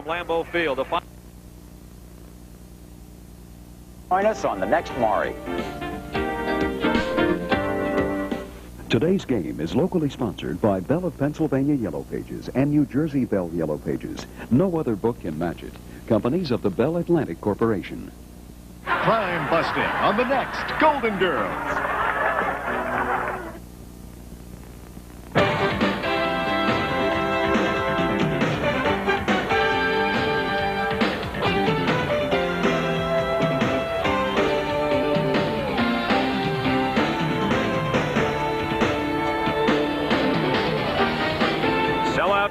from Lambeau Field. Join us on the next Maury. Today's game is locally sponsored by Bell of Pennsylvania Yellow Pages and New Jersey Bell Yellow Pages. No other book can match it. Companies of the Bell Atlantic Corporation. Crime busting on the next Golden Girls.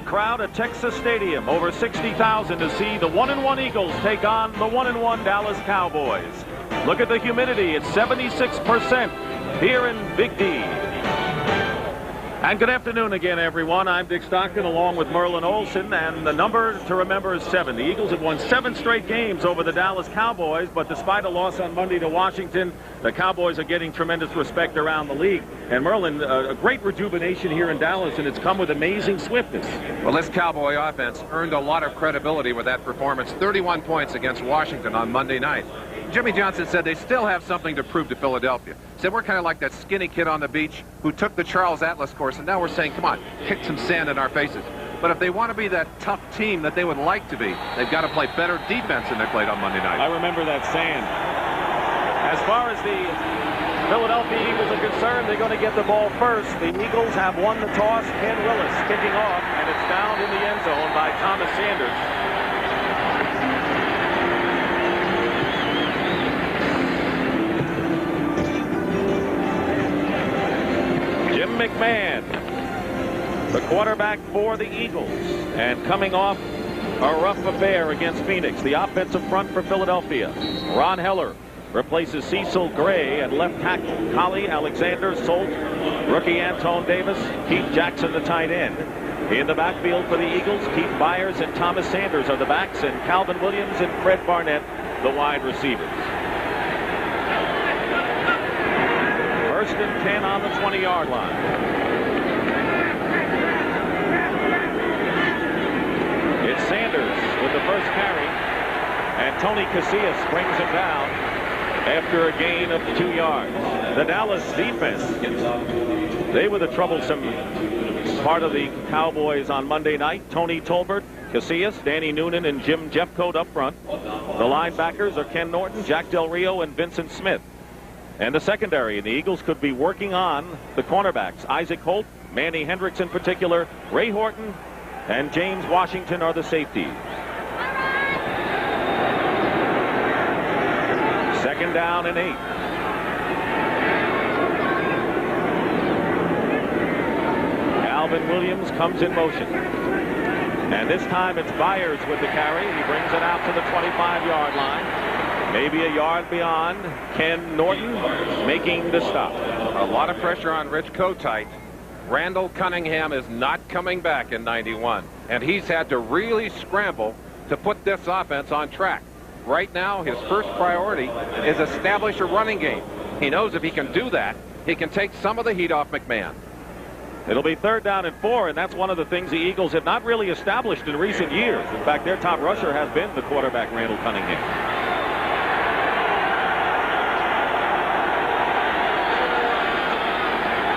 Crowd at Texas Stadium, over 60,000 to see the 1-1 Eagles take on the 1-1 Dallas Cowboys. Look at the humidity, it's 76% here in Big D. And good afternoon again, everyone. I'm Dick Stockton along with Merlin Olsen, and the number to remember is 7. The Eagles have won 7 straight games over the Dallas Cowboys, but despite a loss on Monday to Washington, the Cowboys are getting tremendous respect around the league. And Merlin, a great rejuvenation here in Dallas, and it's come with amazing swiftness. Well, this Cowboy offense earned a lot of credibility with that performance. 31 points against Washington on Monday night. Jimmy Johnson said they still have something to prove to Philadelphia. Said we're kind of like that skinny kid on the beach who took the Charles Atlas course, and now we're saying, come on, kick some sand in our faces. But if they want to be that tough team that they would like to be, they've got to play better defense than they played on Monday night. I remember that sand. As far as the Philadelphia Eagles are concerned, they're going to get the ball first. The Eagles have won the toss. Ken Willis kicking off, and it's down in the end zone by Thomas Sanders. Jim McMahon, the quarterback for the Eagles, and coming off a rough affair against Phoenix. The offensive front for Philadelphia. Ron Heller replaces Cecil Gray at left tackle. Collie, Alexander, Solt, rookie Anton Davis, Keith Jackson, the tight end. In the backfield for the Eagles, Keith Byers and Thomas Sanders are the backs, and Calvin Williams and Fred Barnett, the wide receivers. First and 10 on the 20-yard line. It's Sanders with the first carry, and Tony Casillas brings him down after a gain of 2 yards. The Dallas defense, they were the troublesome part of the Cowboys on Monday night. Tony Tolbert, Casillas, Danny Noonan, and Jim Jeffcoat up front. The linebackers are Ken Norton, Jack Del Rio, and Vincent Smith. And the secondary, the Eagles could be working on the cornerbacks. Isaac Holt, Manny Hendricks in particular, Ray Horton, and James Washington are the safeties. Second down and 8. Calvin Williams comes in motion. And this time it's Byers with the carry. He brings it out to the 25-yard line. Maybe a yard beyond. Ken Norton making the stop. A lot of pressure on Rich Kotite. Randall Cunningham is not coming back in 91, and he's had to really scramble to put this offense on track. Right now, his first priority is establish a running game. He knows if he can do that, he can take some of the heat off McMahon. It'll be 3rd down and 4, and that's one of the things the Eagles have not really established in recent years. In fact, their top rusher has been the quarterback, Randall Cunningham.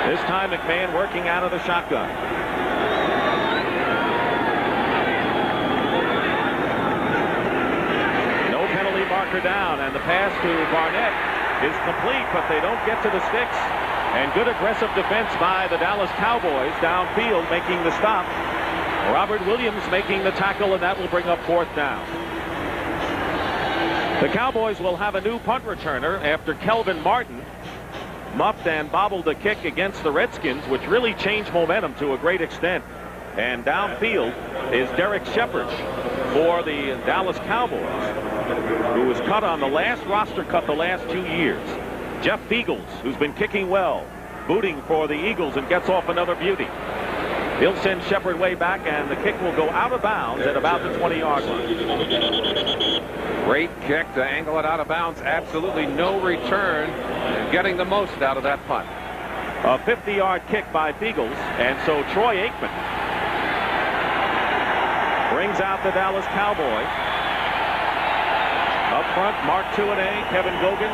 This time McMahon working out of the shotgun. No penalty marker down, and the pass to Barnett is complete, but they don't get to the sticks. And good aggressive defense by the Dallas Cowboys downfield, making the stop. Robert Williams making the tackle, and that will bring up 4th down. The Cowboys will have a new punt returner after Kelvin Martin muffed and bobbled a kick against the Redskins, which really changed momentum to a great extent. And downfield is Derek Shepard for the Dallas Cowboys, who was cut on the last roster cut the last 2 years. Jeff Beagles, who's been kicking well, booting for the Eagles and gets off another beauty. He'll send Shepard way back, and the kick will go out of bounds at about the 20-yard line. Great kick to angle it out of bounds. Absolutely no return, and getting the most out of that punt. A 50-yard kick by Beagles, and so Troy Aikman brings brings out the Dallas Cowboys. Up front, Mark Tuanay, Kevin Gogan,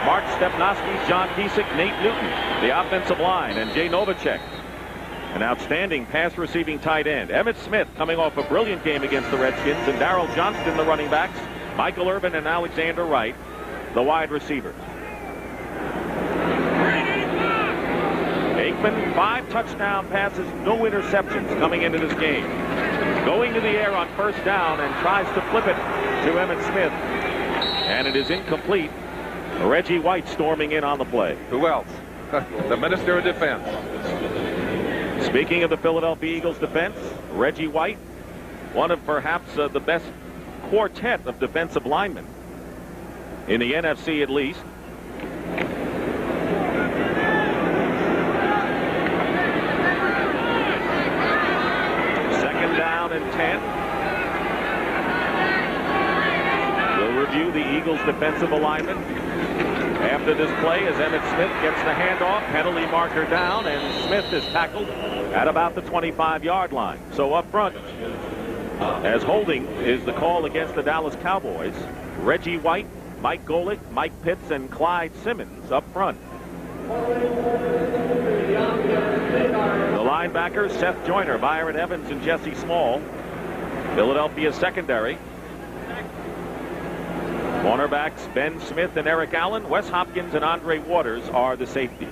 Mark Stepnoski, John Piesick, Nate Newton, the offensive line, and Jay Novacek, an outstanding pass-receiving tight end. Emmitt Smith coming off a brilliant game against the Redskins, and Darryl Johnston, the running backs, Michael Irvin and Alexander Wright, the wide receivers. Aikman, 5 touchdown passes, no interceptions coming into this game. Going to the air on first down and tries to flip it to Emmitt Smith. And it is incomplete. Reggie White storming in on the play. Who else? The Minister of Defense. Speaking of the Philadelphia Eagles defense, Reggie White, one of perhaps the best quartet of defensive linemen in the NFC at least. Second down and 10. We'll review the Eagles defensive alignment after this play as Emmitt Smith gets the handoff, penalty marker down, and Smith is tackled at about the 25-yard line. So up front, as holding is the call against the Dallas Cowboys. Reggie White, Mike Golick, Mike Pitts, and Clyde Simmons up front. The linebackers, Seth Joyner, Byron Evans, and Jesse Small. Philadelphia's secondary. Cornerbacks Ben Smith and Eric Allen. Wes Hopkins and Andre Waters are the safeties.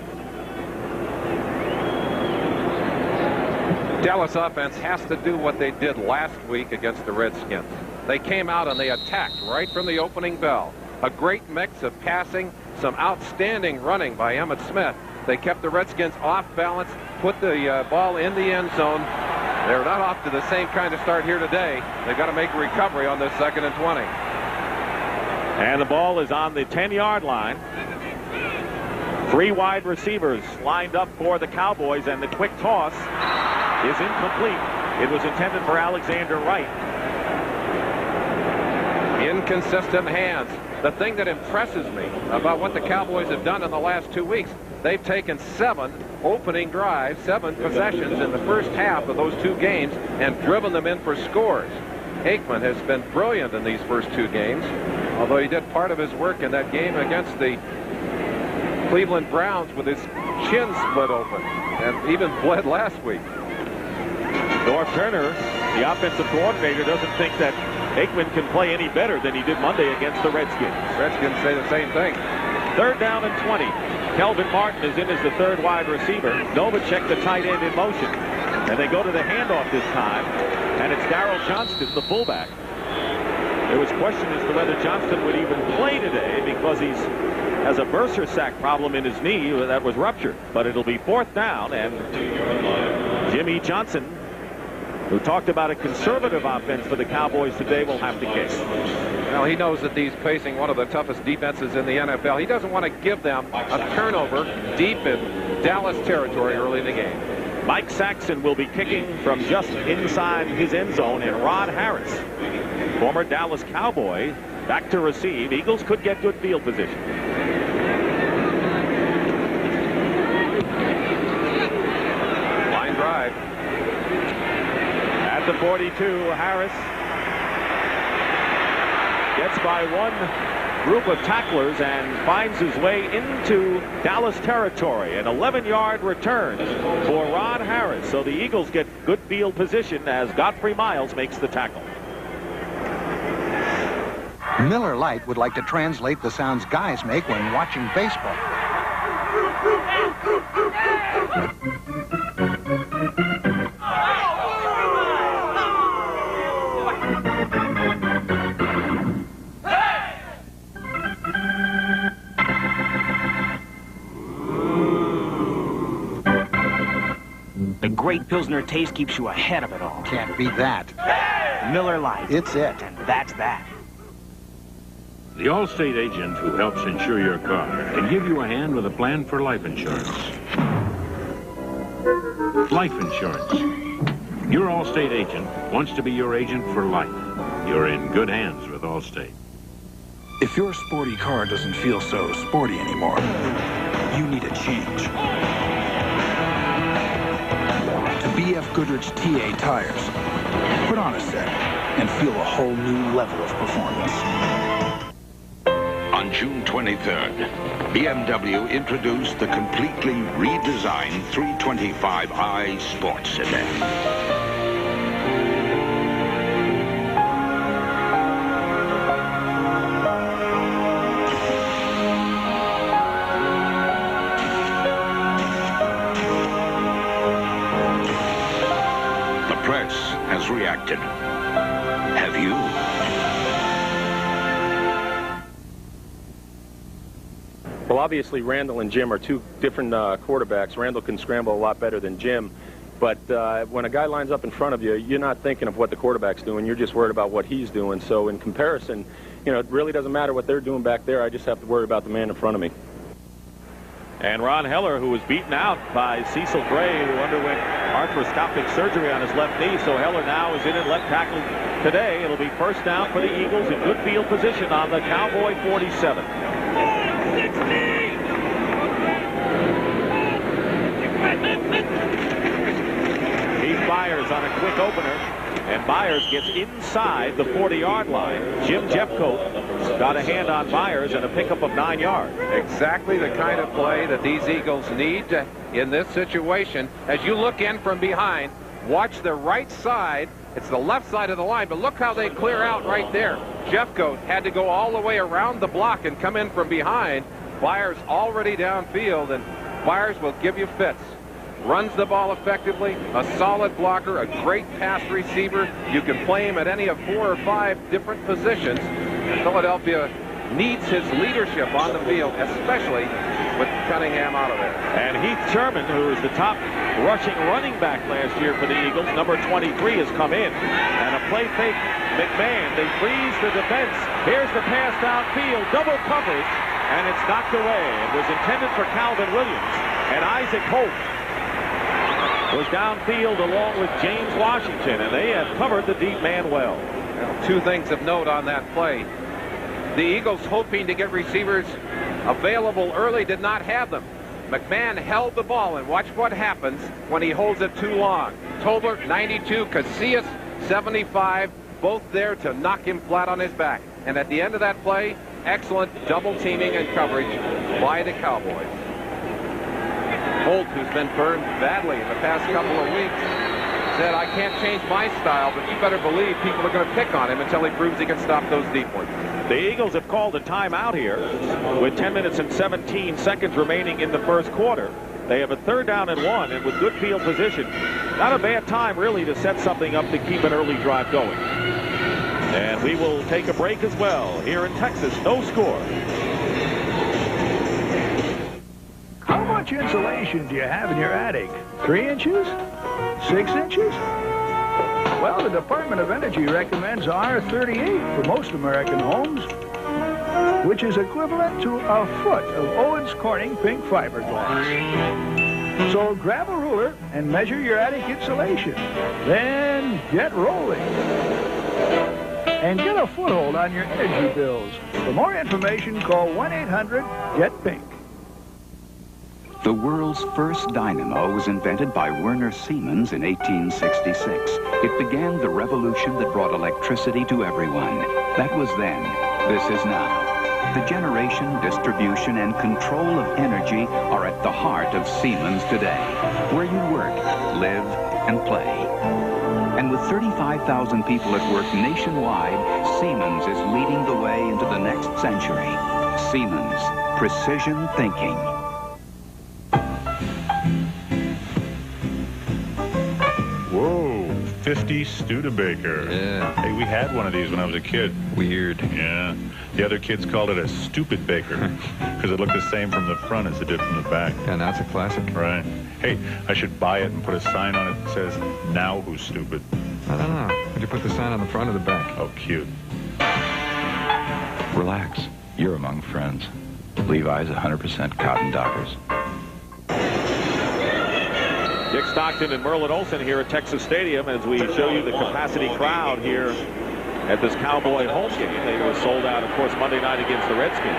Dallas offense has to do what they did last week against the Redskins. They came out and they attacked right from the opening bell. A great mix of passing, some outstanding running by Emmitt Smith. They kept the Redskins off balance, put the ball in the end zone. They're not off to the same kind of start here today. They've got to make a recovery on this 2nd and 20. And the ball is on the 10-yard line. 3 wide receivers lined up for the Cowboys, and the quick toss is incomplete. It was intended for Alexander Wright. Inconsistent hands. The thing that impresses me about what the Cowboys have done in the last 2 weeks, they've taken 7 opening drives, 7 possessions in the first half of those 2 games and driven them in for scores. Aikman has been brilliant in these first 2 games, although he did part of his work in that game against the Cleveland Browns with his chin split open and even bled last week. North Turner, the offensive coordinator, doesn't think that Aikman can play any better than he did Monday against the Redskins. Redskins say the same thing. 3rd down and 20. Kelvin Martin is in as the 3rd wide receiver. Novacek, the tight end, in motion. And they go to the handoff this time, and it's Darryl Johnston, the fullback. There was question as to whether Johnston would even play today because he has a bursa sac problem in his knee that was ruptured. But it'll be 4th down, and Jimmy Johnson, who talked about a conservative offense for the Cowboys today, will have to kick. Well, he knows that he's facing one of the toughest defenses in the NFL. He doesn't want to give them a turnover deep in Dallas territory early in the game. Mike Saxon will be kicking from just inside his end zone, and Rod Harris, former Dallas Cowboy, back to receive. Eagles could get good field position. Line drive. At the 42, Harris gets by one group of tacklers and finds his way into Dallas territory. An 11-yard return for Rod Harris. So the Eagles get good field position as Godfrey Miles makes the tackle. Miller Lite would like to translate the sounds guys make when watching baseball. The great Pilsner taste keeps you ahead of it all. Can't beat that. Miller Lite. It's it. And that's that. The Allstate agent who helps insure your car can give you a hand with a plan for life insurance. Life insurance. Your Allstate agent wants to be your agent for life. You're in good hands with Allstate. If your sporty car doesn't feel so sporty anymore, you need a change. To BF Goodrich TA tires. Put on a set. and feel a whole new level of performance. On June 23rd, BMW introduced the completely redesigned 325i Sports Sedan. Has reacted. Have you? Well, obviously, Randall and Jim are two different quarterbacks. Randall can scramble a lot better than Jim. But when a guy lines up in front of you, you're not thinking of what the quarterback's doing. You're just worried about what he's doing. So in comparison, you know, it really doesn't matter what they're doing back there. I just have to worry about the man in front of me. And Ron Heller, who was beaten out by Cecil Gray, who underwent arthroscopic surgery on his left knee. So Heller now is in at left tackle today. It'll be first down for the Eagles in good field position on the Cowboy 47. He fires on a quick opener, and Byers gets inside the 40-yard line. Jim Jeffcoat got a hand on Byers and a pickup of 9 yards. Exactly the kind of play that these Eagles need in this situation. As you look in from behind, watch the right side. It's the left side of the line, but look how they clear out right there. Jeffcoat had to go all the way around the block and come in from behind. Byers already downfield, and Byers will give you fits. Runs the ball effectively, a solid blocker, a great pass receiver. You can play him at any of 4 or 5 different positions. Philadelphia needs his leadership on the field, especially with Cunningham out of there. And Heath Sherman, who is the top rushing running back last year for the Eagles, number 23, has come in. And a play fake McMahon. They freeze the defense. Here's the pass downfield, double coverage, and it's knocked away. It was intended for Calvin Williams, and Isaac Hope was downfield along with James Washington, and they have covered the deep man well. Two things of note on that play. The Eagles, hoping to get receivers available early, did not have them. McMahon held the ball, and watch what happens when he holds it too long. Tobler, 92, Casillas, 75, both there to knock him flat on his back. And at the end of that play, excellent double teaming and coverage by the Cowboys. Holt, who's been burned badly in the past couple of weeks, said, I can't change my style, but you better believe people are going to pick on him until he proves he can stop those deep ones. The Eagles have called a timeout here with 10 minutes and 17 seconds remaining in the first quarter. They have a 3rd down and 1, and with good field position, not a bad time really to set something up to keep an early drive going. And we will take a break as well here in Texas. No score. How much insulation do you have in your attic? 3 inches? 6 inches? Well, the Department of Energy recommends R38 for most American homes, which is equivalent to a foot of Owens Corning pink fiberglass. So grab a ruler and measure your attic insulation. Then get rolling. And get a foothold on your energy bills. For more information, call 1-800-GET-PINK. The world's first dynamo was invented by Werner Siemens in 1866. It began the revolution that brought electricity to everyone. That was then. This is now. The generation, distribution, and control of energy are at the heart of Siemens today, where you work, live, and play. And with 35,000 people at work nationwide, Siemens is leading the way into the next century. Siemens, precision thinking. Whoa, 50 Studebaker. Yeah. Hey, we had one of these when I was a kid. Weird. Yeah. The other kids called it a stupid baker because it looked the same from the front as it did from the back. Yeah, now it's a classic. Right. Hey, I should buy it and put a sign on it that says, now who's stupid? I don't know. Would you put the sign on the front or the back? Oh, cute. Relax. You're among friends. Levi's 100% cotton Dockers. Dick Stockton and Merlin Olsen here at Texas Stadium as we show you the capacity crowd here at this Cowboy home game. They were sold out, of course, Monday night against the Redskins.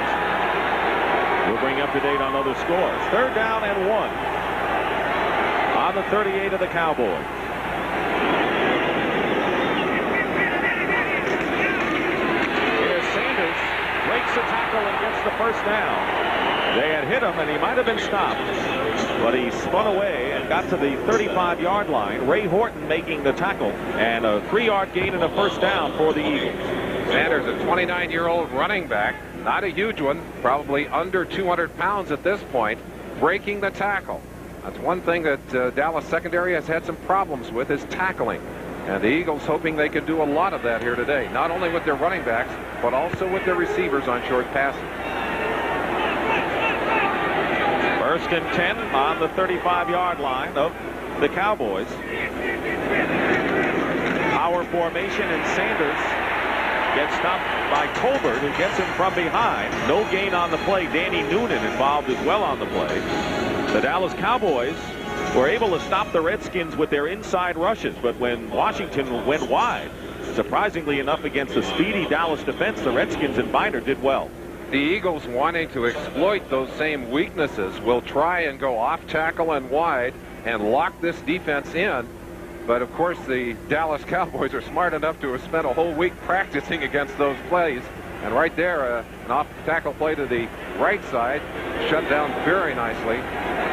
We'll bring you up to date on other scores. 3rd down and 1 on the 38 of the Cowboys. gets the first down. They had hit him, and he might have been stopped. But he spun away and got to the 35-yard line. Ray Horton making the tackle, and a 3-yard gain and a first down for the Eagles. Sanders, a 29-year-old running back, not a huge one, probably under 200 pounds at this point, breaking the tackle. That's one thing that Dallas secondary has had some problems with, is tackling. And the Eagles hoping they can do a lot of that here today, not only with their running backs, but also with their receivers on short passes. 1st and 10 on the 35-yard line of the Cowboys. Power formation, and Sanders gets stopped by Colbert, who gets him from behind. No gain on the play. Danny Noonan involved as well on the play. The Dallas Cowboys were able to stop the Redskins with their inside rushes, but when Washington went wide, surprisingly enough against the speedy Dallas defense, the Redskins and Biner did well. The Eagles, wanting to exploit those same weaknesses, will try and go off tackle and wide and lock this defense in. But of course, the Dallas Cowboys are smart enough to have spent a whole week practicing against those plays. And right there, an off tackle play to the right side, shut down very nicely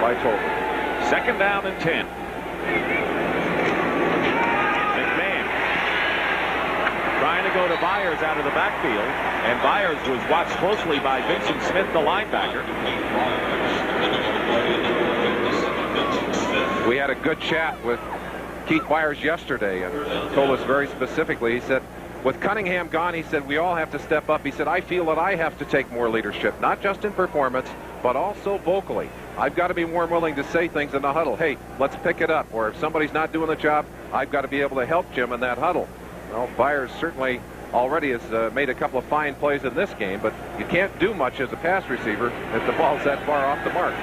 by Tolbert. 2nd down and 10. McMahon trying to go to Byers out of the backfield, and Byers was watched closely by Vincent Smith, the linebacker. We had a good chat with Keith Byers yesterday, and told us very specifically, he said, with Cunningham gone, he said, we all have to step up. He said, I feel that I have to take more leadership, not just in performance, but also vocally. I've got to be more willing to say things in the huddle. Hey, let's pick it up. Or if somebody's not doing the job, I've got to be able to help Jim in that huddle. Well, Byers certainly already has made a couple of fine plays in this game, but you can't do much as a pass receiver if the ball's that far off the mark.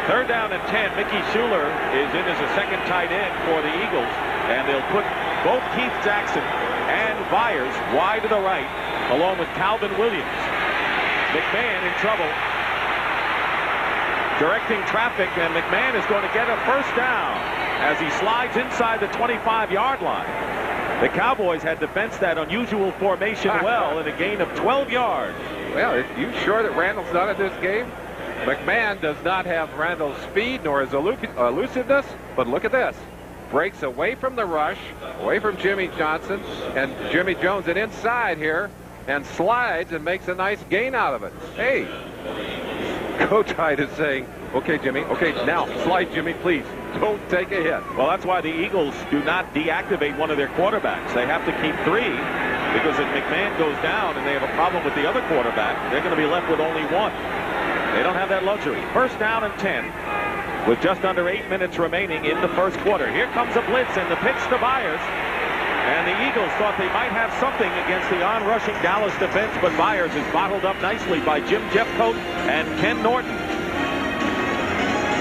3rd down and 10. Mickey Schuler is in as a second tight end for the Eagles, and they'll put both Keith Jackson and Byers wide to the right, along with Calvin Williams. McMahon in trouble, directing traffic, and McMahon is going to get a first down as he slides inside the 25-yard line. The Cowboys had to fence that unusual formation well in a gain of 12 yards. Well, are you sure that Randall's not in this game? McMahon does not have Randall's speed nor his elusiveness, but look at this. Breaks away from the rush, away from Jimmy Johnson and Jimmy Jones, and inside here, and slides and makes a nice gain out of it. Hey, Coach Hyde is saying, okay, Jimmy, okay, now slide, Jimmy, please. Don't take a hit. Well, that's why the Eagles do not deactivate one of their quarterbacks. They have to keep 3, because if McMahon goes down and they have a problem with the other quarterback, they're going to be left with only 1. They don't have that luxury. 1st down and 10 with just under 8 minutes remaining in the first quarter. Here comes a blitz and the pitch to Byers. And the Eagles thought they might have something against the on-rushing Dallas defense, but Byers is bottled up nicely by Jim Jeffcoat and Ken Norton.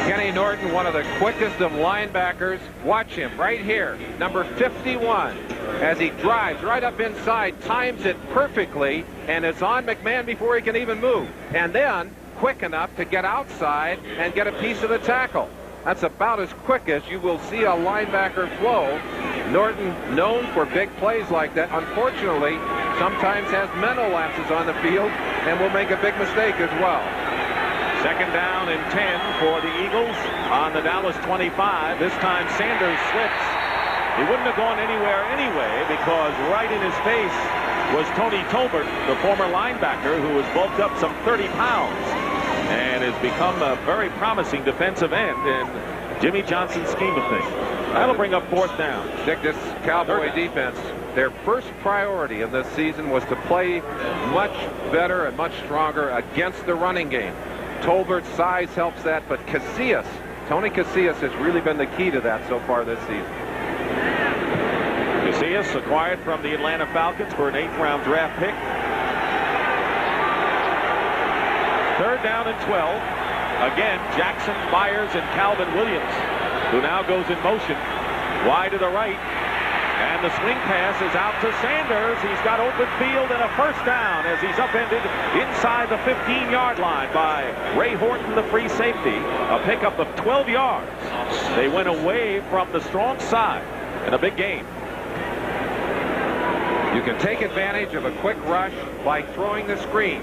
Kenny Norton, one of the quickest of linebackers. Watch him right here, number 51, as he drives right up inside, times it perfectly, and it's on McMahon before he can even move. And then quick enough to get outside and get a piece of the tackle. That's about as quick as you will see a linebacker flow. Norton, known for big plays like that, unfortunately, sometimes has mental lapses on the field and will make a big mistake as well. 2nd down and 10 for the Eagles on the Dallas 25. This time Sanders slips. He wouldn't have gone anywhere anyway, because right in his face was Tony Tolbert, the former linebacker, who has bulked up some 30 pounds and has become a very promising defensive end in Jimmy Johnson's scheme of things. That'll bring up 4th down. Dick, this Cowboy defense, their first priority in this season was to play much better and much stronger against the running game. Tolbert's size helps that, but Casillas, Tony Casillas, has really been the key to that so far this season. Casillas acquired from the Atlanta Falcons for an 8th-round draft pick. 3rd down and 12. Again, Jackson, Byers, and Calvin Williams, who now goes in motion wide to the right. And the swing pass is out to Sanders. He's got open field and a first down as he's upended inside the 15-yard line by Ray Horton, the free safety. A pickup of 12 yards. They went away from the strong side in a big game. You can take advantage of a quick rush by throwing the screen.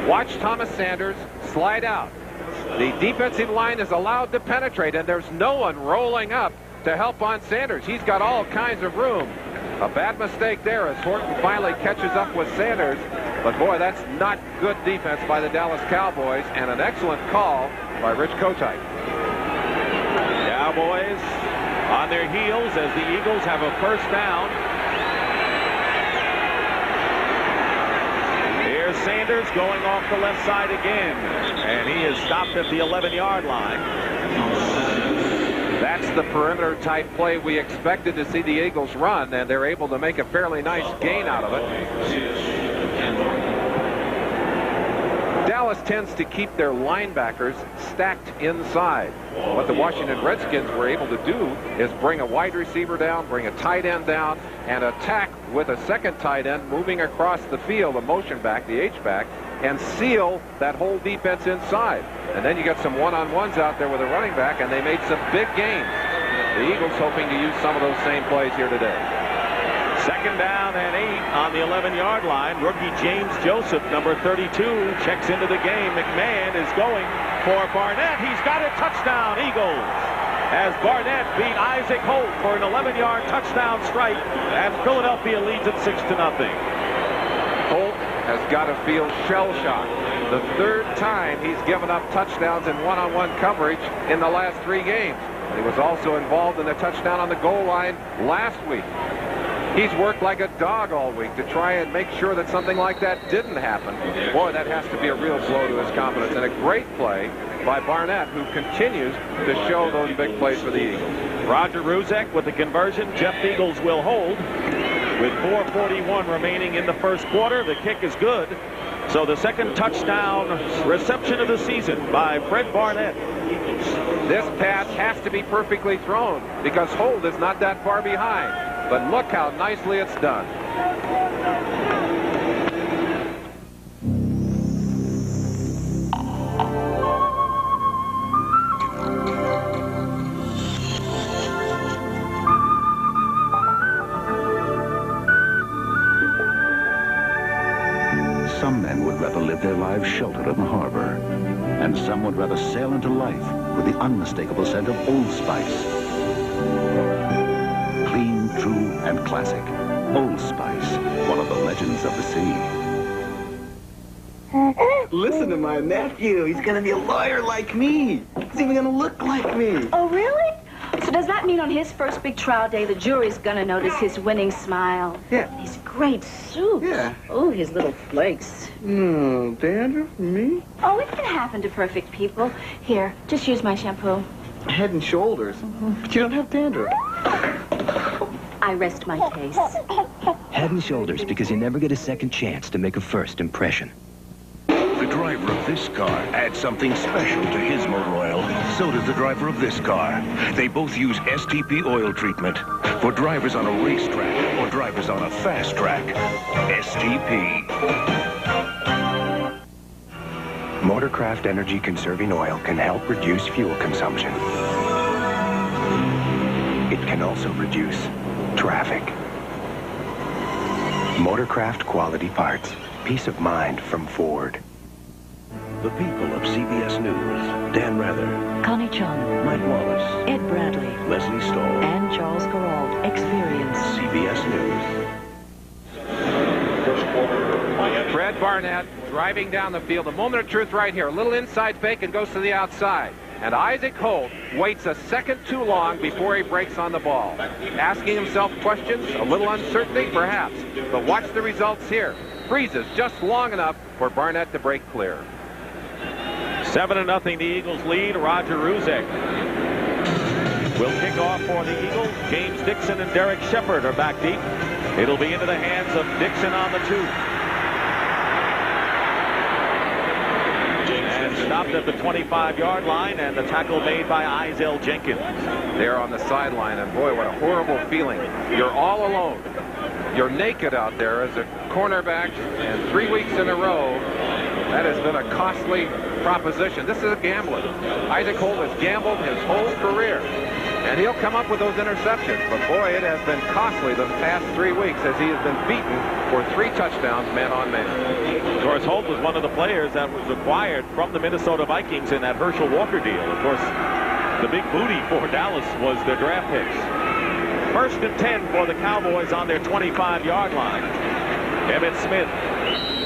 Watch Thomas Sanders slide out. The defensive line is allowed to penetrate, and there's no one rolling up to help on Sanders. He's got all kinds of room. A bad mistake there as Horton finally catches up with Sanders. But boy, that's not good defense by the Dallas Cowboys, and an excellent call by Rich Kotite. Cowboys on their heels as the Eagles have a first down. Here's Sanders going off the left side again, and he is stopped at the 11-yard line. That's the perimeter type play we expected to see the Eagles run, and they're able to make a fairly nice gain out of it. Dallas tends to keep their linebackers stacked inside. What the Washington Redskins were able to do is bring a wide receiver down, bring a tight end down, and attack with a second tight end moving across the field, a motion back, the H-back, and seal that whole defense inside. And then you got some one-on-ones out there with a running back, and they made some big gains. The Eagles hoping to use some of those same plays here today. Second down and 8 on the 11-yard line. Rookie James Joseph, number 32, checks into the game. McMahon is going for Barnett. He's got it. Touchdown, Eagles. As Barnett beat Isaac Holt for an 11-yard touchdown strike, and Philadelphia leads it 6-0. Holt has got to feel shell-shocked. The third time he's given up touchdowns in one-on-one coverage in the last 3 games. He was also involved in a touchdown on the goal line last week. He's worked like a dog all week to try and make sure that something like that didn't happen. Boy, that has to be a real blow to his confidence. And a great play by Barnett, who continues to show those big plays for the Eagles. Roger Ruzek with the conversion. Jeff Eagles will hold with 4:41 remaining in the first quarter. The kick is good. So the second touchdown reception of the season by Fred Barnett. This pass has to be perfectly thrown because Holt is not that far behind. But look how nicely it's done. Some men would rather live their lives sheltered in the harbor, and some would rather sail into life with the unmistakable scent of Old Spice. Clean, true, and classic. Old Spice, one of the legends of the sea. Listen to my nephew. He's going to be a lawyer like me. He's even going to look like me. Oh, really? So does that mean on his first big trial day, the jury's going to notice his winning smile? Yeah. His great suit. Yeah. Oh, his little flakes. No, dandruff, me? Oh, it can happen to perfect people. Here, just use my shampoo. Head and shoulders. But you don't have dandruff. I rest my case. Head and Shoulders, because you never get a second chance to make a first impression. The driver of this car adds something special to his motor oil. So does the driver of this car. They both use STP oil treatment for drivers on a racetrack or drivers on a fast track. STP. Motorcraft energy conserving oil can help reduce fuel consumption. It can also reduce traffic. Motorcraft quality parts. Peace of mind from Ford. The people of CBS News. Dan Rather. Connie Chung. Mike Wallace. Ed Bradley. Leslie Stahl. And Charles Gerald. Experience. CBS News. Fred Barnett driving down the field. A moment of truth right here. A little inside fake and goes to the outside. And Isaac Holt waits a second too long before he breaks on the ball. Asking himself questions, a little uncertainty perhaps. But watch the results here. Freezes just long enough for Barnett to break clear. 7-0 the Eagles lead. Roger Ruzek will kick off for the Eagles. James Dixon and Derek Shepard are back deep. It'll be into the hands of Dixon on the 2. And stopped at the 25-yard line, and the tackle made by Izell Jenkins. There on the sideline, and boy, what a horrible feeling. You're all alone. You're naked out there as a cornerback, and 3 weeks in a row, that has been a costly proposition. This is a gambler. Isaac Holt has gambled his whole career, and he'll come up with those interceptions. But boy, it has been costly the past 3 weeks as he has been beaten for 3 touchdowns man on man. course, Holt was one of the players that was acquired from the Minnesota Vikings in that Herschel Walker deal. Of course, the big booty for Dallas was their draft picks. 1st and 10 for the Cowboys on their 25-yard line. Emmitt Smith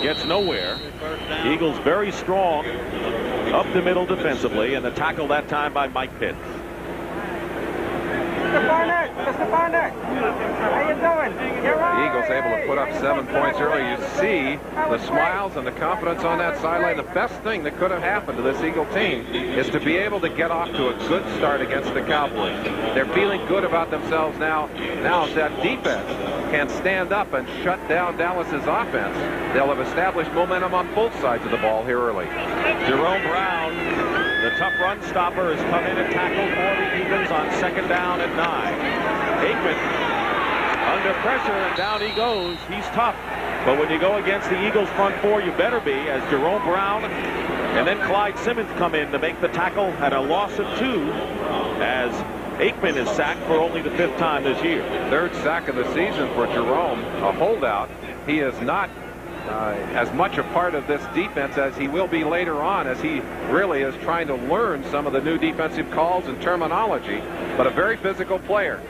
gets nowhere. Eagles very strong up the middle defensively, and the tackle that time by Mike Pitts. Mr. Barnett, how you doing? You're The Eagles able to put up 7 points early. You see the smiles and the confidence on that sideline. The best thing that could have happened to this Eagle team is to be able to get off to a good start against the Cowboys. They're feeling good about themselves now. Now if that defense can stand up and shut down Dallas's offense, they'll have established momentum on both sides of the ball here early. Jerome Brown, the tough run stopper, has come in and tackled for the Eagles on 2nd down and 9. Aikman under pressure, and down he goes. He's tough. But when you go against the Eagles front four, you better be, as Jerome Brown and then Clyde Simmons come in to make the tackle at a loss of 2, as Aikman is sacked for only the 5th time this year. 3rd sack of the season for Jerome, a holdout. He is not as much a part of this defense as he will be later on, as he really is trying to learn some of the new defensive calls and terminology, but a very physical player.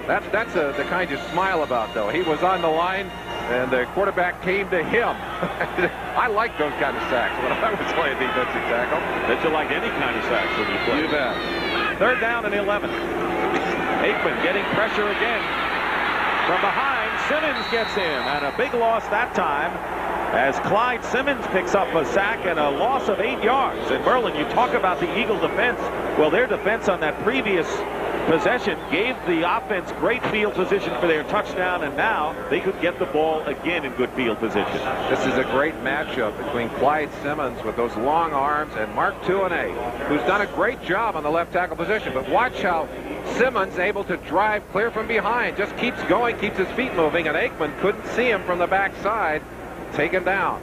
That's the kind you smile about, though. He was on the line, and the quarterback came to him. I like those kind of sacks when I was playing defensive tackle. That you like any kind of sacks when you play. You bet. 3rd down and 11. Aikman getting pressure again. From behind, Simmons gets in, and a big loss that time as Clyde Simmons picks up a sack and a loss of 8 yards. And Merlin, you talk about the Eagle defense. Well, their defense on that previous possession gave the offense great field position for their touchdown, and now they could get the ball again in good field position. This is a great matchup between Clyde Simmons with those long arms and Mark Tuanay, who's done a great job on the left tackle position. But watch how Simmons able to drive clear from behind, just keeps going, keeps his feet moving, and Aikman couldn't see him from the backside. Taken down.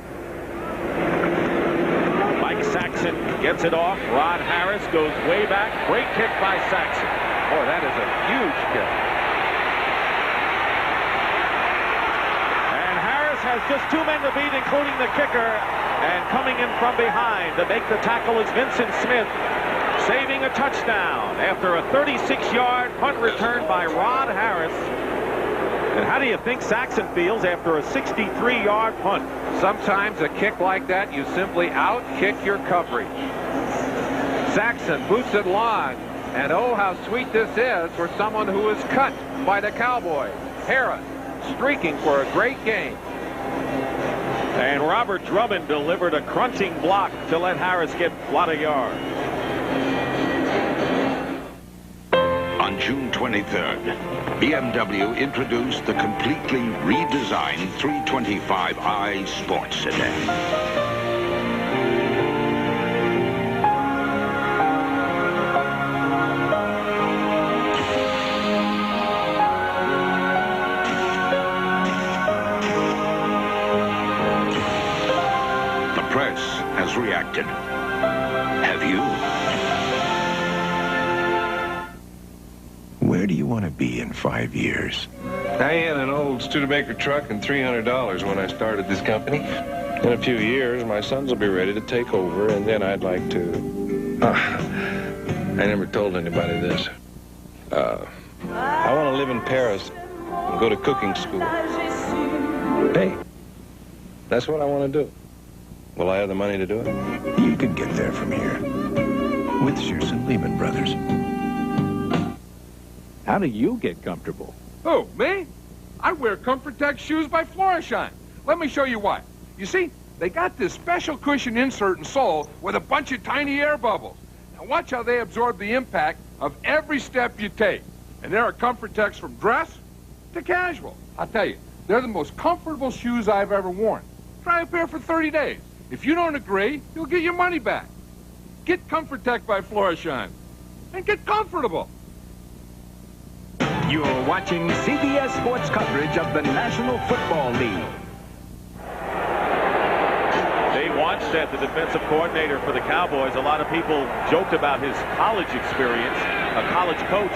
Mike Saxon gets it off. Ron Harris goes way back. Great kick by Saxon. Boy, that is a huge kick. And Harris has just 2 men to beat, including the kicker. And coming in from behind to make the tackle is Vincent Smith, saving a touchdown after a 36-yard punt return by Ron Harris. And how do you think Saxon feels after a 63-yard punt? Sometimes a kick like that, you simply out-kick your coverage. Saxon boots it long, and oh, how sweet this is for someone who is cut by the Cowboys. Harris streaking for a great game. And Robert Drummond delivered a crunching block to let Harris get a lot of yards. On June 23rd, BMW introduced the completely redesigned 325i Sports Sedan. The press has reacted. Have you? Where do you want to be in 5 years? I had an old Studebaker truck and $300 when I started this company. In a few years, my sons will be ready to take over, and then I'd like to... I never told anybody this. I want to live in Paris and go to cooking school. Hey, that's what I want to do. Will I have the money to do it? You can get there from here. With Shearson Lehman Brothers. How do you get comfortable? Who, me? I wear Comfort Tech shoes by Florishine. Let me show you why. You see, they got this special cushion insert and sole with a bunch of tiny air bubbles. Now watch how they absorb the impact of every step you take. And there are Comfort Techs from dress to casual. I'll tell you, they're the most comfortable shoes I've ever worn. Try a pair for 30 days. If you don't agree, you'll get your money back. Get Comfort Tech by Florishine and get comfortable. You're watching CBS Sports coverage of the National Football League. They watched at the defensive coordinator for the Cowboys. A lot of people joked about his college experience, a college coach.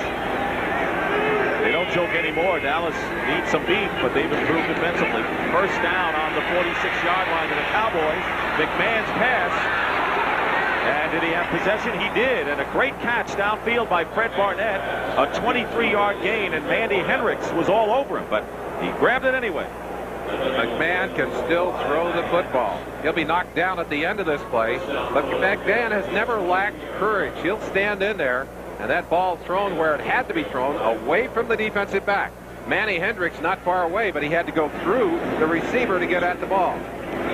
They don't joke anymore. Dallas needs some beef, but they've improved defensively. 1st down on the 46-yard line to the Cowboys. Cowboys. McMahon's pass. And did he have possession? He did. And a great catch downfield by Fred Barnett. A 23-yard gain, and Mandy Hendricks was all over him, but he grabbed it anyway. McMahon can still throw the football. He'll be knocked down at the end of this play, but McMahon has never lacked courage. He'll stand in there, and that ball thrown where it had to be thrown, away from the defensive back. Manny Hendricks not far away, but he had to go through the receiver to get at the ball.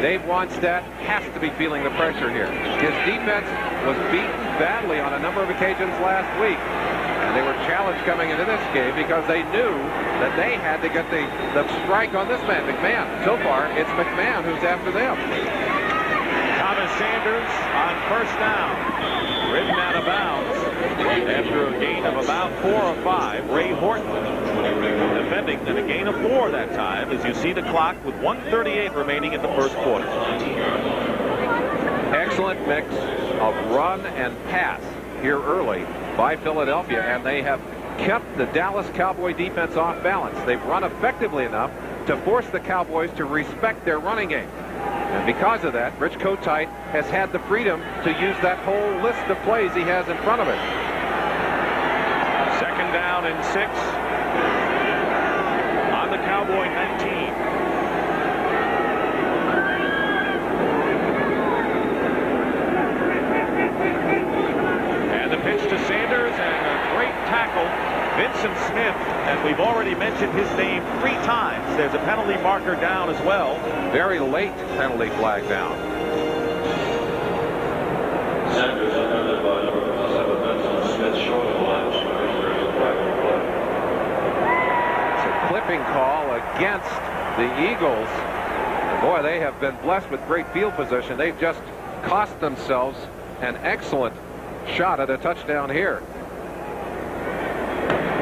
Dave Wannstedt has to be feeling the pressure here. His defense was beaten badly on a number of occasions last week. And they were challenged coming into this game because they knew that they had to get the strike on this man, McMahon. So far, it's McMahon who's after them. Thomas Sanders on first down. Ridden out of bounds after a gain of about 4 or 5. Ray Horton defending, and a gain of 4 that time, as you see the clock with 1:38 remaining in the first quarter. Excellent mix of run and pass here early by Philadelphia, and they have kept the Dallas Cowboy defense off balance. They've run effectively enough to force the Cowboys to respect their running game. And because of that, Rich Kotite has had the freedom to use that whole list of plays he has in front of him. Second down and 6 on the Cowboy 19. And the pitch to Sanders, and a great tackle, Vincent Smith, and we've already mentioned his name 3 times. There's a penalty marker down as well. Very late penalty flag down. Sanders defended by number 7, Vincent Smith, short of the line. It's a clipping call against the Eagles. And boy, they have been blessed with great field position. They've just cost themselves an excellent shot at a touchdown here.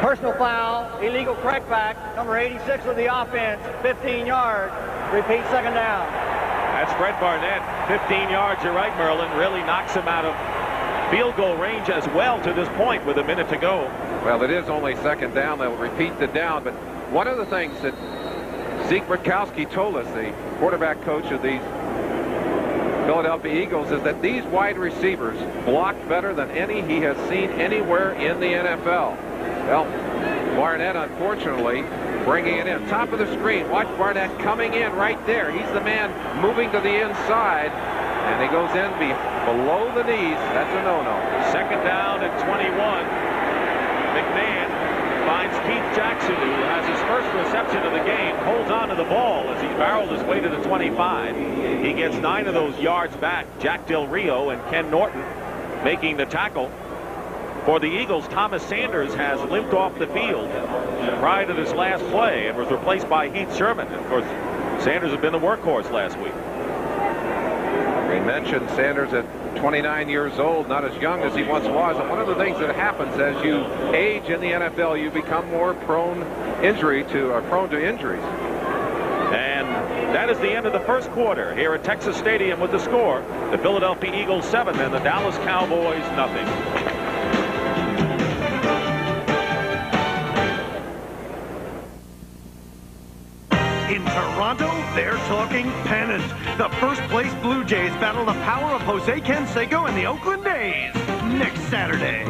Personal foul, illegal crackback, number 86 of the offense, 15 yards. Repeat, second down. That's Fred Barnett, 15 yards. You're right, Merlin. Really knocks him out of field goal range as well to this point with a minute to go. Well, it is only second down. They'll repeat the down. But one of the things that Zeke Rutkowski told us, the quarterback coach of these Philadelphia Eagles, is that these wide receivers block better than any he has seen anywhere in the NFL. Well, Barnett, unfortunately, bringing it in. Top of the screen. Watch Barnett coming in right there. He's the man moving to the inside. And he goes in below the knees. That's a no-no. Second down at 21. McMahon finds Keith Jackson, who has his first reception of the game, holds on to the ball as he barreled his way to the 25. He gets 9 of those yards back. Jack Del Rio and Ken Norton making the tackle. For the Eagles, Thomas Sanders has limped off the field prior to this last play and was replaced by Heath Sherman. Of course, Sanders had been the workhorse last week. We mentioned Sanders at 29 years old, not as young as he once was. And one of the things that happens as you age in the NFL, you become more prone to injuries. And that is the end of the first quarter here at Texas Stadium with the score. The Philadelphia Eagles 7 and the Dallas Cowboys nothing. In Toronto, they're talking pennant. The first-place Blue Jays battle the power of Jose Canseco and the Oakland A's next Saturday.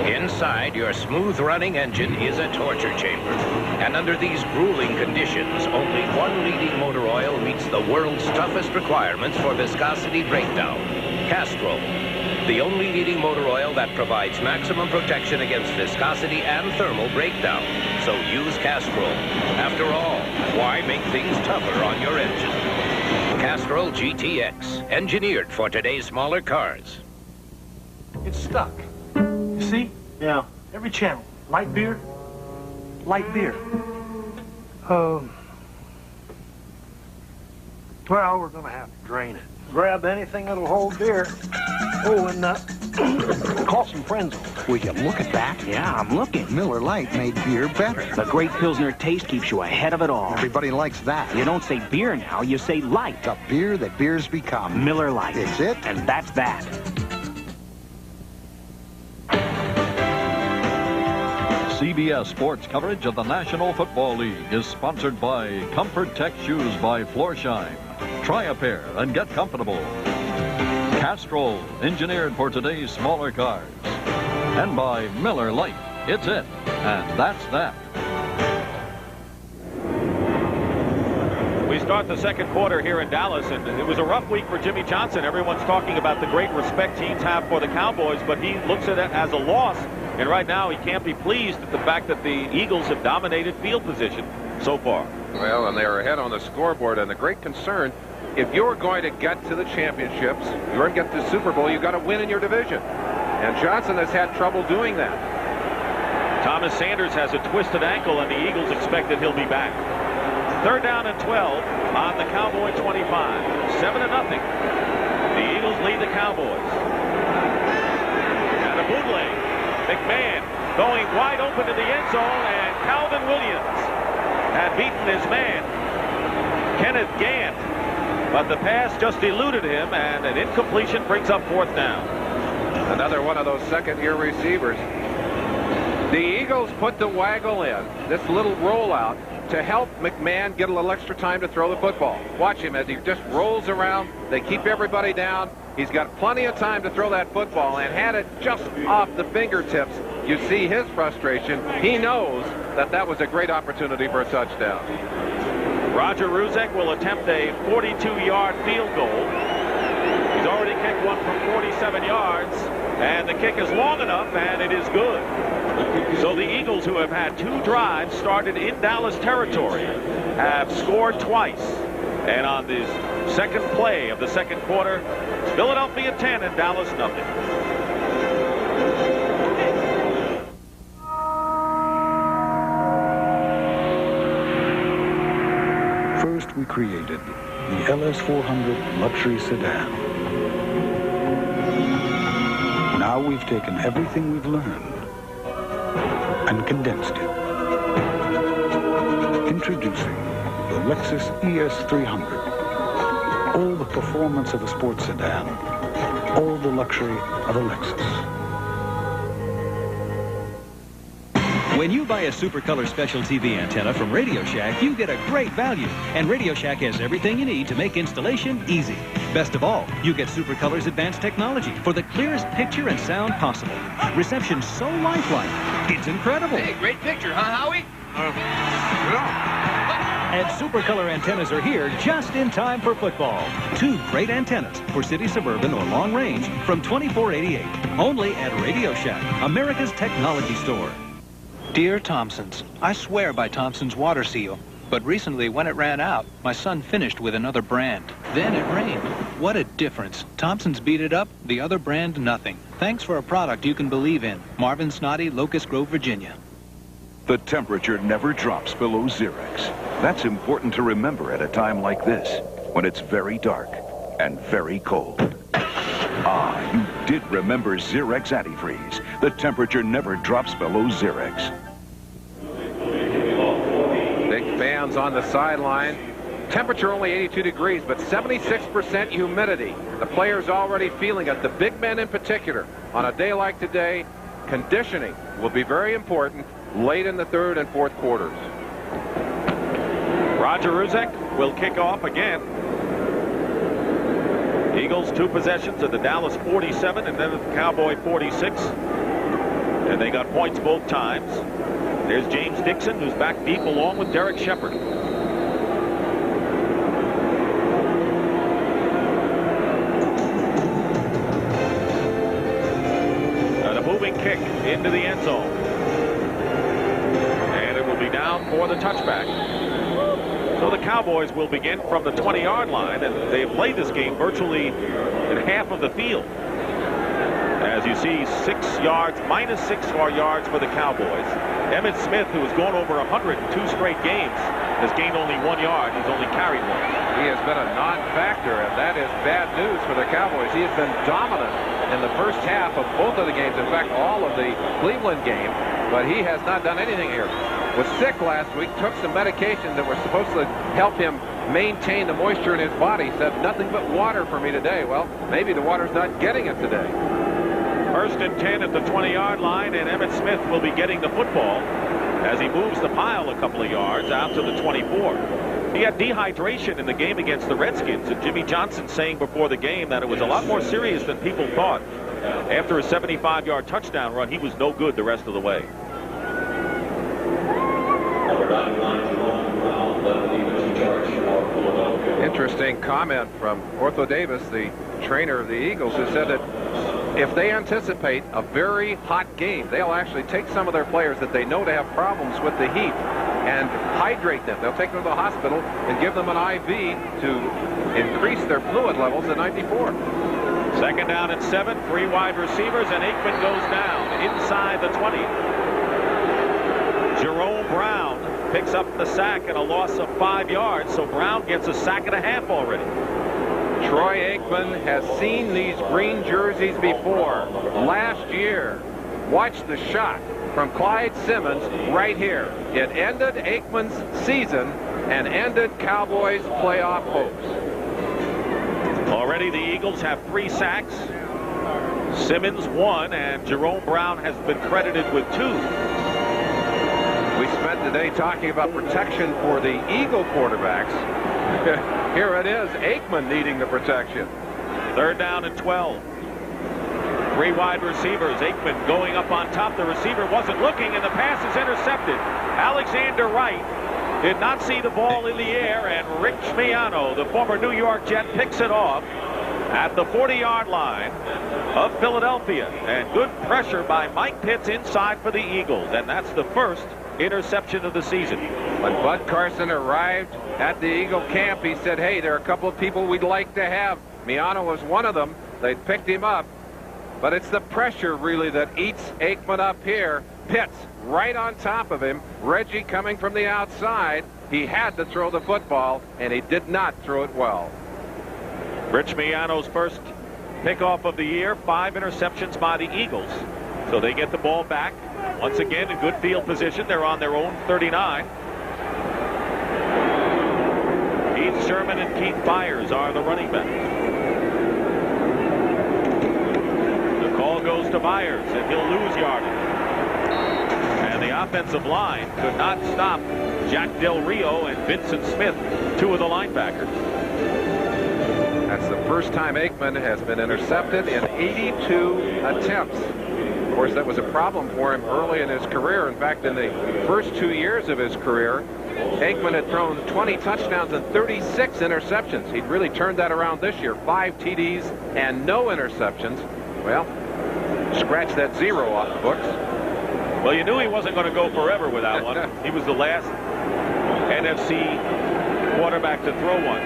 Inside your smooth-running engine is a torture chamber. And under these grueling conditions, only one leading motor oil meets the world's toughest requirements for viscosity breakdown. Castrol. The only leading motor oil that provides maximum protection against viscosity and thermal breakdown. So use Castrol. After all, why make things tougher on your engine? Castrol GTX, engineered for today's smaller cars. It's stuck. You see? Yeah. Every channel. Light beer. Light beer. Well, we're going to have to drain it. Grab anything that'll hold beer. Oh, and call some friends over. Will you look at that? Yeah, I'm looking. Miller Lite made beer better. The great Pilsner taste keeps you ahead of it all. Everybody likes that. You don't say beer now, you say light. The beer that beers become. Miller Lite. It's it. And that's that. CBS Sports coverage of the National Football League is sponsored by Comfort Tech Shoes by Floorshine. Try a pair and get comfortable. Castrol, engineered for today's smaller cars. And by Miller Lite. It's it, and that's that. We start the second quarter here in Dallas, and it was a rough week for Jimmy Johnson. Everyone's talking about the great respect teams have for the Cowboys, but he looks at it as a loss. And right now, he can't be pleased at the fact that the Eagles have dominated field position so far. Well, and they're ahead on the scoreboard, and the great concern, if you're going to get to the championships, you're going to get to the Super Bowl, you've got to win in your division. And Johnson has had trouble doing that. Thomas Sanders has a twisted ankle, and the Eagles expect that he'll be back. 3rd down and 12 on the Cowboy 25. 7-0. The Eagles lead the Cowboys. And a bootleg. McMahon going wide open to the end zone, and Calvin Williams had beaten his man, Kenneth Gant. But the pass just eluded him, and an incompletion brings up 4th down. Another one of those second-year receivers. The Eagles put the waggle in, this little rollout, to help McMahon get a little extra time to throw the football. Watch him as he just rolls around. They keep everybody down. He's got plenty of time to throw that football, and had it just off the fingertips, you see his frustration. He knows that that was a great opportunity for a touchdown. Roger Ruzek will attempt a 42-yard field goal. He's already kicked one from 47 yards, and the kick is long enough, and it is good. So the Eagles, who have had 2 drives started in Dallas territory, have scored twice. And on the second play of the second quarter, Philadelphia 10 and Dallas nothing. First, we created the LS400 luxury sedan. Now we've taken everything we've learned and condensed it. Introducing the Lexus ES300. All the performance of a sports sedan, all the luxury of a Lexus. When you buy a Super Color Special TV antenna from Radio Shack, you get a great value. And Radio Shack has everything you need to make installation easy. Best of all, you get Super Color's advanced technology for the clearest picture and sound possible. Reception so lifelike, it's incredible. Hey, great picture, huh, Howie? And Super Color antennas are here just in time for football. 2 great antennas for city, suburban, or long range from $24.88. Only at Radio Shack, America's technology store. Dear Thompsons, I swear by Thompson's water seal. But recently, when it ran out, my son finished with another brand. Then it rained. What a difference. Thompson's beat it up, the other brand nothing. Thanks for a product you can believe in. Marvin Snoddy, Locust Grove, Virginia. The temperature never drops below Xerex. That's important to remember at a time like this, when it's very dark and very cold. Ah, you did remember Xerex Antifreeze. The temperature never drops below Xerex. Big fans on the sideline. Temperature only 82 degrees, but 76% humidity. The players already feeling it. The big men in particular. On a day like today, conditioning will be very important late in the 3rd and 4th quarters. Roger Ruzek will kick off again. Eagles 2 possessions at the Dallas 47 and then at the Cowboy 46. And they got points both times. There's James Dixon, who's back deep along with Derek Shepard. And a moving kick into the end zone. And it will be down for the touchback. So the Cowboys will begin from the 20-yard line, and they have played this game virtually in half of the field. As you see, minus 6 yards for the Cowboys. Emmitt Smith, who has gone over 100 in 2 straight games, has gained only 1 yard. He's only carried 1. He has been a non-factor, and that is bad news for the Cowboys. He has been dominant in the first half of both of the games. In fact, all of the Cleveland game, but he has not done anything here. Was sick last week, took some medications that were supposed to help him maintain the moisture in his body. Said nothing but water for me today. Well, maybe the water's not getting it today. First and 10 at the 20-yard line, and Emmitt Smith will be getting the football as he moves the pile a couple of yards out to the 24. He had dehydration in the game against the Redskins, and Jimmy Johnson saying before the game that it was a lot more serious than people thought. After a 75-yard touchdown run, he was no good the rest of the way. Interesting comment from Ortho Davis, the trainer of the Eagles, who said that if they anticipate a very hot game, they'll actually take some of their players that they know to have problems with the heat and hydrate them. They'll take them to the hospital and give them an IV to increase their fluid levels the night before. Second down and 7, 3 wide receivers, and Aikman goes down inside the 20. Jerome Brown picks up the sack and a loss of 5 yards, so Brown gets a sack and a half already. Troy Aikman has seen these green jerseys before. Last year, watch the shot from Clyde Simmons right here. It ended Aikman's season and ended Cowboys' playoff hopes. Already the Eagles have 3 sacks. Simmons 1, and Jerome Brown has been credited with 2. We spent the day talking about protection for the Eagle quarterbacks. Here it is, Aikman needing the protection. Third down and 12. 3 wide receivers. Aikman going up on top. The receiver wasn't looking, and the pass is intercepted. Alexander Wright did not see the ball in the air, and Rich Miano, the former New York Jet, picks it off at the 40-yard line of Philadelphia. And good pressure by Mike Pitts inside for the Eagles, and that's the first interception of the season. When Bud Carson arrived at the Eagle camp, he said, hey, there are a couple of people we'd like to have. Miano was one of them. They picked him up. But it's the pressure, really, that eats Aikman up here. Pitts right on top of him. Reggie coming from the outside. He had to throw the football, and he did not throw it well. Rich Miano's first pickoff of the year. 5 interceptions by the Eagles. So they get the ball back. Once again, in good field position. They're on their own 39. Keith Sherman and Keith Byers are the running backs. The call goes to Byers, and he'll lose yardage. And the offensive line could not stop Jack Del Rio and Vincent Smith, 2 of the linebackers. That's the first time Aikman has been intercepted in 82 attempts. Of course, that was a problem for him early in his career. In fact, in the first 2 years of his career, Aikman had thrown 20 touchdowns and 36 interceptions. He'd really turned that around this year. 5 TDs and no interceptions. Well, scratch that 0 off the books. Well, you knew he wasn't going to go forever without one. He was the last NFC quarterback to throw one.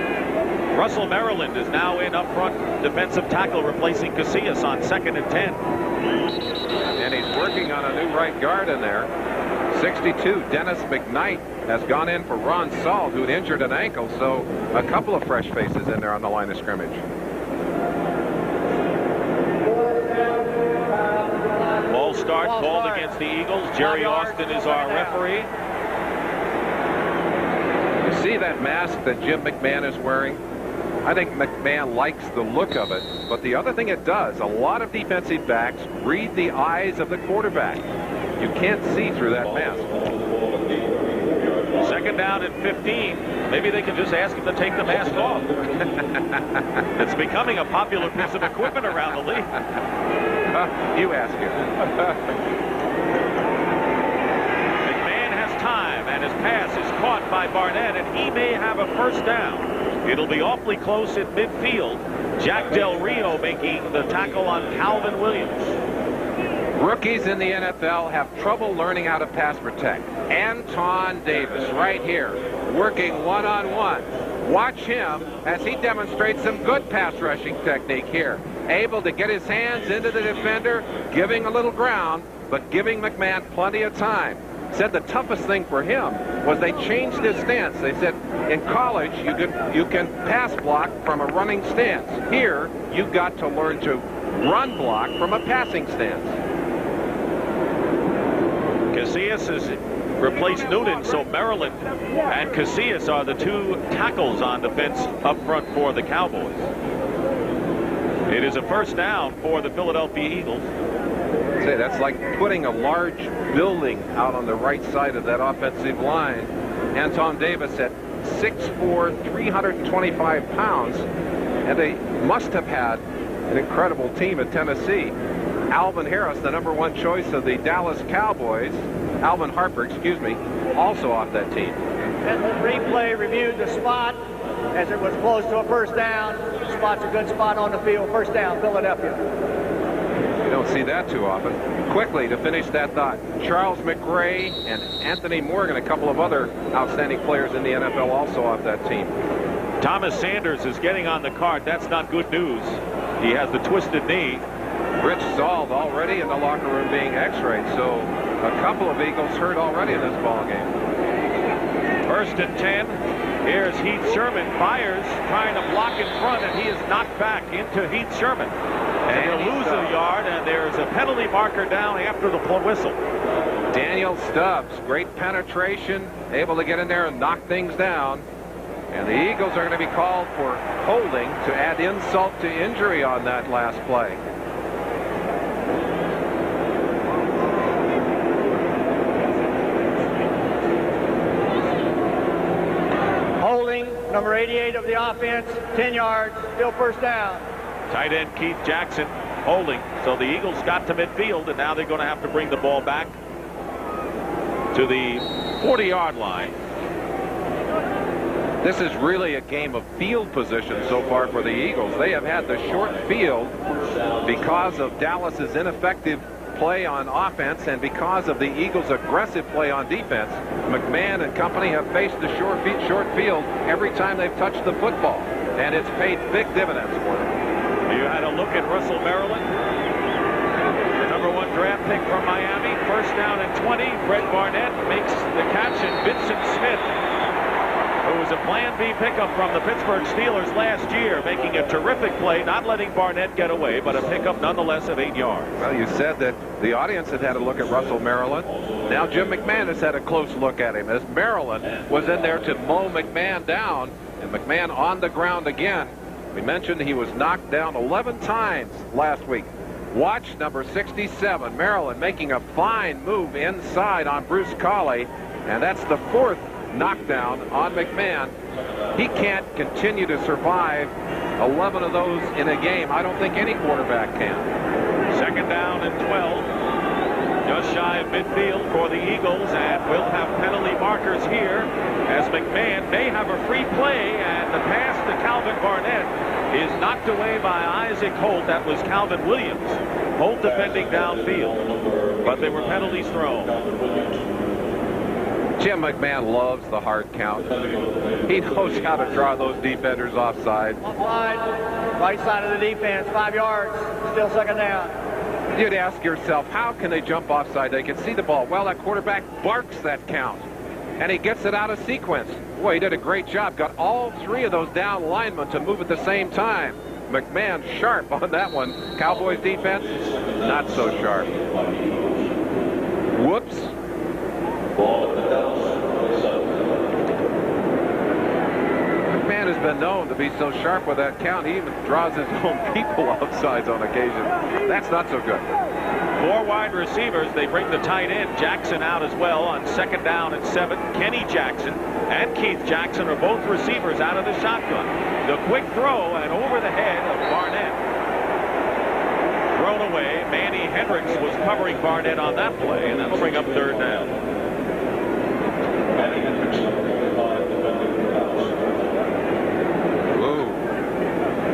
Russell Maryland is now in up front, defensive tackle, replacing Casillas on 2nd and 10. And he's working on a new right guard in there. 62, Dennis McKnight has gone in for Ron Salt, who'd injured an ankle, so a couple of fresh faces in there on the line of scrimmage. Ball start called against the Eagles. Jerry Austin is our referee. You see that mask that Jim McMahon is wearing? I think McMahon likes the look of it, but the other thing it does, a lot of defensive backs read the eyes of the quarterback. You can't see through that mask. Second down and 15. Maybe they can just ask him to take the mask off. It's becoming a popular piece of equipment around the league. You ask him. McMahon has time, and his pass is caught by Barnett, and he may have a first down. It'll be awfully close at midfield. Jack Del Rio making the tackle on Calvin Williams. Rookies in the NFL have trouble learning how to pass protect. Anton Davis right here, working one-on-one. Watch him as he demonstrates some good pass rushing technique here. Able to get his hands into the defender, giving a little ground, but giving McMahon plenty of time. Said the toughest thing for him was they changed his stance. They said in college you can pass block from a running stance. Here you've got to learn to run block from a passing stance. Casillas has replaced Noonan, so Maryland and Casillas are the 2 tackles on defense up front for the Cowboys. It is a first down for the Philadelphia Eagles. Say, that's like putting a large building out on the right side of that offensive line. Anton Davis at 6'4", 325 pounds, and they must have had an incredible team at Tennessee. Alvin Harris, the #1 choice of the Dallas Cowboys, Alvin Harper, excuse me, also off that team. And the replay reviewed the spot as it was close to a first down. The spot's a good spot on the field. First down, Philadelphia. You don't see that too often. Quickly, to finish that thought, Charles McRae and Anthony Morgan, a couple of other outstanding players in the NFL, also off that team. Thomas Sanders is getting on the cart. That's not good news. He has the twisted knee. Rich Zauld already in the locker room being x-rayed, so a couple of Eagles hurt already in this ball game. 1st and 10. Here's Heath Sherman. Fires, trying to block in front, and he is knocked back into Heath Sherman. And he'll lose a yard, and there's a penalty marker down after the whistle. Daniel Stubbs, great penetration, able to get in there and knock things down. And the Eagles are going to be called for holding to add insult to injury on that last play. Holding, number 88 of the offense, 10 yards, still first down. Tight end Keith Jackson holding. So the Eagles got to midfield, and now they're going to have to bring the ball back to the 40-yard line. This is really a game of field position so far for the Eagles. They have had the short field because of Dallas's ineffective play on offense and because of the Eagles' aggressive play on defense. McMahon and company have faced the short field every time they've touched the football, and it's paid big dividends for them. You had a look at Russell Maryland, the #1 draft pick from Miami. First down and 20. Fred Barnett makes the catch, and Vincent Smith, who was a Plan B pickup from the Pittsburgh Steelers last year, making a terrific play, not letting Barnett get away, but a pickup nonetheless of 8 yards. Well, you said that the audience had had a look at Russell Maryland. Now Jim McMahon has had a close look at him as Maryland was in there to mow McMahon down, and McMahon on the ground again. We mentioned he was knocked down 11 times last week. Watch number 67, Maryland, making a fine move inside on Bruce Colley, and that's the 4th knockdown on McMahon. He can't continue to survive 11 of those in a game. I don't think any quarterback can. 2nd down and 12. Just shy of midfield for the Eagles, and we'll have penalty markers here as McMahon may have a free play, and the pass to Calvin Barnett is knocked away by Isaac Holt. That was Calvin Williams. Holt defending downfield, but they were penalties thrown. Jim McMahon loves the hard count. He knows how to draw those defenders offside. Clyde, right side of the defense, 5 yards, still 2nd down. You'd ask yourself, how can they jump offside? They can see the ball. Well, that quarterback barks that count, and he gets it out of sequence. Boy, he did a great job. Got all 3 of those down linemen to move at the same time. McMahon sharp on that one. Cowboys defense, not so sharp. Whoops. McMahon has been known to be so sharp with that count, he even draws his own people offsides on occasion. That's not so good. 4 wide receivers. They bring the tight end Jackson out as well on 2nd down and 7. Kenny Jackson and Keith Jackson are both receivers out of the shotgun. The quick throw and over the head of Barnett. Thrown away. Manny Hendricks was covering Barnett on that play, and that'll bring up 3rd down.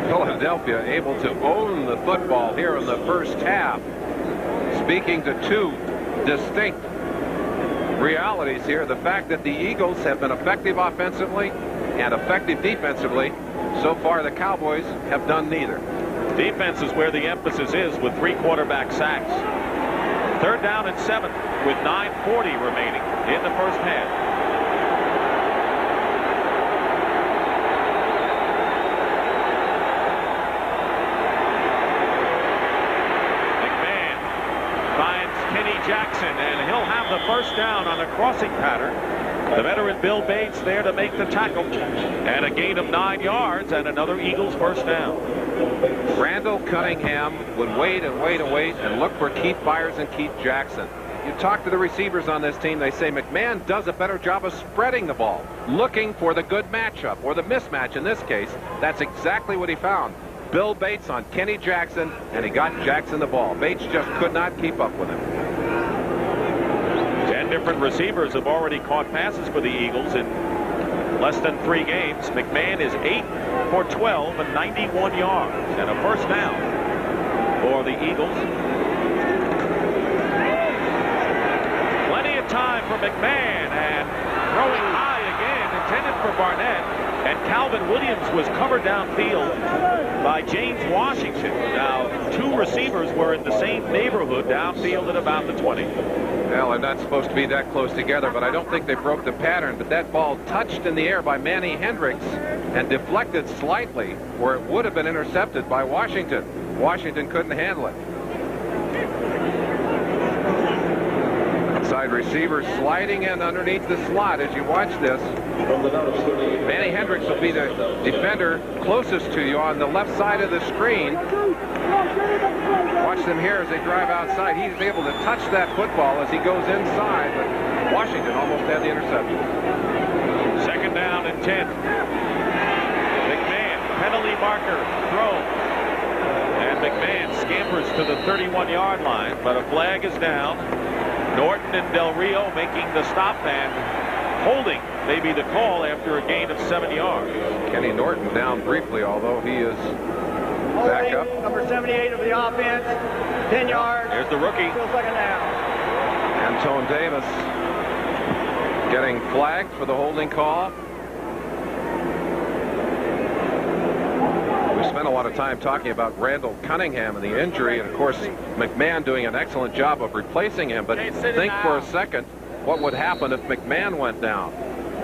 Philadelphia able to own the football here in the first half. Speaking to 2 distinct realities here, the fact that the Eagles have been effective offensively and effective defensively. So far, the Cowboys have done neither. Defense is where the emphasis is with 3 quarterback sacks. 3rd down and 7 with 9:40 remaining in the first half. Jackson, and he'll have the first down on a crossing pattern. The veteran Bill Bates there to make the tackle. And a gain of 9 yards and another Eagles first down. Randall Cunningham would wait and wait and wait and look for Keith Byers and Keith Jackson. You talk to the receivers on this team, they say McMahon does a better job of spreading the ball, looking for the good matchup, or the mismatch in this case. That's exactly what he found. Bill Bates on Kenny Jackson, and he got Jackson the ball. Bates just could not keep up with him. 10 different receivers have already caught passes for the Eagles in less than 3 games. McMahon is 8 for 12 and 91 yards and a first down for the Eagles. Plenty of time for McMahon, and throwing high again, intended for Barnett, and Calvin Williams was covered downfield by James Washington. Now, 2 receivers were in the same neighborhood downfield at about the 20. Well, they're not supposed to be that close together, but I don't think they broke the pattern. But that ball touched in the air by Manny Hendricks and deflected slightly where it would have been intercepted by Washington. Washington couldn't handle it. Outside receiver sliding in underneath the slot as you watch this. Manny Hendricks will be the defender closest to you on the left side of the screen. Watch them here as they drive outside. He's able to touch that football as he goes inside, but Washington almost had the interception. Second down and 10. McMahon, penalty marker, throw. And McMahon scampers to the 31-yard line, but a flag is down. Norton and Del Rio making the stop, and holding may be the call after a gain of 7 yards. Kenny Norton down briefly, although he is back up. Number 78 of the offense, 10 yards. There's the rookie. Still second down. Antone Davis getting flagged for the holding call. We spent a lot of time talking about Randall Cunningham and the injury, and of course McMahon doing an excellent job of replacing him. But think for a second what would happen if McMahon went down.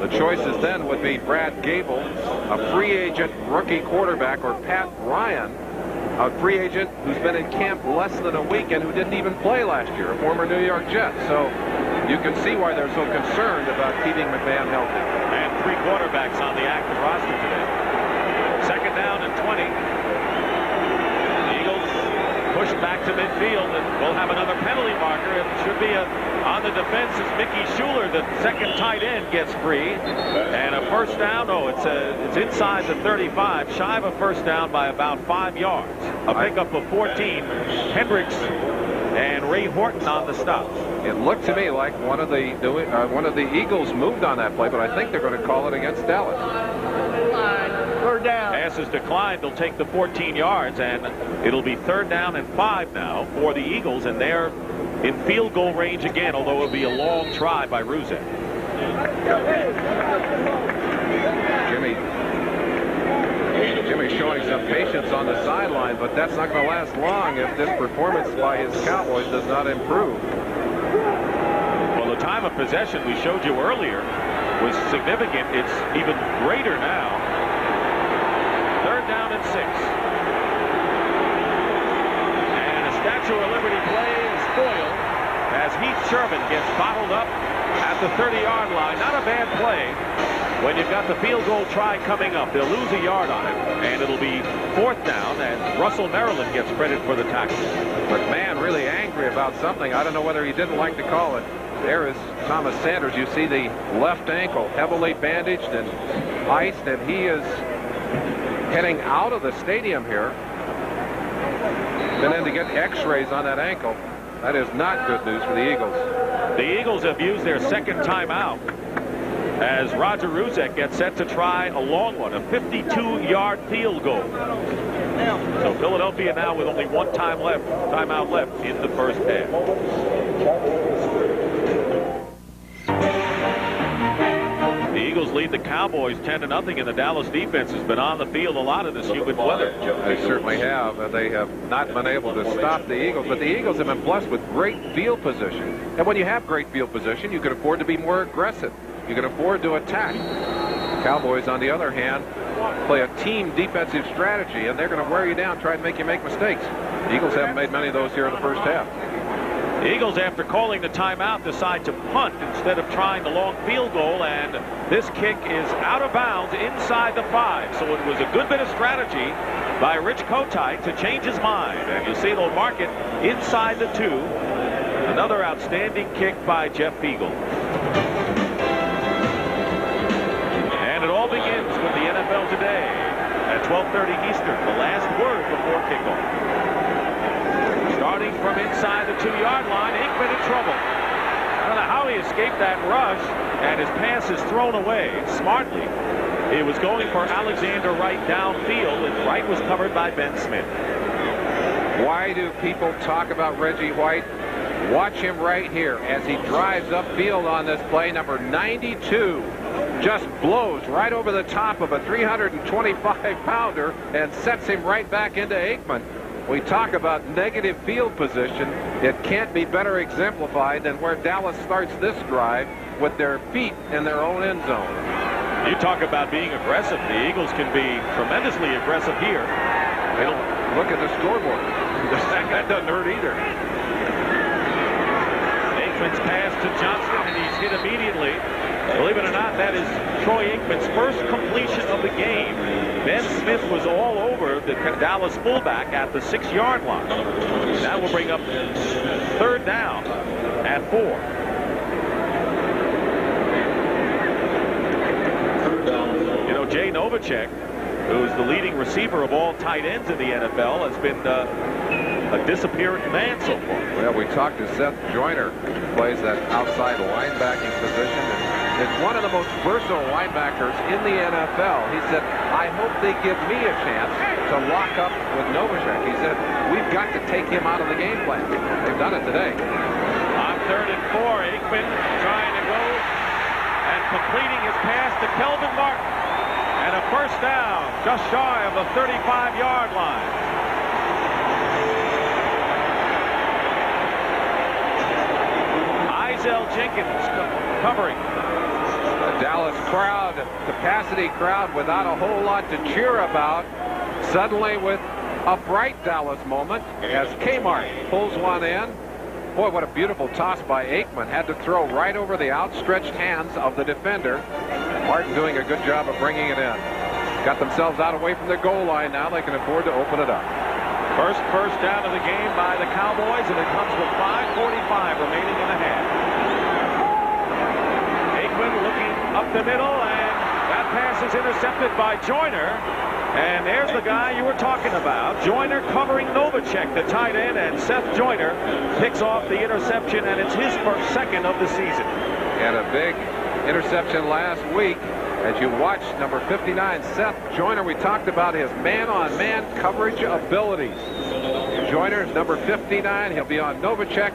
The choices then would be Brad Gable, a free agent rookie quarterback, or Pat Ryan, a free agent who's been in camp less than a week and who didn't even play last year, a former New York Jet. So you can see why they're so concerned about keeping McMahon healthy. And 3 quarterbacks on the active roster today. Second down and 20. The Eagles push back to midfield, and we'll have another penalty marker. It should be on the defense as Mickey Schuler, the second tight end, gets free. And a first down. Oh, it's inside the 35, shy of a first down by about 5 yards. A pickup of 14. Hendricks and Ray Horton on the stop. It looked to me like one of the Eagles moved on that play, but I think they're going to call it against Dallas. Third down. Pass is declined. They'll take the 14 yards, and it'll be 3rd down and 5 now for the Eagles, and they're in field goal range again, although it'll be a long try by Ruzek. Jimmy's showing some patience on the sideline, but that's not going to last long if this performance by his Cowboys does not improve. Well, the time of possession we showed you earlier was significant. It's even greater now. 3rd down and 6. And a Statue of Liberty play is spoiled as Heath Sherman gets bottled up at the 30-yard line. Not a bad play when you've got the field goal try coming up. They'll lose a yard on it, and it'll be 4th down, and Russell Maryland gets credit for the tackle. McMahon really angry about something. I don't know whether he didn't like to call it. There is Thomas Sanders. You see the left ankle heavily bandaged and iced, and he is heading out of the stadium here. Been in to get x-rays on that ankle. That is not good news for the Eagles. The Eagles have used their second timeout as Roger Ruzek gets set to try a long one, a 52-yard field goal. So Philadelphia now with only one timeout left in the first half. The Eagles lead the Cowboys 10-0, and the Dallas defense has been on the field a lot in this humid weather. They certainly have. They have not been able to stop the Eagles, but the Eagles have been blessed with great field position. And when you have great field position, you can afford to be more aggressive. You can afford to attack. Cowboys, on the other hand, play a team defensive strategy, and they're going to wear you down, try to make you make mistakes. The Eagles haven't made many of those here in the first half. The Eagles, after calling the timeout, decide to punt instead of trying the long field goal, and this kick is out of bounds inside the 5. So it was a good bit of strategy by Rich Kotite to change his mind, and you see they'll mark it inside the 2. Another outstanding kick by Jeff Beagle. And it all begins with the NFL Today at 12:30 Eastern, the last word before kickoff. Starting from inside the 2-yard line, Aikman in trouble. I don't know how he escaped that rush, and his pass is thrown away smartly. He was going for Alexander Wright downfield, and Wright was covered by Ben Smith. Why do people talk about Reggie White? Watch him right here as he drives upfield on this play. Number 92 just blows right over the top of a 325-pounder and sets him right back into Aikman. We talk about negative field position. It can't be better exemplified than where Dallas starts this drive with their feet in their own end zone. You talk about being aggressive. The Eagles can be tremendously aggressive here. They don't look at the scoreboard. That doesn't hurt either. Aikman's pass to Johnson, and he's hit immediately. Believe it or not, that is Troy Aikman's first completion of the game. Ben Smith was all over the Dallas fullback at the 6-yard line. That will bring up 3rd down at 4. You know, Jay Novacek, who's the leading receiver of all tight ends in the NFL, has been a disappearing man so far. Well, we talked to Seth Joyner, who plays that outside linebacking position. Is one of the most versatile linebackers in the NFL. He said, I hope they give me a chance to lock up with Novacek. He said, we've got to take him out of the game plan. They've done it today. On 3rd and 4, Aikman trying to go and completing his pass to Kelvin Martin. And a first down, just shy of the 35-yard line. Isel Jenkins covering. The Dallas crowd, capacity crowd without a whole lot to cheer about. Suddenly with a bright Dallas moment as Kmart pulls one in. Boy, what a beautiful toss by Aikman. Had to throw right over the outstretched hands of the defender. Martin doing a good job of bringing it in. Got themselves out away from the goal line now. They can afford to open it up. First down of the game by the Cowboys, and it comes with 5:45 remaining in the half. Aikman looking up the middle, and that pass is intercepted by Joyner. And there's the guy you were talking about. Joyner covering Novacek, the tight end, and Seth Joyner picks off the interception, and it's his second of the season. And a big interception last week. As you watch number 59, Seth Joyner, we talked about his man-on-man coverage abilities. Joyner's number 59. He'll be on Novacek.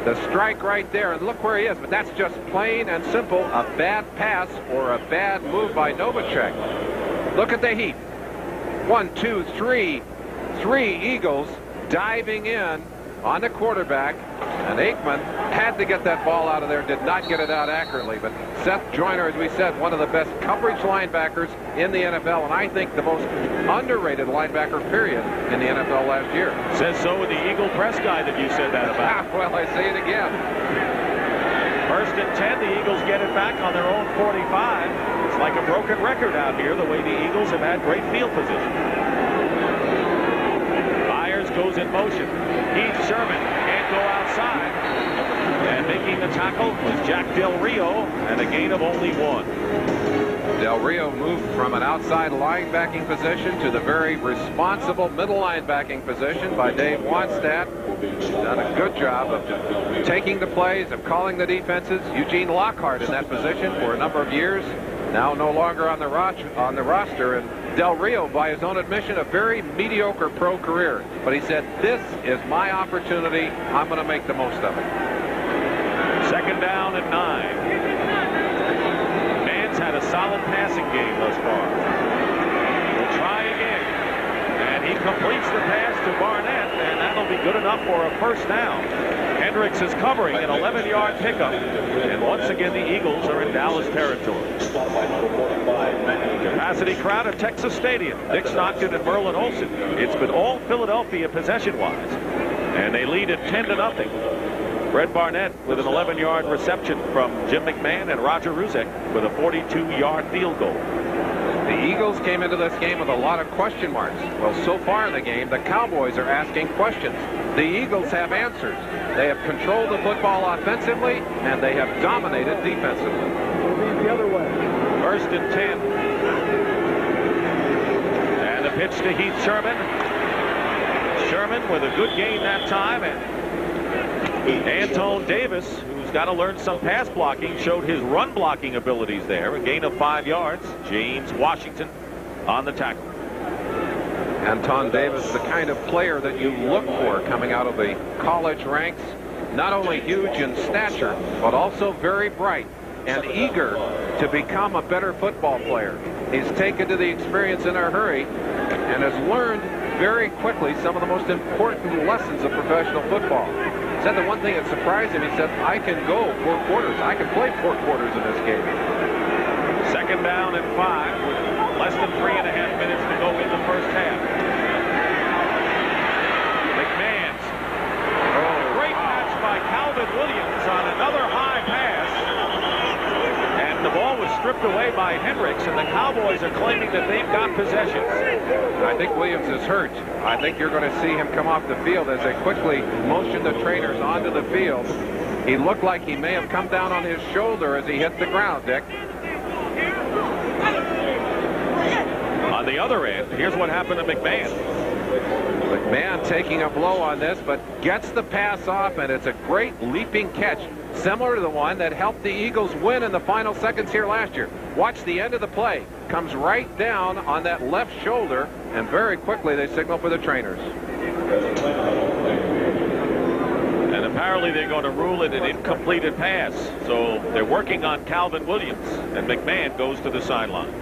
The strike right there, and look where he is. But that's just plain and simple a bad pass or a bad move by Novacek. Look at the heat. 1, 2, 3. 3 Eagles diving in on the quarterback. And Aikman had to get that ball out of there, did not get it out accurately. But Seth Joyner, as we said, one of the best coverage linebackers in the NFL, and I think the most underrated linebacker, period, in the NFL last year. Says so with the Eagle press guy that you said that about. Well, I say it again. 1st and 10, the Eagles get it back on their own 45. It's like a broken record out here, the way the Eagles have had great field position. Byers goes in motion. Heath Sherman can't go outside. And making the tackle was Jack Del Rio, and a gain of only 1. Del Rio moved from an outside linebacking position to the very responsible middle linebacking position by Dave Wanstadt. Done a good job of taking the plays, of calling the defenses. Eugene Lockhart in that position for a number of years. Now no longer on the roster. And Del Rio, by his own admission, a very mediocre pro career. But he said, this is my opportunity. I'm going to make the most of it. 2nd down and 9. Man's had a solid passing game thus far. We'll try again. And he completes the pass to Barnett, and that'll be good enough for a first down. Hendricks is covering an 11-yard pickup. And once again, the Eagles are in Dallas territory. Capacity crowd at Texas Stadium. Dick Stockton and Merlin Olsen. It's been all Philadelphia possession-wise. And they lead at 10-0. Red Barnett with an 11-yard reception from Jim McMahon, and Roger Ruzek with a 42-yard field goal. The Eagles came into this game with a lot of question marks. Well, so far in the game, the Cowboys are asking questions. The Eagles have answers. They have controlled the football offensively, and they have dominated defensively. The other way. 1st and 10. And a pitch to Heath Sherman. Sherman with a good gain that time. And Antone Davis, who's got to learn some pass blocking, showed his run blocking abilities there. A gain of 5 yards. James Washington on the tackle. Anton Davis, the kind of player that you look for coming out of the college ranks. Not only huge in stature, but also very bright and eager to become a better football player. He's taken to the experience in a hurry and has learned very quickly some of the most important lessons of professional football. He said the one thing that surprised him, he said, I can go 4 quarters. I can play 4 quarters in this game. 2nd down and 5 with less than 3.5 minutes to go in the first half. McMahon's great catch by Calvin Williams on another high pass. And the ball was stripped away by Hendricks, and the Cowboys are claiming that they've got possession. I think Williams is hurt. I think you're going to see him come off the field as they quickly motion the trainers onto the field. He looked like he may have come down on his shoulder as he hit the ground, Dick. On the other end, here's what happened to McMahon. McMahon taking a blow on this, but gets the pass off, and it's a great leaping catch, similar to the one that helped the Eagles win in the final seconds here last year. Watch the end of the play. Comes right down on that left shoulder, and very quickly they signal for the trainers. And apparently they're going to rule it an incompleted pass. So they're working on Calvin Williams, and McMahon goes to the sideline.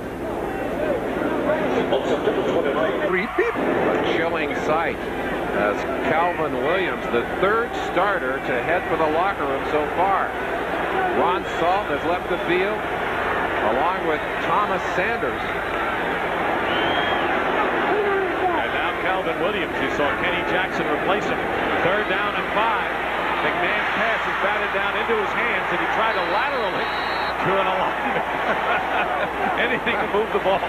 A chilling sight as Calvin Williams, the 3rd starter to head for the locker room so far. Ron Salt has left the field along with Thomas Sanders. And now Calvin Williams, you saw Kenny Jackson replace him. 3rd down and 5. McMahon's pass is batted down into his hands, and he tried to lateral it to an alignment. Anything to move the ball.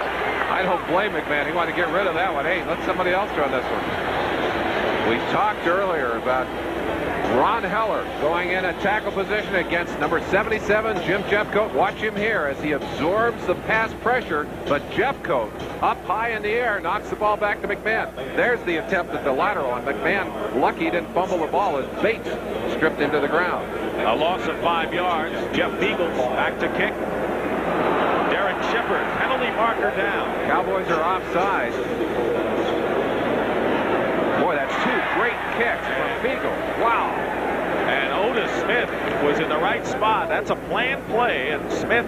I don't blame McMahon. He wanted to get rid of that one. Hey, let somebody else run this one. We talked earlier about Ron Heller going in at tackle position against number 77, Jim Jeffcoat. Watch him here as he absorbs the pass pressure, but Jeffcoat up high in the air knocks the ball back to McMahon. There's the attempt at the lateral, and McMahon lucky he didn't fumble the ball as Bates stripped into the ground. A loss of 5 yards. Jeff Beagles back to kick. Derek Shepard, penalty marker down. Cowboys are offside. Boy, that's 2 great kicks from Beagles. Wow. And Otis Smith was in the right spot. That's a planned play, and Smith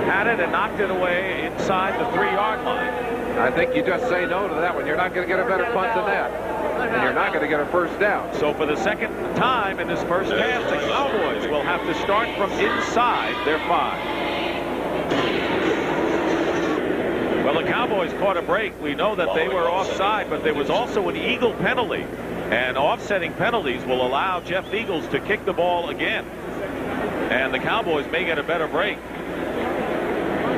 had it and knocked it away inside the 3-yard line. I think you just say no to that one. You're not going to get a better punt than that. And you're not going to get a first down. So for the 2nd time in this first half, the Cowboys will have to start from inside their 5. Well, the Cowboys caught a break. We know that they were offside, but there was also an Eagle penalty. And offsetting penalties will allow Jeff Eagles to kick the ball again. And the Cowboys may get a better break.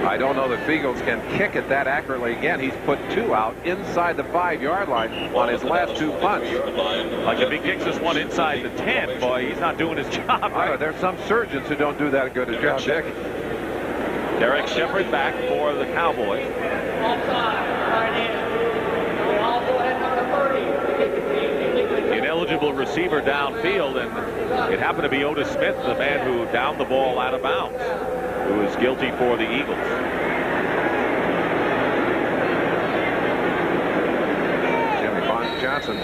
I don't know that Eagles can kick it that accurately again. He's put 2 out inside the 5-yard line on his last 2 punts. Like if he kicks this one inside the 10, boy, he's not doing his job. Right? There's some surgeons who don't do that good a job, Dick. Derek Shepard back for the Cowboys. Ineligible receiver downfield, and it happened to be Otis Smith, the man who downed the ball out of bounds, who is guilty for the Eagles. Jimmy Johnson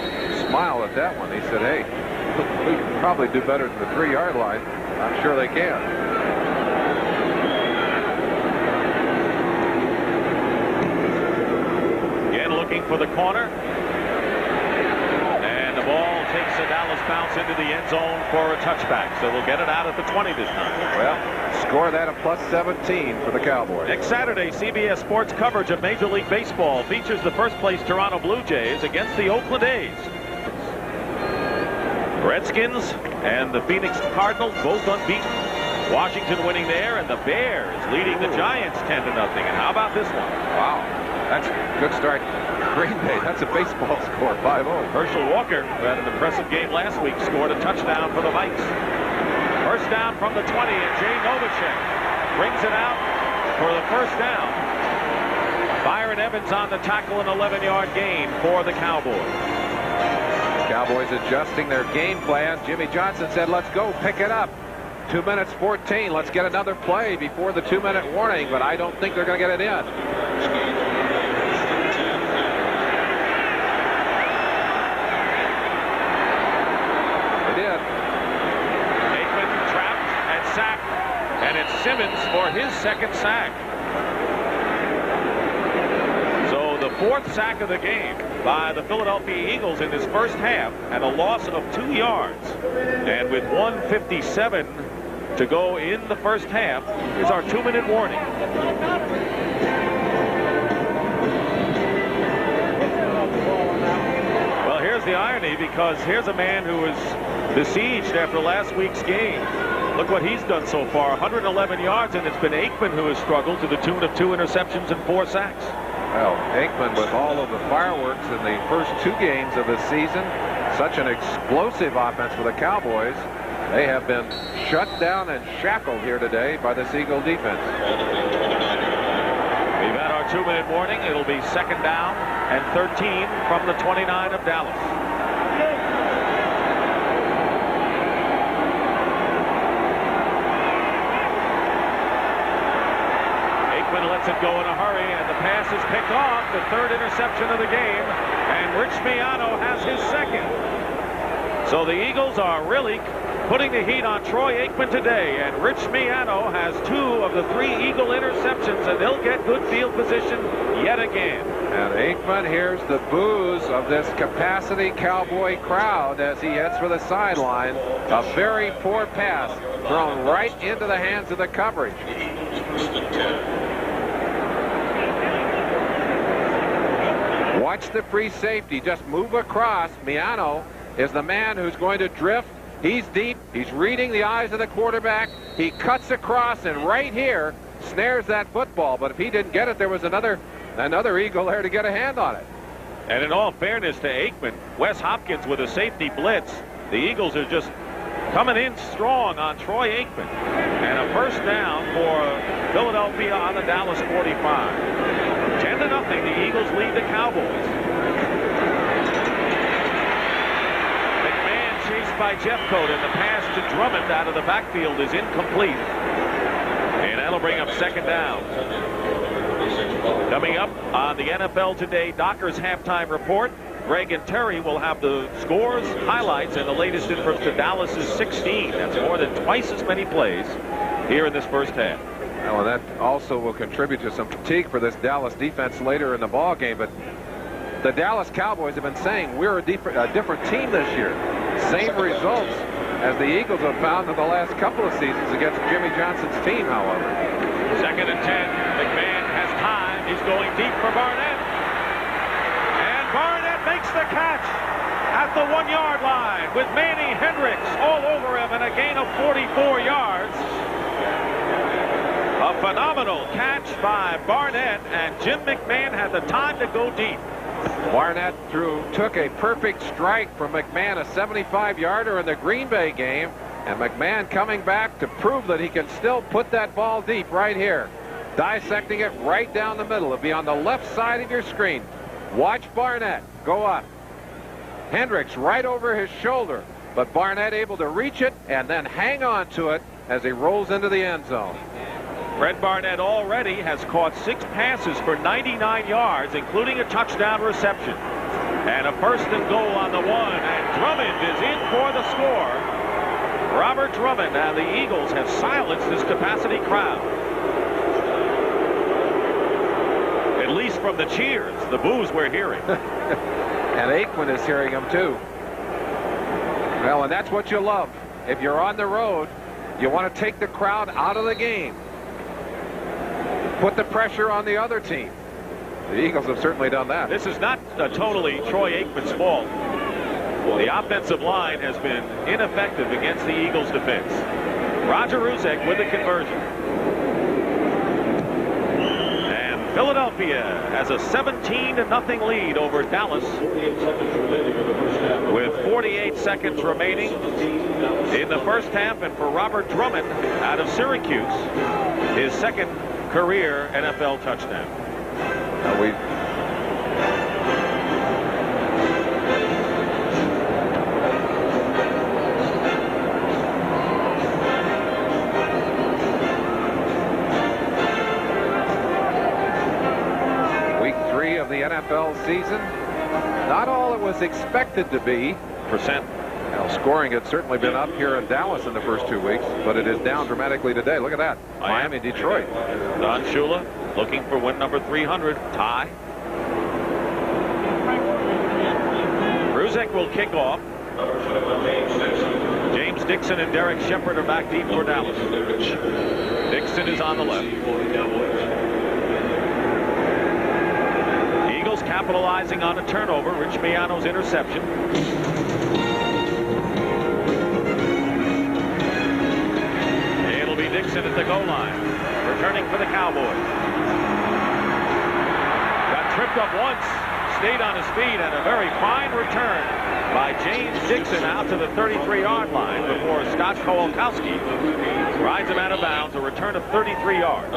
smiled at that one. He said, hey, we can probably do better than the 3-yard line. I'm sure they can. Looking for the corner, and the ball takes a Dallas bounce into the end zone for a touchback, so they'll get it out at the 20 this time. Well, score that a +17 for the Cowboys. Next Saturday, CBS Sports coverage of Major League Baseball features the first-place Toronto Blue Jays against the Oakland A's. Redskins and the Phoenix Cardinals both unbeaten. Washington winning there, and the Bears leading the Giants 10-0. And how about this one? Wow, that's a good start. Green Bay, that's a baseball score, 5-0. Herschel Walker, who had an impressive game last week, scored a touchdown for the Vikes. First down from the 20, and Jay Novacek brings it out for the first down. Byron Evans on the tackle, an 11-yard gain for the Cowboys. Cowboys adjusting their game plan. Jimmy Johnson said, let's go, pick it up. 2 minutes 14. Let's get another play before the 2-minute warning, but I don't think they're going to get it in. They did. Aikman trapped and sacked, and it's Simmons for his second sack. So the fourth sack of the game by the Philadelphia Eagles in this first half, and a loss of 2 yards. And with 1:57 to go in the first half, here's our 2-minute warning. Well, here's the irony, because here's a man who was besieged after last week's game. Look what he's done so far, 111 yards, and it's been Aikman who has struggled to the tune of 2 interceptions and 4 sacks. Well, Aikman, with all of the fireworks in the first 2 games of the season, such an explosive offense for the Cowboys. They have been shut down and shackled here today by the Eagle defense. We've had our 2-minute warning. It'll be second down and 13 from the 29 of Dallas. Aikman lets it go in a hurry, and the pass is picked off. The 3rd interception of the game, and Rich Miano has his second. So the Eagles are really putting the heat on Troy Aikman today, and Rich Miano has 2 of the 3 Eagle interceptions, and they'll get good field position yet again. And Aikman hears the boos of this capacity Cowboy crowd as he heads for the sideline. A very poor pass thrown right into the hands of the coverage. Watch the free safety just move across. Miano is the man who's going to drift. He's deep. He's reading the eyes of the quarterback. He cuts across, and right here snares that football. But if he didn't get it, there was another Eagle there to get a hand on it. And in all fairness to Aikman, Wes Hopkins with a safety blitz. The Eagles are just coming in strong on Troy Aikman. And a first down for Philadelphia on the Dallas 45. 10-0, the Eagles lead the Cowboys. Chased by Jeffcoat, and the pass to Drummond out of the backfield is incomplete. And that'll bring up second down. Coming up on the NFL Today Dockers halftime report, Greg and Terry will have the scores, highlights, and the latest inputs to Dallas's 16. That's more than twice as many plays here in this first half. Well, that also will contribute to some fatigue for this Dallas defense later in the ball game. But the Dallas Cowboys have been saying we're a different team this year. Same results as the Eagles have found in the last couple of seasons against Jimmy Johnson's team, however. Second and 10. McMahon has time. He's going deep for Barnett. And Barnett makes the catch at the 1-yard line with Manny Hendricks all over him, and a gain of 44 yards. A phenomenal catch by Barnett, and Jim McMahon had the time to go deep. Barnett took a perfect strike from McMahon, a 75-yarder in the Green Bay game, and McMahon coming back to prove that he can still put that ball deep right here. Dissecting it right down the middle. It'll be on the left side of your screen. Watch Barnett go up. Hendricks right over his shoulder, but Barnett able to reach it and then hang on to it as he rolls into the end zone. Fred Barnett already has caught 6 passes for 99 yards, including a touchdown reception. And a first and goal on the 1, and Drummond is in for the score. Robert Drummond, and the Eagles have silenced this capacity crowd. At least from the cheers, the boos we're hearing. And Aikman is hearing them too. Well, and that's what you love. If you're on the road, you want to take the crowd out of the game. Put the pressure on the other team. The Eagles have certainly done that. This is not totally Troy Aikman's fault. The offensive line has been ineffective against the Eagles' defense. Roger Ruzek with the conversion. And Philadelphia has a 17-0 lead over Dallas with 48 seconds remaining in the first half. And for Robert Drummond out of Syracuse, his second career NFL touchdown. Of the NFL season, not all it was expected to be. Now, scoring had certainly been up here in Dallas in the first 2 weeks, but it is down dramatically today. Look at that. Miami, Detroit. Don Shula looking for win number 300. Tie. Ruzek will kick off. James Dixon and Derek Shepard are back deep for Dallas. Dixon is on the left. Eagles capitalizing on a turnover. Rich Miano's interception. It'll be Dixon at the goal line, returning for the Cowboys. Got tripped up once, stayed on his feet, and a very fine return by James Dixon out to the 33-yard line before Scott Kowalkowski rides him out of bounds. A return of 33 yards.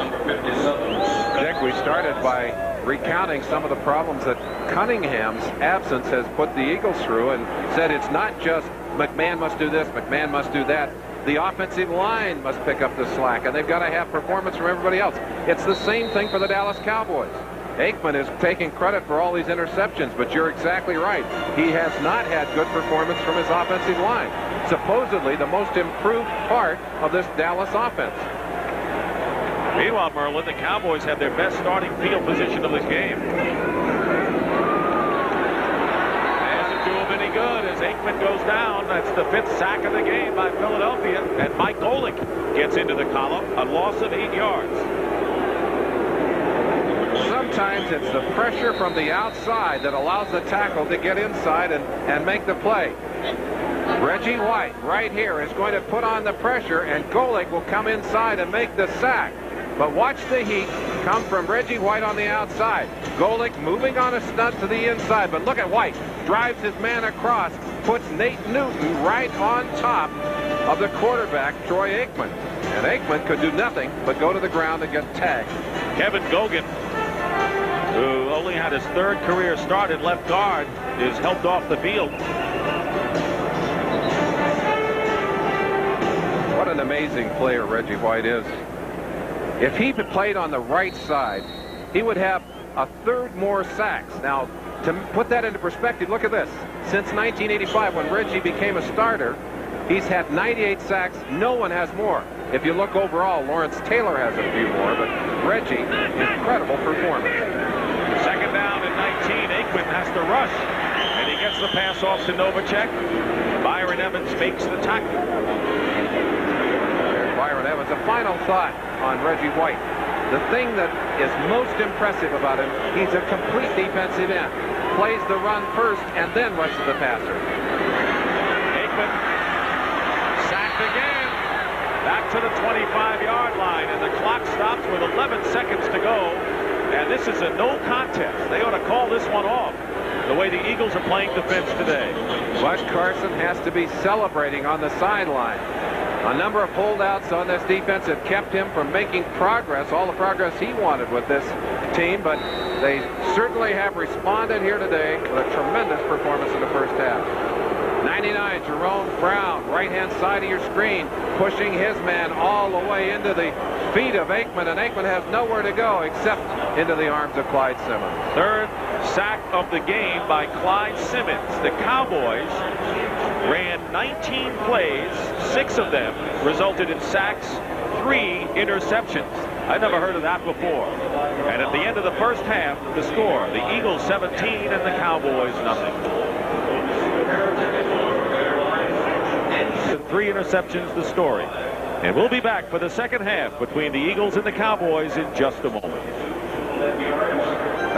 Dick, we started by recounting some of the problems that Cunningham's absence has put the Eagles through, and said it's not just McMahon must do this, McMahon must do that. The offensive line must pick up the slack, and they've got to have performance from everybody else. It's the same thing for the Dallas Cowboys. Aikman is taking credit for all these interceptions, but you're exactly right. He has not had good performance from his offensive line. Supposedly the most improved part of this Dallas offense. Meanwhile, Merlin, the Cowboys have their best starting field position of this game. Doesn't do them any good as Aikman goes down. That's the 5th sack of the game by Philadelphia. And Mike Golick gets into the column, a loss of 8 yards. Sometimes it's the pressure from the outside that allows the tackle to get inside and make the play. Reggie White right here is going to put on the pressure, and Golick will come inside and make the sack. But watch the heat come from Reggie White on the outside. Golick moving on a stunt to the inside, but look at White. Drives his man across, puts Nate Newton right on top of the quarterback, Troy Aikman. And Aikman could do nothing but go to the ground and get tagged. Kevin Gogan, who only had his 3rd career start at left guard, is helped off the field. What an amazing player Reggie White is. If he had played on the right side, he would have a 3rd more sacks. Now, to put that into perspective, look at this. Since 1985, when Reggie became a starter, he's had 98 sacks. No one has more. If you look overall, Lawrence Taylor has a few more, but Reggie, incredible performance. 2nd down and 19. Aikman has to rush, and he gets the pass off to Novacek. Byron Evans makes the tackle. Byron Evans. A final thought on Reggie White. The thing that is most impressive about him, he's a complete defensive end. Plays the run first and then rushes the passer. Aikman sacked again. Back to the 25-yard line, and the clock stops with 11 seconds to go. And this is a no contest. They ought to call this one off, the way the Eagles are playing defense today. Bud Carson has to be celebrating on the sideline. A number of holdouts on this defense have kept him from making progress, all the progress he wanted with this team, but they certainly have responded here today with a tremendous performance in the first half. 99, Jerome Brown, right-hand side of your screen, pushing his man all the way into the feet of Aikman, and Aikman has nowhere to go except into the arms of Clyde Simmons. 3rd sack of the game by Clyde Simmons. The Cowboys ran 19 plays, 6 of them resulted in sacks, 3 interceptions. I've never heard of that before. And at the end of the first half, the score, the Eagles 17 and the Cowboys nothing. 3 interceptions, the story. And we'll be back for the second half between the Eagles and the Cowboys in just a moment.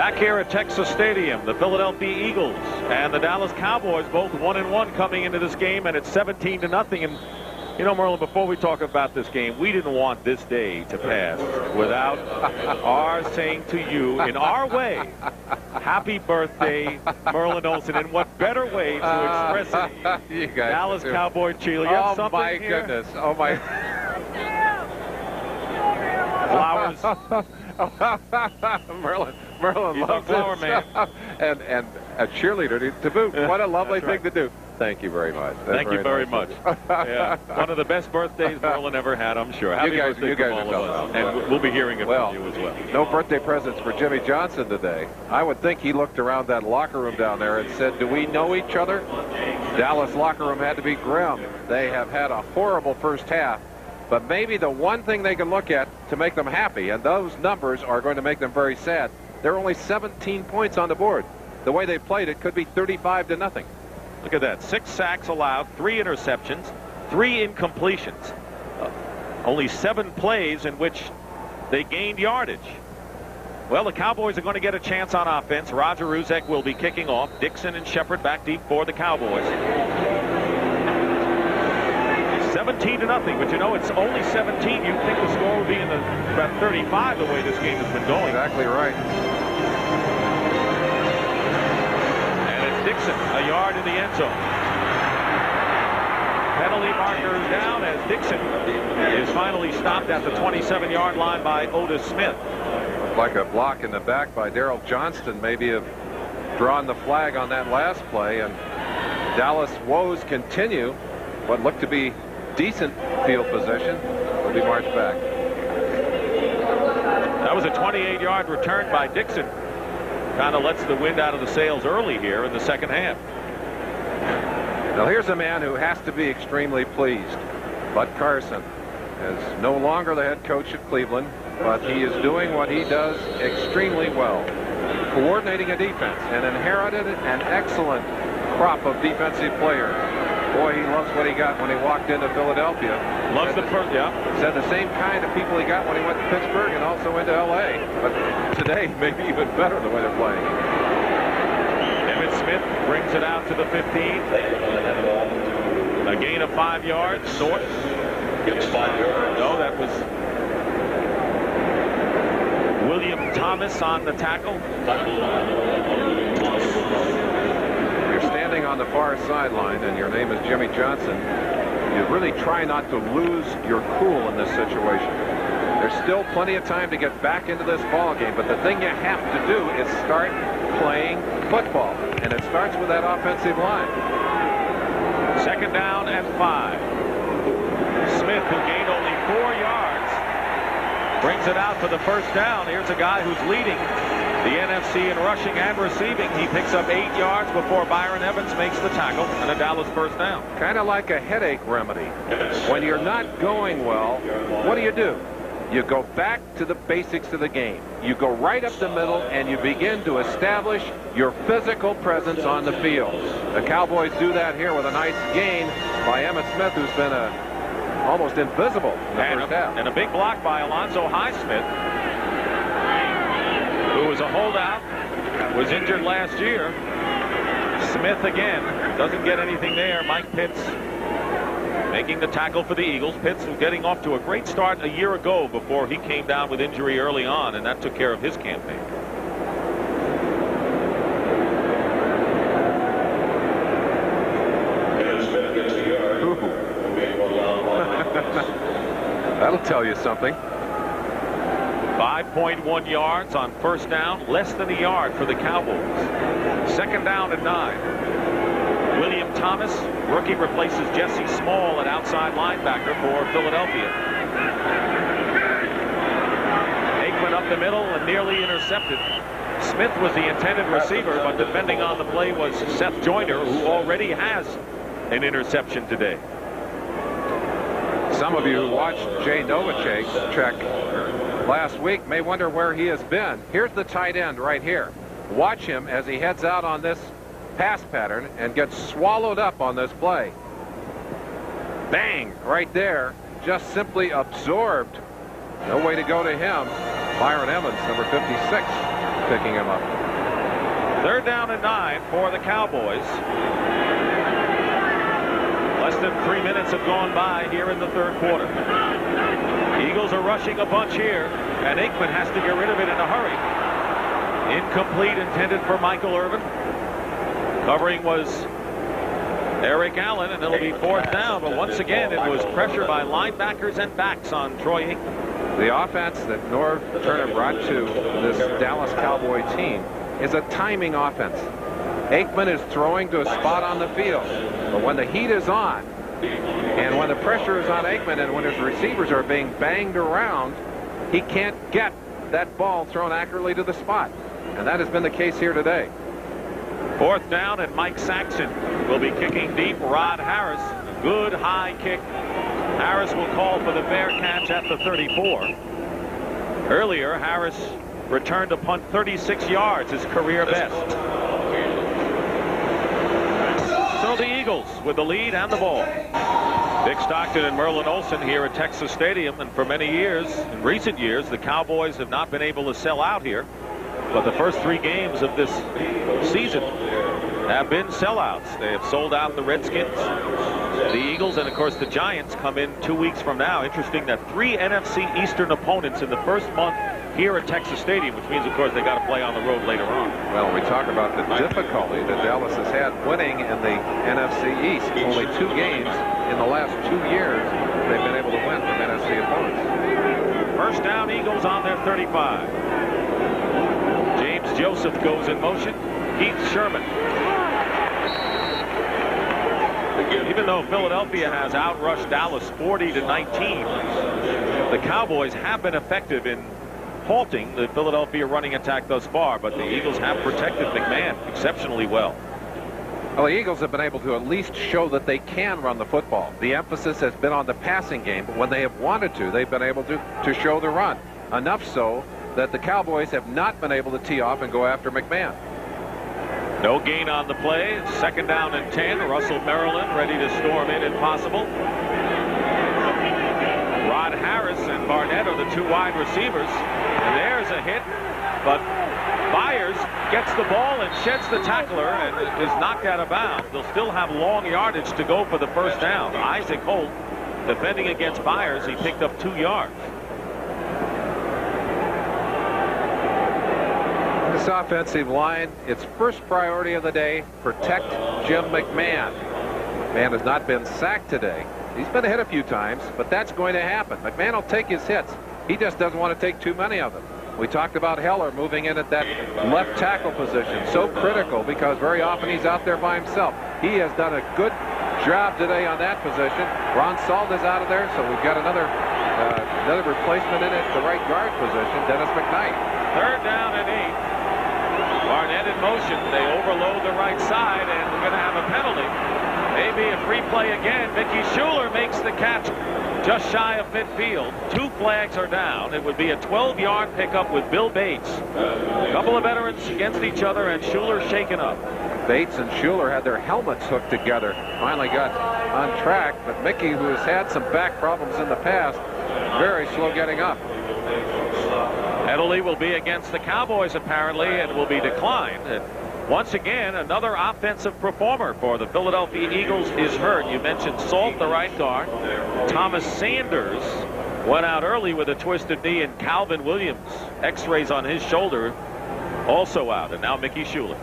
Back here at Texas Stadium, the Philadelphia Eagles and the Dallas Cowboys both 1-1 coming into this game, and it's 17-0. And you know, Merlin, before we talk about this game, we didn't want this day to pass without our saying to you, in our way, happy birthday, Merlin Olsen. And what better way to express it? You guys Dallas Cowboy cheerleader. You have something my here? goodness. Oh, my. Flowers. Merlin He's loves our flower this. man. and a cheerleader to boot. What a lovely thing to do. Thank you very much. Thank you very much. Yeah, one of the best birthdays Merlin ever had, I'm sure. Happy birthday you from guys all of us. And we'll be hearing it from you as well. No birthday presents for Jimmy Johnson today. I would think he looked around that locker room down there and said, do we know each other? Dallas locker room had to be grim. They have had a horrible first half. But maybe the one thing they can look at to make them happy, and those numbers are going to make them very sad, there are only 17 points on the board. The way they played, it could be 35-0. Look at that. 6 sacks allowed, 3 interceptions, 3 incompletions. Only 7 plays in which they gained yardage. Well, the Cowboys are going to get a chance on offense. Roger Ruzek will be kicking off. Dixon and Shepard back deep for the Cowboys. 17-0, but you know, it's only 17. You'd think the score would be in about 35 the way this game has been going. Exactly right. Dixon, a yard in the end zone. Penalty marker down as Dixon is finally stopped at the 27-yard line by Otis Smith. Like a block in the back by Darrell Johnston, maybe have drawn the flag on that last play, and Dallas woes continue. What looked to be decent field position will be marched back. That was a 28-yard return by Dixon. Kind of lets the wind out of the sails early here in the second half. Now here's a man who has to be extremely pleased. Bud Carson is no longer the head coach at Cleveland, but he is doing what he does extremely well. Coordinating a defense and inherited an excellent crop of defensive players. Boy, he loves what he got when he walked into Philadelphia. Loves the first, yeah. Said the same kind of people he got when he went to Pittsburgh and also into L.A. But today, maybe even better the way they're playing. Emmitt Smith brings it out to the 15. A gain of 5 yards. North. Gets 5 yards. No, that was William Thomas on the tackle. You're standing on the far sideline and your name is Jimmy Johnson. You really try not to lose your cool in this situation. There's still plenty of time to get back into this ball game, but the thing you have to do is start playing football, and it starts with that offensive line. 2nd down and 5. Smith, who gained only 4 yards, brings it out for the first down. Here's a guy who's leading the NFC in rushing and receiving. He picks up 8 yards before Byron Evans makes the tackle, and a Dallas first down. Kind of like a headache remedy. When you're not going well, what do? You go back to the basics of the game. You go right up the middle and you begin to establish your physical presence on the field. The Cowboys do that here with a nice gain by Emmitt Smith, who's been almost invisible in the first half. And a big block by Alonzo Highsmith, who was a holdout, was injured last year. Smith again doesn't get anything there. Mike Pitts making the tackle for the Eagles. Pitts was getting off to a great start a year ago before he came down with injury early on, and that took care of his campaign. That'll tell you something. 5.1 yards on first down, less than a yard for the Cowboys. 2nd down and 9. William Thomas, rookie, replaces Jesse Small at outside linebacker for Philadelphia. Aikman up the middle and nearly intercepted. Smith was the intended receiver, but defending on the play was Seth Joyner, who already has an interception today. Some of you who watched Jay Novacek last week may wonder where he has been. Here's the tight end right here. Watch him as he heads out on this pass pattern and gets swallowed up on this play. Bang! Right there. Just simply absorbed. No way to go to him. Byron Evans, number 56. picking him up. 3rd down and 9 for the Cowboys. Less than 3 minutes have gone by here in the 3rd quarter. Eagles are rushing a bunch here, and Aikman has to get rid of it in a hurry. Incomplete, intended for Michael Irving. Covering was Eric Allen, and it'll be 4th down, but once again it was pressure by linebackers and backs on Troy Aikman. The offense that Norv Turner brought to this Dallas Cowboy team is a timing offense. Aikman is throwing to a spot on the field, but when the heat is on and when the pressure is on Aikman and when his receivers are being banged around, he can't get that ball thrown accurately to the spot, and that has been the case here today. 4th down, and Mike Saxon will be kicking deep. Rod Harris, good high kick. Harris will call for the fair catch at the 34. Earlier, Harris returned a punt 36 yards, his career best. So the Eagles with the lead and the ball. Dick Stockton and Merlin Olsen here at Texas Stadium, and for many years, in recent years, the Cowboys have not been able to sell out here. But the first 3 games of this season have been sellouts. They have sold out the Redskins, the Eagles, and of course the Giants come in 2 weeks from now. Interesting that 3 NFC Eastern opponents in the first month here at Texas Stadium, which means of course they got to play on the road later on. Well, we talk about the difficulty that Dallas has had winning in the NFC East. Only 2 games in the last 2 years they've been able to win from NFC opponents. First down, Eagles on their 35. James Joseph goes in motion. Keith Sherman. Even though Philadelphia has outrushed Dallas 40-19, the Cowboys have been effective in halting the Philadelphia running attack thus far, but the Eagles have protected McMahon exceptionally well. Well, the Eagles have been able to at least show that they can run the football. The emphasis has been on the passing game, but when they have wanted to, they've been able to show the run. Enough so that the Cowboys have not been able to tee off and go after McMahon. No gain on the play. 2nd down and 10. Russell Maryland ready to storm in if possible. Rod Harris and Barnett are the 2 wide receivers. And there's a hit, but Byers gets the ball and sheds the tackler and is knocked out of bounds. They'll still have long yardage to go for the first down. Isaac Holt defending against Byers. He picked up 2 yards. This offensive line, its first priority of the day, protect Jim McMahon. McMahon has not been sacked today. He's been hit a few times, but that's going to happen. McMahon will take his hits. He just doesn't want to take too many of them. We talked about Heller moving in at that left tackle position. So critical because very often he's out there by himself. He has done a good job today on that position. Ron Salt is out of there, so we've got another replacement in at the right guard position, Dennis McKnight. 3rd down and 8. Barnett in motion. They overload the right side, and we're going to have a penalty. Maybe a free play again. Mickey Schuler makes the catch just shy of midfield. 2 flags are down. It would be a 12-yard pickup with Bill Bates. A couple of veterans against each other, and Schuler shaken up. Bates and Schuler had their helmets hooked together. Finally got on track, but Mickey, who has had some back problems in the past, very slow getting up. Penalty will be against the Cowboys, apparently, and will be declined. And once again, another offensive performer for the Philadelphia Eagles is hurt. You mentioned Salt, the right guard. Thomas Sanders went out early with a twisted knee, and Calvin Williams, x-rays on his shoulder, also out. And now Mickey Schuler.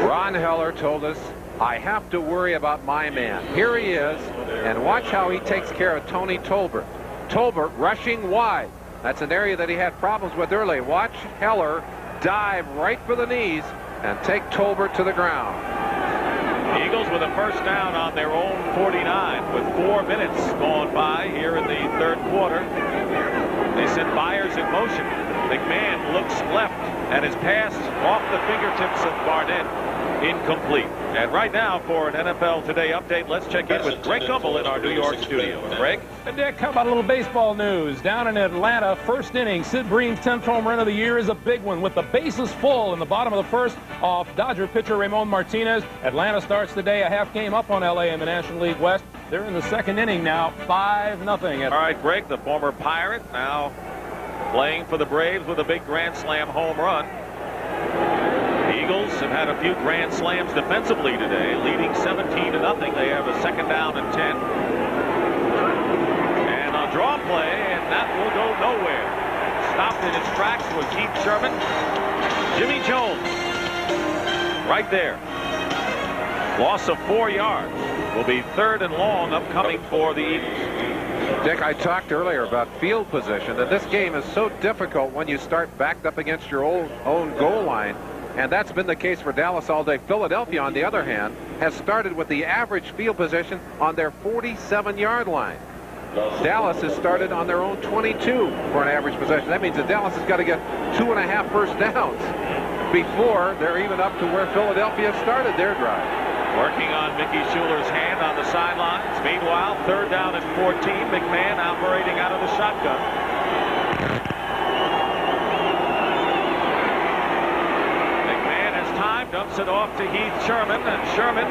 Ron Heller told us, I have to worry about my man. Here he is, and watch how he takes care of Tony Tolbert. Tolbert rushing wide. That's an area that he had problems with early. Watch Heller dive right for the knees and take Tolbert to the ground. Eagles with a first down on their own 49 with 4 minutes gone by here in the 3rd quarter. They send Byers in motion. McMahon looks left and is passed off the fingertips of Barnett. Incomplete. And right now, for an NFL Today update, let's check in with Greg Gumbel in our New York studio. Greg? And Dick, how about a little baseball news? Down in Atlanta, first inning, Sid Breen's 10th home run of the year is a big one with the bases full in the bottom of the first off Dodger pitcher Ramon Martinez. Atlanta starts the day a half game up on L.A. in the National League West. They're in the 2nd inning now, 5-0. All right, Greg, the former Pirate, now playing for the Braves with a big Grand Slam home run. The Eagles have had a few Grand Slams defensively today, leading 17-0. They have a 2nd down and 10. And a draw play, and that will go nowhere. Stopped in his tracks was Keith Sherman. Jimmy Jones right there. Loss of 4 yards. Will be 3rd and long upcoming for the Eagles. Dick, I talked earlier about field position, that this game is so difficult when you start backed up against your own goal line, and that's been the case for Dallas all day. Philadelphia, on the other hand, has started with the average field position on their 47-yard line. Dallas has started on their own 22 for an average possession. That means that Dallas has got to get 2.5 first downs before they're even up to where Philadelphia started their drive. Working on Mickey Schuler's hand on the sidelines. Meanwhile, 3rd down and 14. McMahon operating out of the shotgun. McMahon has time, dumps it off to Heath Sherman, and Sherman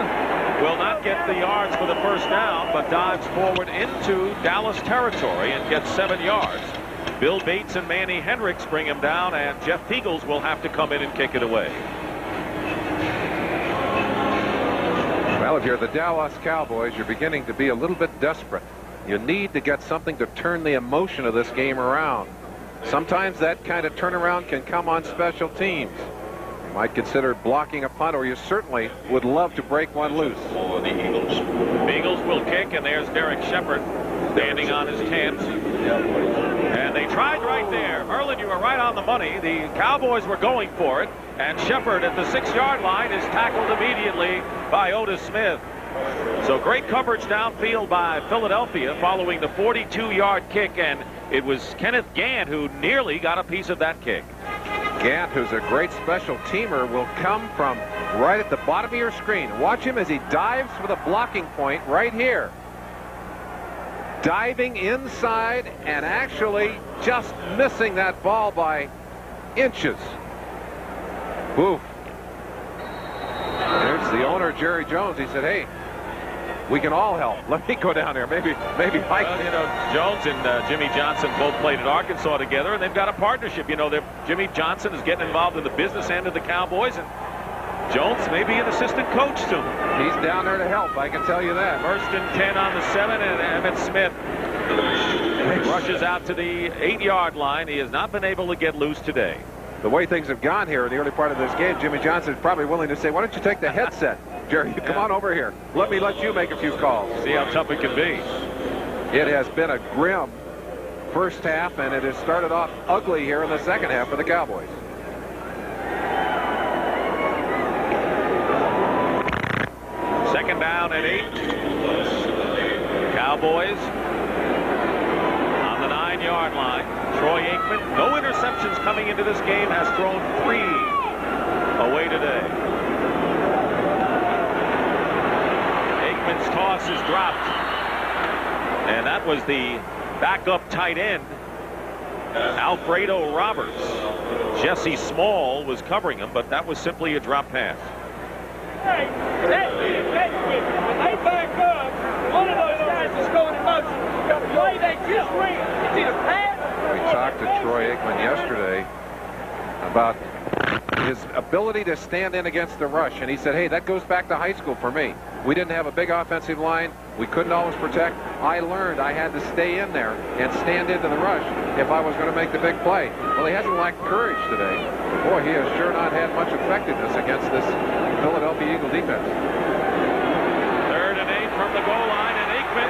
will not get the yards for the first down, but dives forward into Dallas territory and gets 7 yards. Bill Bates and Manny Hendricks bring him down, and Jeff Peagles will have to come in and kick it away. Well, if you're the Dallas Cowboys, you're beginning to be a little bit desperate. You need to get something to turn the emotion of this game around. Sometimes that kind of turnaround can come on special teams. You might consider blocking a punt, or you certainly would love to break one loose. The Eagles will kick, and there's Derek Shepard standing on his 10. And they tried right there. Merlin, you were right on the money. The Cowboys were going for it, and Shepard at the 6-yard line is tackled immediately by Otis Smith. So great coverage downfield by Philadelphia following the 42-yard kick, and it was Kenneth Gant who nearly got a piece of that kick. Gant, who's a great special teamer, will come from right at the bottom of your screen. Watch him as he dives for the blocking point right here. Diving inside and actually just missing that ball by inches. Oof. There's the owner, Jerry Jones. He said, hey, we can all help. Let me go down there. Maybe Mike. Well, you know, Jones and Jimmy Johnson both played at Arkansas together, and they've got a partnership. You know, Jimmy Johnson is getting involved in the business end of the Cowboys, and Jones may be an assistant coach soon. He's down there to help, I can tell you that. First and 10 on the 7, and Emmitt Smith rushes out to the 8-yard line. He has not been able to get loose today. The way things have gone here in the early part of this game, Jimmy Johnson is probably willing to say, why don't you take the headset? Jerry, come on over here. Let you make a few calls. See how tough it can be. It has been a grim first half, and it has started off ugly here in the second half for the Cowboys. Second down and 8. Cowboys on the 9-yard line. Troy Aikman, no interceptions coming into this game, has thrown 3 away today. Aikman's toss is dropped. And that was the backup tight end, Alfredo Roberts. Jesse Small was covering him, but that was simply a drop pass. Hey, they back up. One of those guys is going in motion. The play they just ran. It's either pass. We talked to Troy Aikman yesterday about his ability to stand in against the rush, and he said, hey, that goes back to high school for me. We didn't have a big offensive line. We couldn't always protect. I learned I had to stay in there and stand into the rush if I was going to make the big play. Well, he hasn't lacked courage today. Boy, he has sure not had much effectiveness against this Philadelphia Eagle defense. 3rd and 8 from the goal line, and Aikman.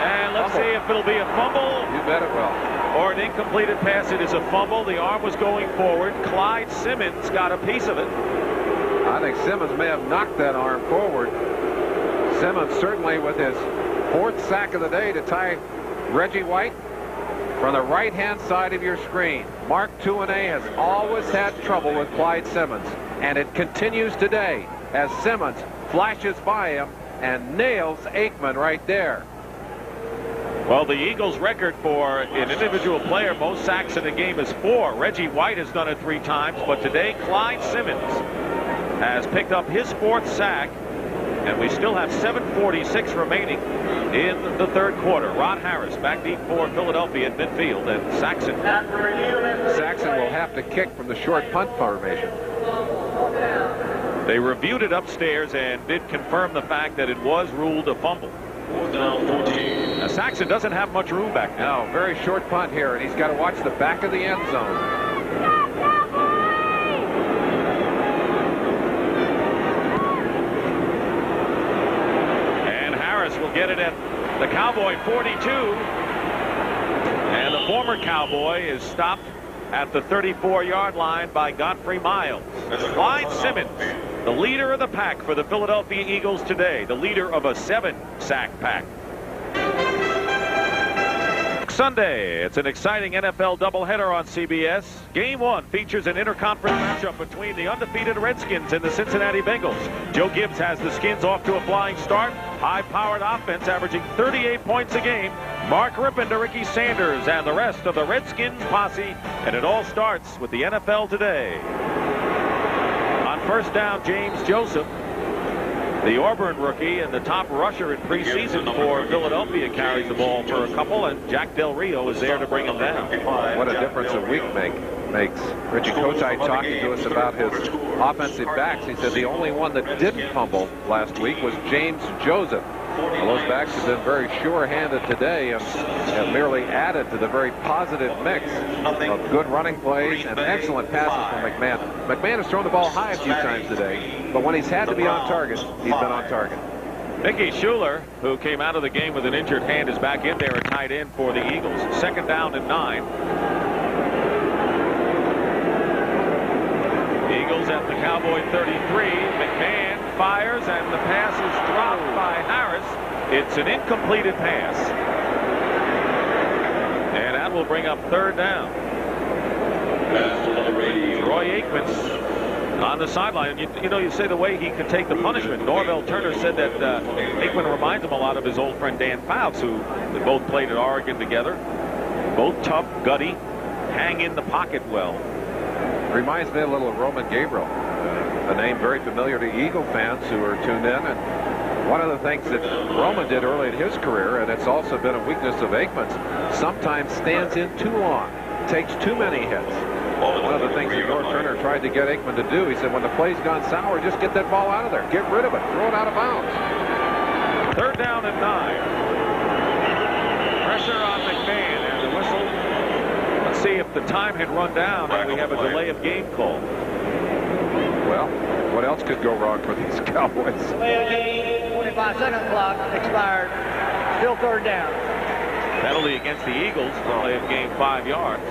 And let's see if it'll be a fumble. You bet it will. Or an incompleted pass. It is a fumble. The arm was going forward. Clyde Simmons got a piece of it. I think Simmons may have knocked that arm forward. Simmons certainly with his 4th sack of the day to tie Reggie White. From the right-hand side of your screen, Mark Tuanay has always had trouble with Clyde Simmons, and it continues today as Simmons flashes by him and nails Aikman right there. Well, the Eagles' record for an individual player, most sacks in a game, is 4. Reggie White has done it 3 times, but today Clyde Simmons has picked up his 4th sack And we still have 7:46 remaining in the third quarter. Rod Harris back deep for Philadelphia at midfield, and Saxon will have to kick from the short punt formation. They reviewed it upstairs and did confirm the fact that it was ruled a fumble. Now, Saxon doesn't have much room back now. No, very short punt here, and he's got to watch the back of the end zone. And Harris will get it at the Cowboy 42. And the former Cowboy is stopped at the 34-yard line by Godfrey Miles. Clyde Simmons, the leader of the pack for the Philadelphia Eagles today, the leader of a 7-sack pack. Sunday, it's an exciting NFL doubleheader on CBS. Game 1 features an interconference matchup between the undefeated Redskins and the Cincinnati Bengals. Joe Gibbs has the Skins off to a flying start. High-powered offense averaging 38 points a game. Mark Rippon to Ricky Sanders and the rest of the Redskins posse. And it all starts with the NFL today. On first down, James Joseph, the Auburn rookie and the top rusher in preseason for Philadelphia, carries the ball for a couple, and Jack Del Rio is there to bring him down. What a difference a week makes. Richie Kotite talking to us about his offensive backs. He said the only one that didn't fumble last week was James Joseph. Well, those backs have been very sure-handed today and have merely added to the very positive mix of good running plays and excellent passes from McMahon. McMahon has thrown the ball high a few times today, but when he's had to be on target, he's been on target. Mickey Schuler, who came out of the game with an injured hand, is back in there at tight end for the Eagles. Second down and 9. Eagles at the Cowboy 33. McMahon fires, and the pass is dropped by Harris. It's an incompleted pass. And that will bring up third down. Troy Aikman on the sideline. You know, you say the way he could take the punishment. Norvell Turner said that Aikman reminds him a lot of his old friend Dan Fouts, who they both played at Oregon together. Both tough, gutty, hang in the pocket well. Reminds me a little of Roman Gabriel, a name very familiar to Eagle fans who are tuned in. And one of the things that Roman did early in his career, and it's also been a weakness of Aikman's, sometimes stands in too long, takes too many hits. One of the things that Norv Turner tried to get Aikman to do, he said, when the play's gone sour, just get that ball out of there. Get rid of it. Throw it out of bounds. Third down and 9. Pressure on McMahon, and the whistle. Let's see if the time had run down and we have a delay of game call. Well, what else could go wrong for these Cowboys? 25-second clock expired. Still third down. Penalty against the Eagles. Delay of game 5 yards.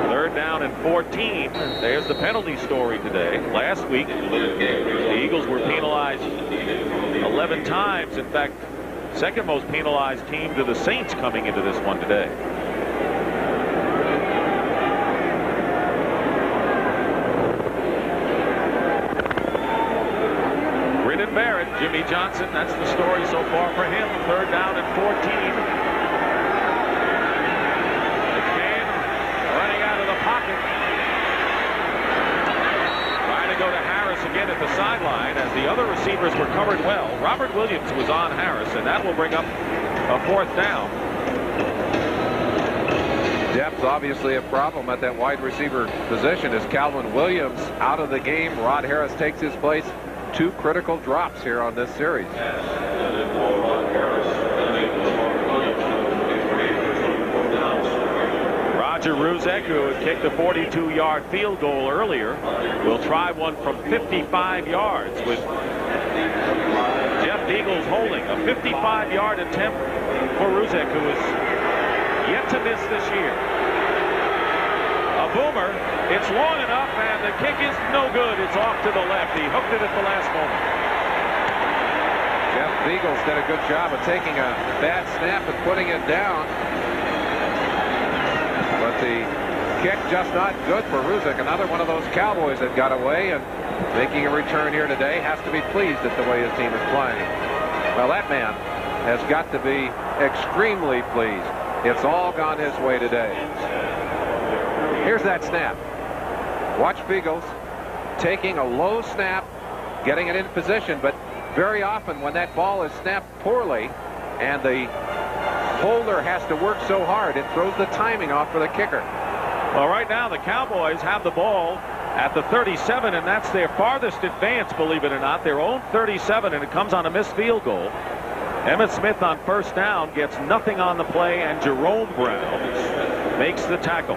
Third down and 14. There's the penalty story today. Last week, the Eagles were penalized 11 times. In fact, second most penalized team to the Saints coming into this one today. Brennan Barrett, Jimmy Johnson, that's the story so far for him. Third down and 14. McMahon running out of the pocket. Trying to go to Harris again at the sideline as the other receivers were covered well. Robert Williams was on Harris, and that will bring up a fourth down. Depth obviously a problem at that wide receiver position as Calvin Williams out of the game. Rod Harris takes his place. 2 critical drops here on this series. Roger Ruzek, who had kicked a 42-yard field goal earlier, will try one from 55 yards with Jeff Eagles holding. A 55-yard attempt for Ruzek, who is yet to miss this year. A boomer. It's long enough, and the kick is no good. It's off to the left. He hooked it at the last moment. Jeff Eagles did a good job of taking a bad snap and putting it down. But the kick just not good for Ruzek. Another one of those Cowboys that got away and making a return here today. Has to be pleased at the way his team is playing. Well, that man has got to be extremely pleased. It's all gone his way today. Here's that snap. Watch Beagles. taking a low snap, getting it in position, but very often when that ball is snapped poorly and the holder has to work so hard, it throws the timing off for the kicker. Well, right now the Cowboys have the ball at the 37, and that's their farthest advance, believe it or not, their own 37, and it comes on a missed field goal. Emmitt Smith on first down gets nothing on the play, and Jerome Brown makes the tackle.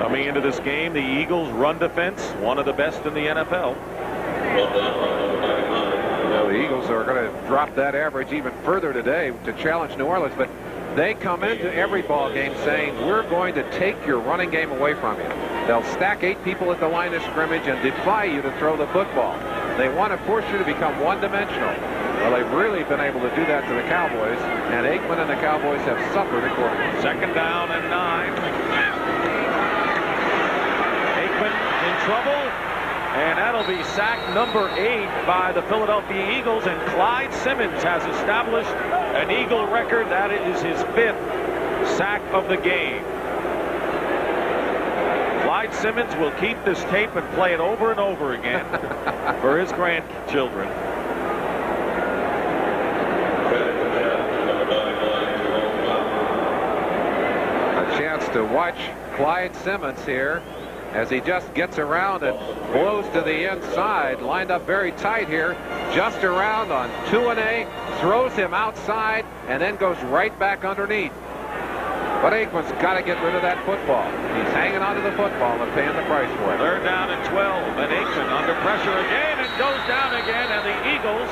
Coming into this game, the Eagles' run defense, one of the best in the NFL. Well, the Eagles are going to drop that average even further today to challenge New Orleans, but they come into every ball game saying, we're going to take your running game away from you. They'll stack 8 people at the line of scrimmage and defy you to throw the football. They want to force you to become one-dimensional. Well, they've really been able to do that to the Cowboys, and Aikman and the Cowboys have suffered accordingly. Second down and 9. Aikman in trouble, and that'll be sack number 8 by the Philadelphia Eagles, and Clyde Simmons has established an Eagle record. That is his 5th sack of the game. Clyde Simmons will keep this tape and play it over and over again for his grandchildren. A chance to watch Clyde Simmons here as he just gets around and blows to the inside, lined up very tight here, just around on 2-A, throws him outside, and then goes right back underneath. But Aikman's got to get rid of that football. He's hanging onto the football and paying the price for it. Third down and 12, and Aikman under pressure again and goes down again, and the Eagles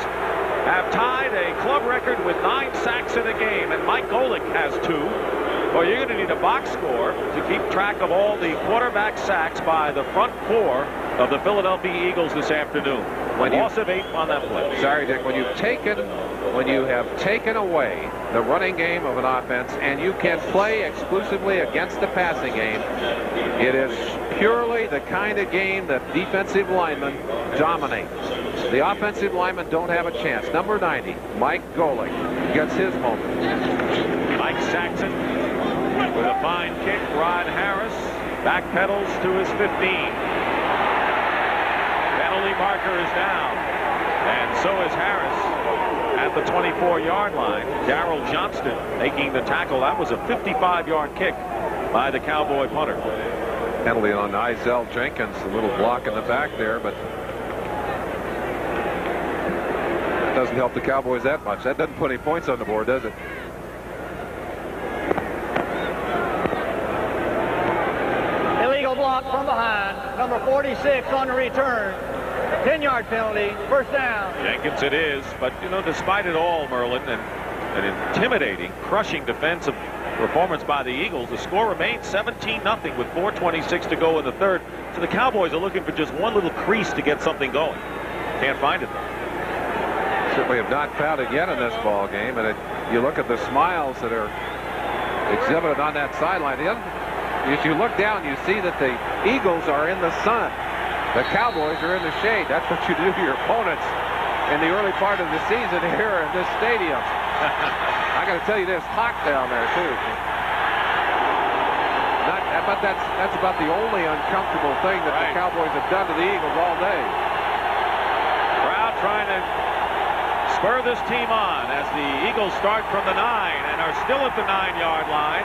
have tied a club record with 9 sacks in a game, and Mike Golick has 2. Well, you're going to need a box score to keep track of all the quarterback sacks by the front 4 of the Philadelphia Eagles this afternoon. Loss of 8 on that play. Sorry, Dick. When you have taken away the running game of an offense and you can play exclusively against the passing game, it is purely the kind of game that defensive linemen dominate. The offensive linemen don't have a chance. Number 90, Mike Golick, gets his moment. Mike Saxon with a fine kick. Rod Harris backpedals to his 15. Penalty marker is down, and so is Harris at the 24-yard line. Darrell Johnston making the tackle. That was a 55-yard kick by the Cowboy punter. Penalty on Izell Jenkins, a little block in the back there, but that doesn't help the Cowboys that much. That doesn't put any points on the board, does it? Illegal block from behind. Number 46 on the return. 10-yard penalty, first down. Jenkins it is, but you know, despite it all, Merlin, and an intimidating, crushing defensive performance by the Eagles, the score remains 17-0 with 4:26 to go in the third. So the Cowboys are looking for just one little crease to get something going. Can't find it though. Certainly have not found it yet in this ball game, and you look at the smiles that are exhibited on that sideline. If you look down, you see that the Eagles are in the sun. The Cowboys are in the shade. That's what you do to your opponents in the early part of the season here in this stadium. I got to tell you, it's hot down there too. But that's about the only uncomfortable thing that the Cowboys have done to the Eagles all day. Crowd trying to spur this team on as the Eagles start from the 9 and are still at the 9-yard line.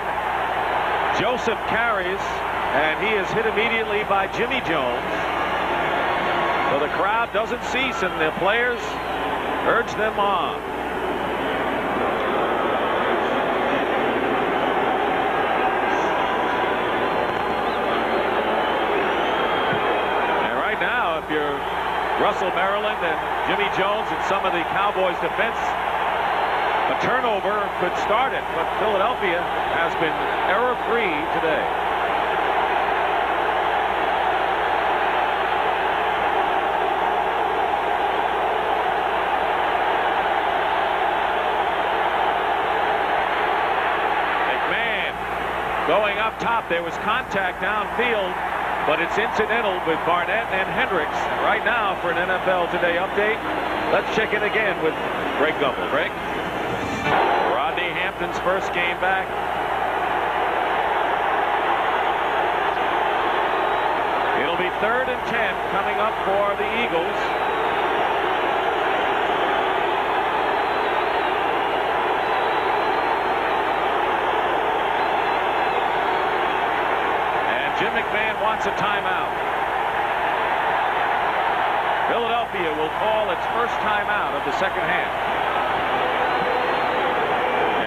Joseph carries, and he is hit immediately by Jimmy Jones. So the crowd doesn't cease, and the players urge them on. And right now, if you're Russell Maryland and Jimmy Jones and some of the Cowboys defense, a turnover could start it, but Philadelphia has been error-free today. Going up top, there was contact downfield, but it's incidental with Barnett and Hendricks. Right now, for an NFL Today update, let's check in again with Greg Gumbel. Greg? Rodney Hampton's first game back. 10 coming up for the Eagles. And Jim McMahon wants a timeout. Philadelphia will call its first timeout of the second half.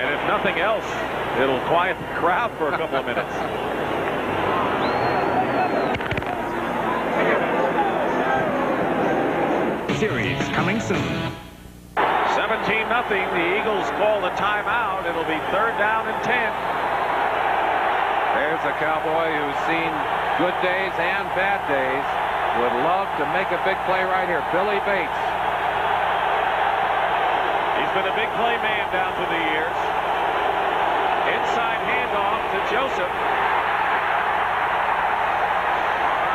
And if nothing else, it'll quiet the crowd for a couple of minutes. Series coming soon. 17-0. The Eagles call the timeout. It'll be 3rd down and 10. There's a Cowboy who's seen good days and bad days. Would love to make a big play right here. Billy Bates. He's been a big play man down through the years. Inside handoff to Joseph.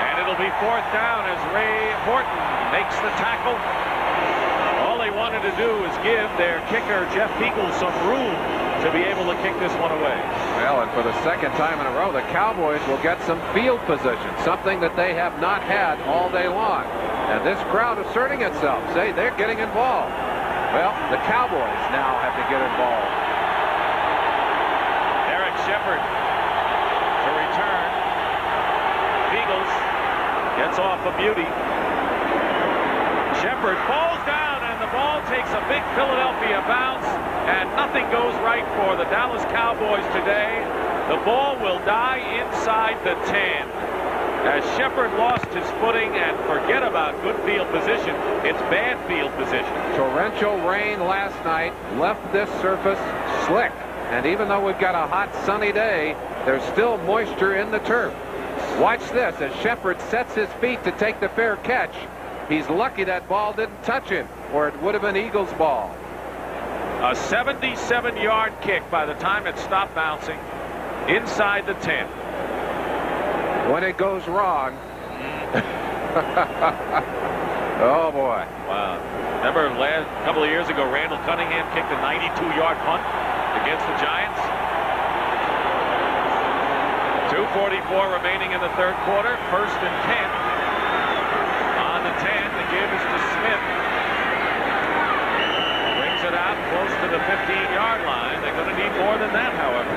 And it'll be 4th down as Ray Horton makes the tackle. All they wanted to do was give their kicker, Jeff Beagle, some room to be able to kick this one away. Well, and for the second time in a row, the Cowboys will get some field position, something that they have not had all day long. And this crowd asserting itself, say they're getting involved. Well, the Cowboys now have to get involved. Eric Shepard to return. Beagles gets off a beauty. Shepard falls down, and the ball takes a big Philadelphia bounce, and nothing goes right for the Dallas Cowboys today. The ball will die inside the 10. As Shepard lost his footing, and forget about good field position, it's bad field position. Torrential rain last night left this surface slick. And even though we've got a hot, sunny day, there's still moisture in the turf. Watch this as Shepard sets his feet to take the fair catch. He's lucky that ball didn't touch him, or it would have been Eagles' ball. A 77-yard kick by the time it stopped bouncing inside the 10. When it goes wrong. Oh, boy. Wow. Remember a couple of years ago, Randall Cunningham kicked a 92-yard punt against the Giants? 2:44 remaining in the 3rd quarter. 1st and 10. On the 10, the give is to Smith. Brings it out close to the 15-yard line. They're going to need more than that, however.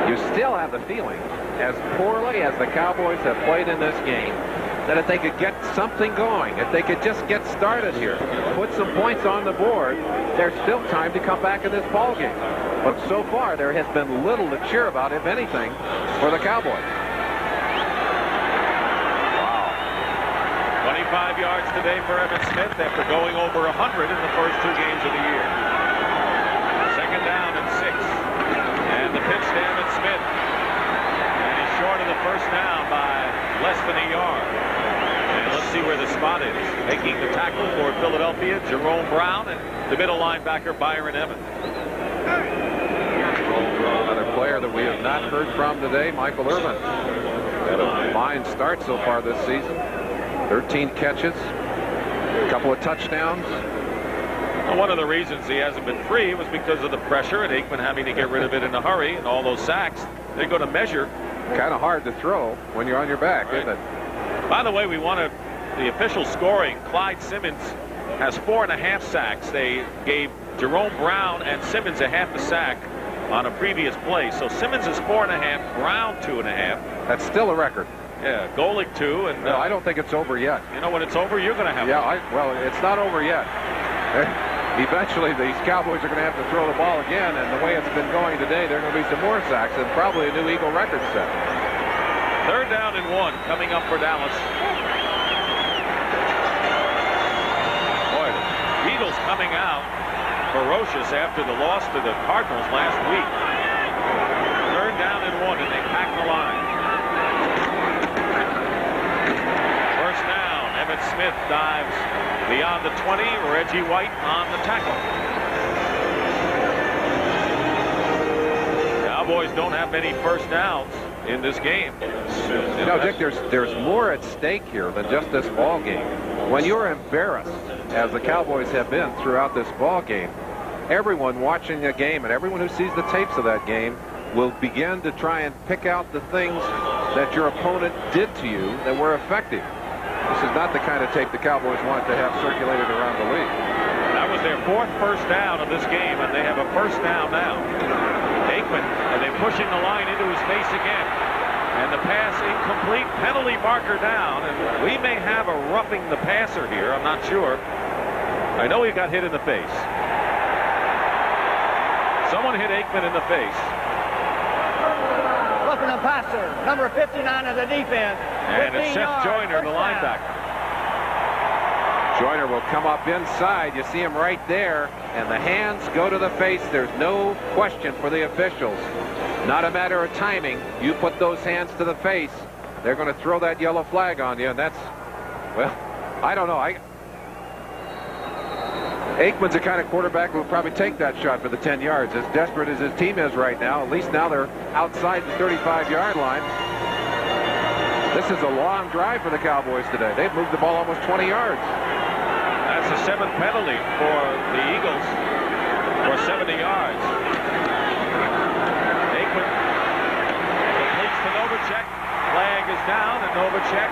You still have the feeling, as poorly as the Cowboys have played in this game, that if they could get something going, if they could just get started here, put some points on the board, there's still time to come back in this ball game. But so far, there has been little to cheer about, if anything, for the Cowboys. Wow. 25 yards today for Emmitt Smith after going over 100 in the first 2 games of the year. 2nd down and 6. And the pitch to Emmitt Smith. And he's short of the first down by less than a yard. And let's see where the spot is. Making the tackle for Philadelphia, Jerome Brown, and the middle linebacker, Byron Evans. Another player that we have not heard from today, Michael Irving. Had a fine start so far this season. 13 catches, a couple of touchdowns. Well, one of the reasons he hasn't been free was because of the pressure and Aikman having to get rid of it in a hurry, and all those sacks. They go to measure. Kind of hard to throw when you're on your back, right, isn't it? By the way, we wanted the official scoring. Clyde Simmons has 4.5 sacks. They gave Jerome Brown and Simmons a half a sack on a previous play. So Simmons is 4.5, Brown 2.5. That's still a record. Yeah, Golick 2. And no, I don't think it's over yet. You know, when it's over, you're going to have well, it's not over yet. Eventually, these Cowboys are going to have to throw the ball again, and the way it's been going today, there are going to be some more sacks and probably a new Eagle record set. 3rd down and 1 coming up for Dallas. Boy, the Eagles coming out ferocious after the loss to the Cardinals last week. 3rd down and 1, and they pack the line. First down, Emmitt Smith dives beyond the 20. Reggie White on the tackle. Cowboys don't have many first downs in this game. You know, Dick, there's more at stake here than just this ball game. When you're embarrassed, as the Cowboys have been throughout this ball game, everyone watching the game and everyone who sees the tapes of that game will begin to try and pick out the things that your opponent did to you that were effective. This is not the kind of tape the Cowboys want to have circulated around the league. That was their 4th first down of this game, and they have a first down now. Aikman, and they're pushing the line into his face again. And the pass incomplete, penalty marker down, and we may have a roughing the passer here. I'm not sure. I know he got hit in the face. Someone hit Aikman in the face. Roughing the passer, number 59 of the defense. And it's Seth Joyner, the linebacker. Joyner will come up inside. You see him right there, and the hands go to the face. There's no question for the officials. Not a matter of timing. You put those hands to the face, they're going to throw that yellow flag on you, and that's, well, I don't know. Aikman's the kind of quarterback who will probably take that shot for the 10 yards. As desperate as his team is right now, at least now they're outside the 35-yard line. This is a long drive for the Cowboys today. They've moved the ball almost 20 yards. That's the 7th penalty for the Eagles for 70 yards. Aikman completes to Novacek. Flag is down, and Novacek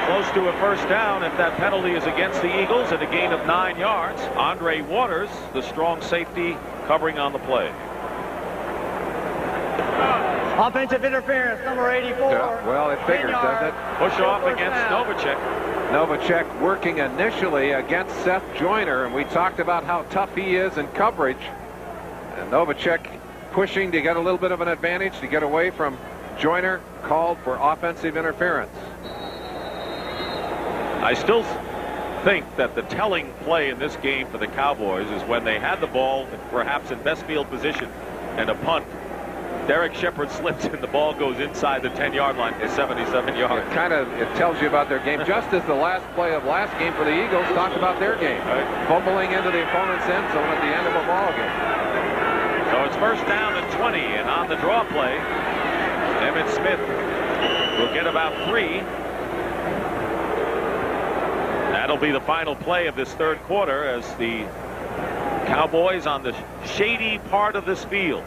close to a first down if that penalty is against the Eagles at a gain of 9 yards. Andre Waters, the strong safety, covering on the play. Offensive interference, number 84. Yeah, well, it figures, doesn't it? Push off against Novacek. Novacek working initially against Seth Joyner, and we talked about how tough he is in coverage. And Novacek pushing to get a little bit of an advantage to get away from Joyner, called for offensive interference. I still think that the telling play in this game for the Cowboys is when they had the ball, perhaps in best field position, and a punt. Derek Shepard slips and the ball goes inside the 10-yard line for 77 yards. It tells you about their game, just as the last play of last game for the Eagles talked about their game. Right. Fumbling into the opponent's end zone at the end of a ball game. So it's first down and 20, and on the draw play, Emmitt Smith will get about 3. That'll be the final play of this third quarter as the Cowboys on the shady part of this field.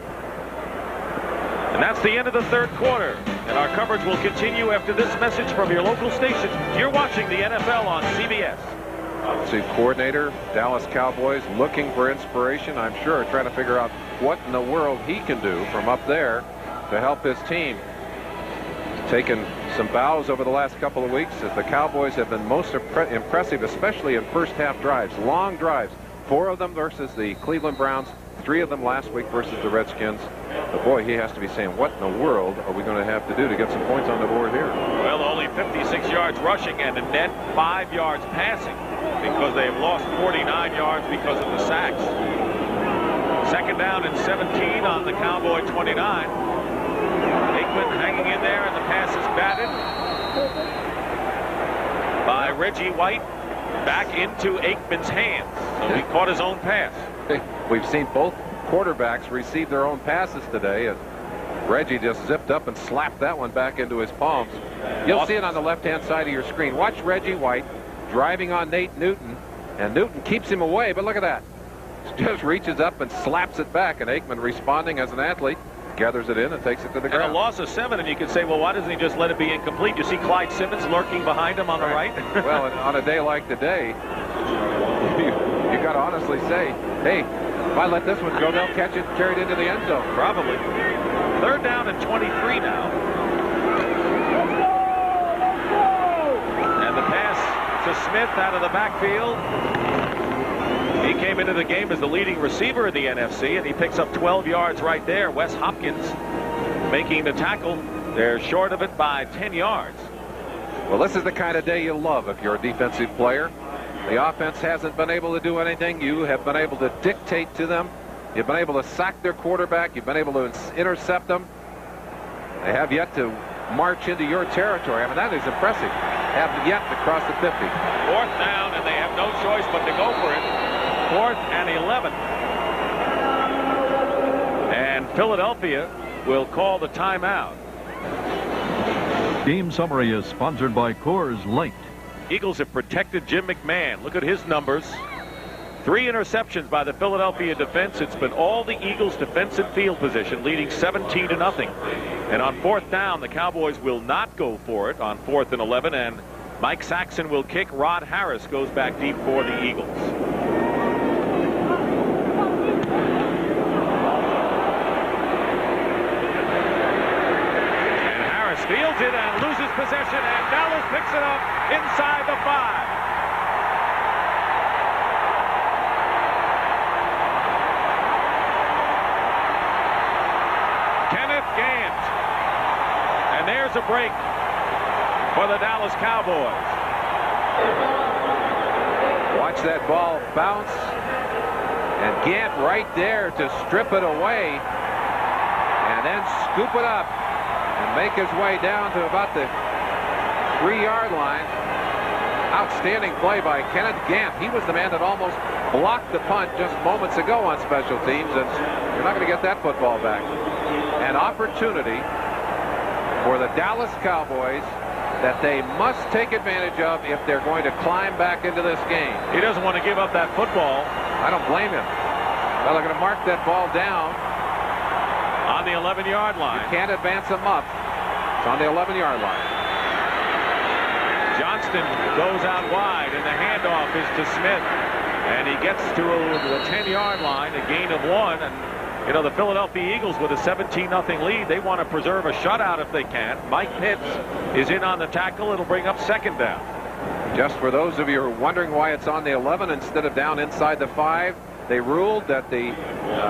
And that's the end of the third quarter. And our coverage will continue after this message from your local station. You're watching the NFL on CBS. Offensive coordinator, Dallas Cowboys, looking for inspiration, I'm sure, trying to figure out what in the world he can do from up there to help his team. Taken some bows over the last couple of weeks as the Cowboys have been most impressive, especially in first half drives, long drives. 4 of them versus the Cleveland Browns, 3 of them last week versus the Redskins. But boy, he has to be saying, what in the world are we going to have to do to get some points on the board here? Well, only 56 yards rushing and a net 5 yards passing because they've lost 49 yards because of the sacks. Second down and 17 on the Cowboy 29. Aikman hanging in there, and the pass is batted by Reggie White back into Aikman's hands. So he caught his own pass. We've seen both quarterbacks receive their own passes today, and Reggie just zipped up and slapped that one back into his palms. You'll see it on the left-hand side of your screen. Watch Reggie White driving on Nate Newton, and Newton keeps him away, but look at that. Just reaches up and slaps it back, and Aikman, responding as an athlete, gathers it in and takes it to the ground. And a loss of 7, and you could say, well, why doesn't he just let it be incomplete? You see Clyde Simmons lurking behind him on the right. Well, on a day like today, you got to honestly say, hey, if I let this one go, they'll catch it and carry it into the end zone. Probably. Third down and 23 now. And the pass to Smith out of the backfield. He came into the game as the leading receiver in the NFC, and he picks up 12 yards right there. Wes Hopkins making the tackle. They're short of it by 10 yards. Well, this is the kind of day you love if you're a defensive player. The offense hasn't been able to do anything. You have been able to dictate to them. You've been able to sack their quarterback. You've been able to intercept them. They have yet to march into your territory. I mean, that is impressive. Have yet to cross the 50. Fourth down, and they have no choice but to go for it. 4th and 11. And Philadelphia will call the timeout. Game summary is sponsored by Coors Light. Eagles have protected Jim McMahon. Look at his numbers. 3 interceptions by the Philadelphia defense. It's been all the Eagles' defensive field position, leading 17-0. And on 4th down, the Cowboys will not go for it on 4th and 11, and Mike Saxon will kick. Rod Harris goes back deep for the Eagles. And Harris fields it and loses possession, and Dallas picks it up inside the 5. And there's a break for the Dallas Cowboys. Watch that ball bounce, and Gant right there to strip it away and then scoop it up and make his way down to about the 3-yard line. Outstanding play by Kenneth Gant. He was the man that almost blocked the punt just moments ago on special teams, and you're not going to get that football back. An opportunity for the Dallas Cowboys that they must take advantage of if they're going to climb back into this game. He doesn't want to give up that football. I don't blame him. Well, they're going to mark that ball down on the 11-yard line. You can't advance them up. It's on the 11-yard line. Johnston goes out wide, and the handoff is to Smith. And he gets to the 10-yard line, a gain of 1. And you know, the Philadelphia Eagles with a 17-0 lead, they want to preserve a shutout if they can. Mike Pitts is in on the tackle. It'll bring up 2nd down. Just for those of you who are wondering why it's on the 11 instead of down inside the 5, they ruled that the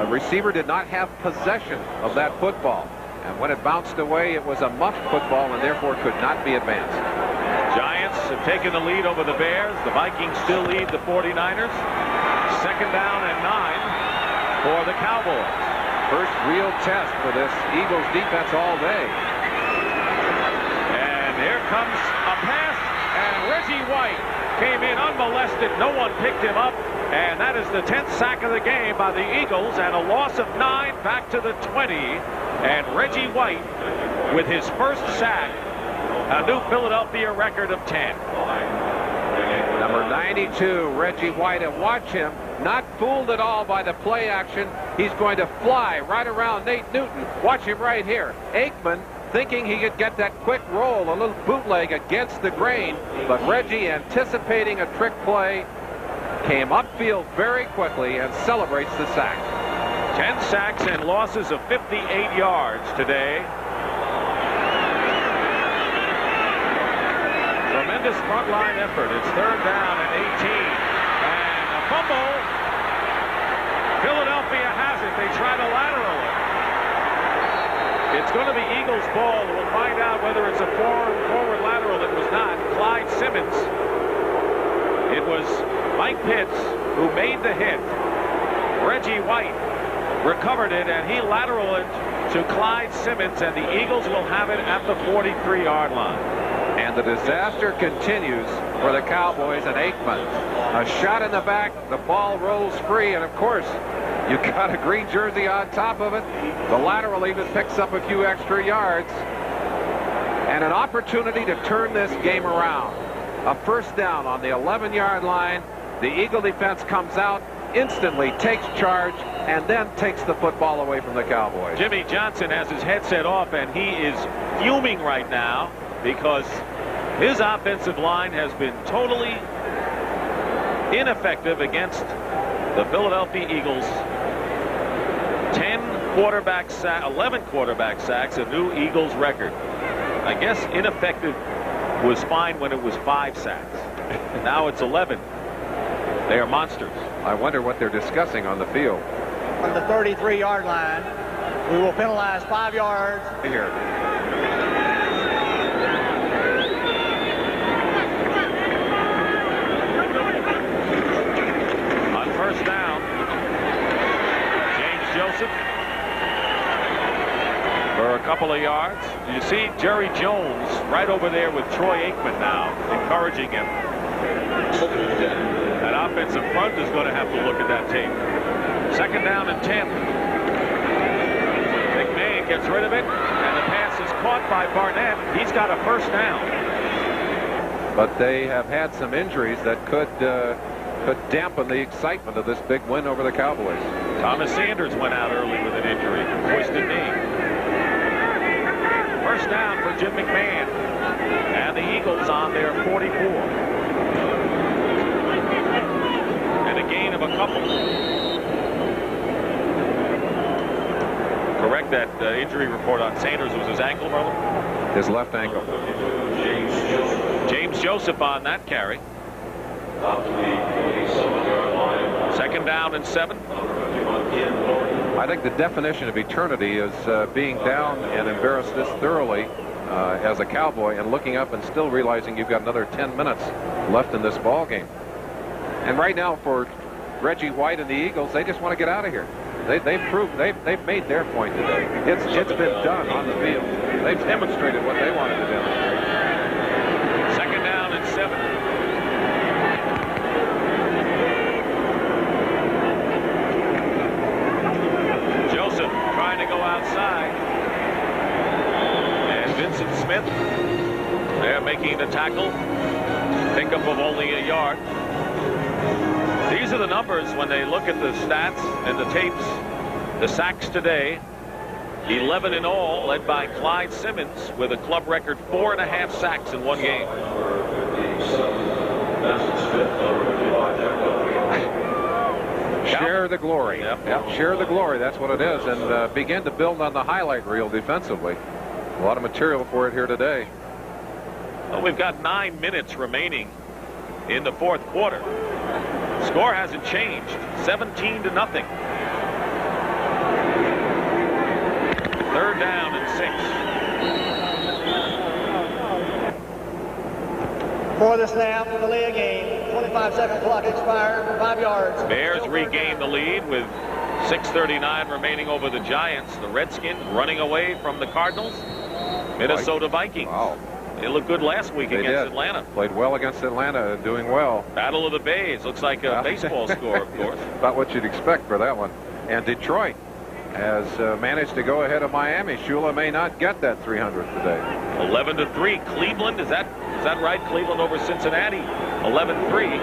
receiver did not have possession of that football. And when it bounced away, it was a muffed football and therefore could not be advanced. Giants have taken the lead over the Bears. The Vikings still lead the 49ers. 2nd down and 9 for the Cowboys. First real test for this Eagles defense all day. And here comes a pass, and Reggie White came in unmolested. No one picked him up, and that is the 10th sack of the game by the Eagles, and a loss of 9 back to the 20. And Reggie White with his first sack, a new Philadelphia record of 10. Number 92, Reggie White, and watch him. Not fooled at all by the play action. He's going to fly right around Nate Newton. Watch him right here. Aikman thinking he could get that quick roll, a little bootleg against the grain, but Reggie, anticipating a trick play, came upfield very quickly and celebrates the sack. 10 sacks and losses of 58 yards today. Tremendous frontline effort. It's 3rd down and 18. And a fumble. Philadelphia has it. They try to lateral it. It's going to be Eagles' ball. We'll find out whether it's a forward lateral. It was not. Clyde Simmons. It was Mike Pitts who made the hit. Reggie White recovered it, and he lateraled it to Clyde Simmons, and the Eagles will have it at the 43-yard line. And the disaster continues for the Cowboys and Aikman. A shot in the back, the ball rolls free, and of course, you got a green jersey on top of it. The lateral even picks up a few extra yards. And an opportunity to turn this game around. A first down on the 11-yard line. The Eagle defense comes out, instantly takes charge, and then takes the football away from the Cowboys. Jimmy Johnson has his headset off, and he is fuming right now because his offensive line has been totally ineffective against the Philadelphia Eagles. 11 quarterback sacks, a new Eagles record. I guess ineffective was fine when it was 5 sacks. Now it's 11. They are monsters. I wonder what they're discussing on the field. On the 33-yard line, we will penalize 5 yards. Here. On first down, James Joseph for a couple of yards. You see Jerry Jones right over there with Troy Aikman now, encouraging him. That offensive front is going to have to look at that tape. 2nd down and 10. McMahon gets rid of it, and the pass is caught by Barnett. He's got a first down. But they have had some injuries that could could dampen the excitement of this big win over the Cowboys. Thomas Sanders went out early with an injury, twisted knee. First down for Jim McMahon. And the Eagles on their 44. And a gain of a couple. Correct that injury report on Sanders was his ankle, brother? His left ankle. James Joseph on that carry. Second down and 7. I think the definition of eternity is being down and embarrassed this thoroughly as a Cowboy and looking up and still realizing you've got another 10 minutes left in this ball game. And right now for Reggie White and the Eagles, they just want to get out of here. They've made their point today. It's been done on the field. They've demonstrated what they wanted to demonstrate. Second down and 7. Joseph trying to go outside. And Vincent Smith, they're making the tackle. Pickup of only a yard. These are the numbers when they look at the stats and the tapes. The sacks today, 11 in all, led by Clyde Simmons with a club record 4.5 sacks in one game. Share the glory. Yep, share the glory. That's what it is. And begin to build on the highlight reel defensively. A lot of material for it here today. Well, we've got 9 minutes remaining in the fourth quarter. Score hasn't changed. 17-0. Third down and 6. For the snap, the delay game. 25-second clock expired. 5 yards. Bears regain the lead with 6:39 remaining over the Giants. The Redskins running away from the Cardinals. Minnesota Vikings. Wow. They looked good last week against Atlanta. Played well against Atlanta, doing well. Battle of the Bays. Looks like a baseball score, of course. About what you'd expect for that one. And Detroit has managed to go ahead of Miami. Shula may not get that 300th today. 11-3. Cleveland, is that right? Cleveland over Cincinnati. 11-3.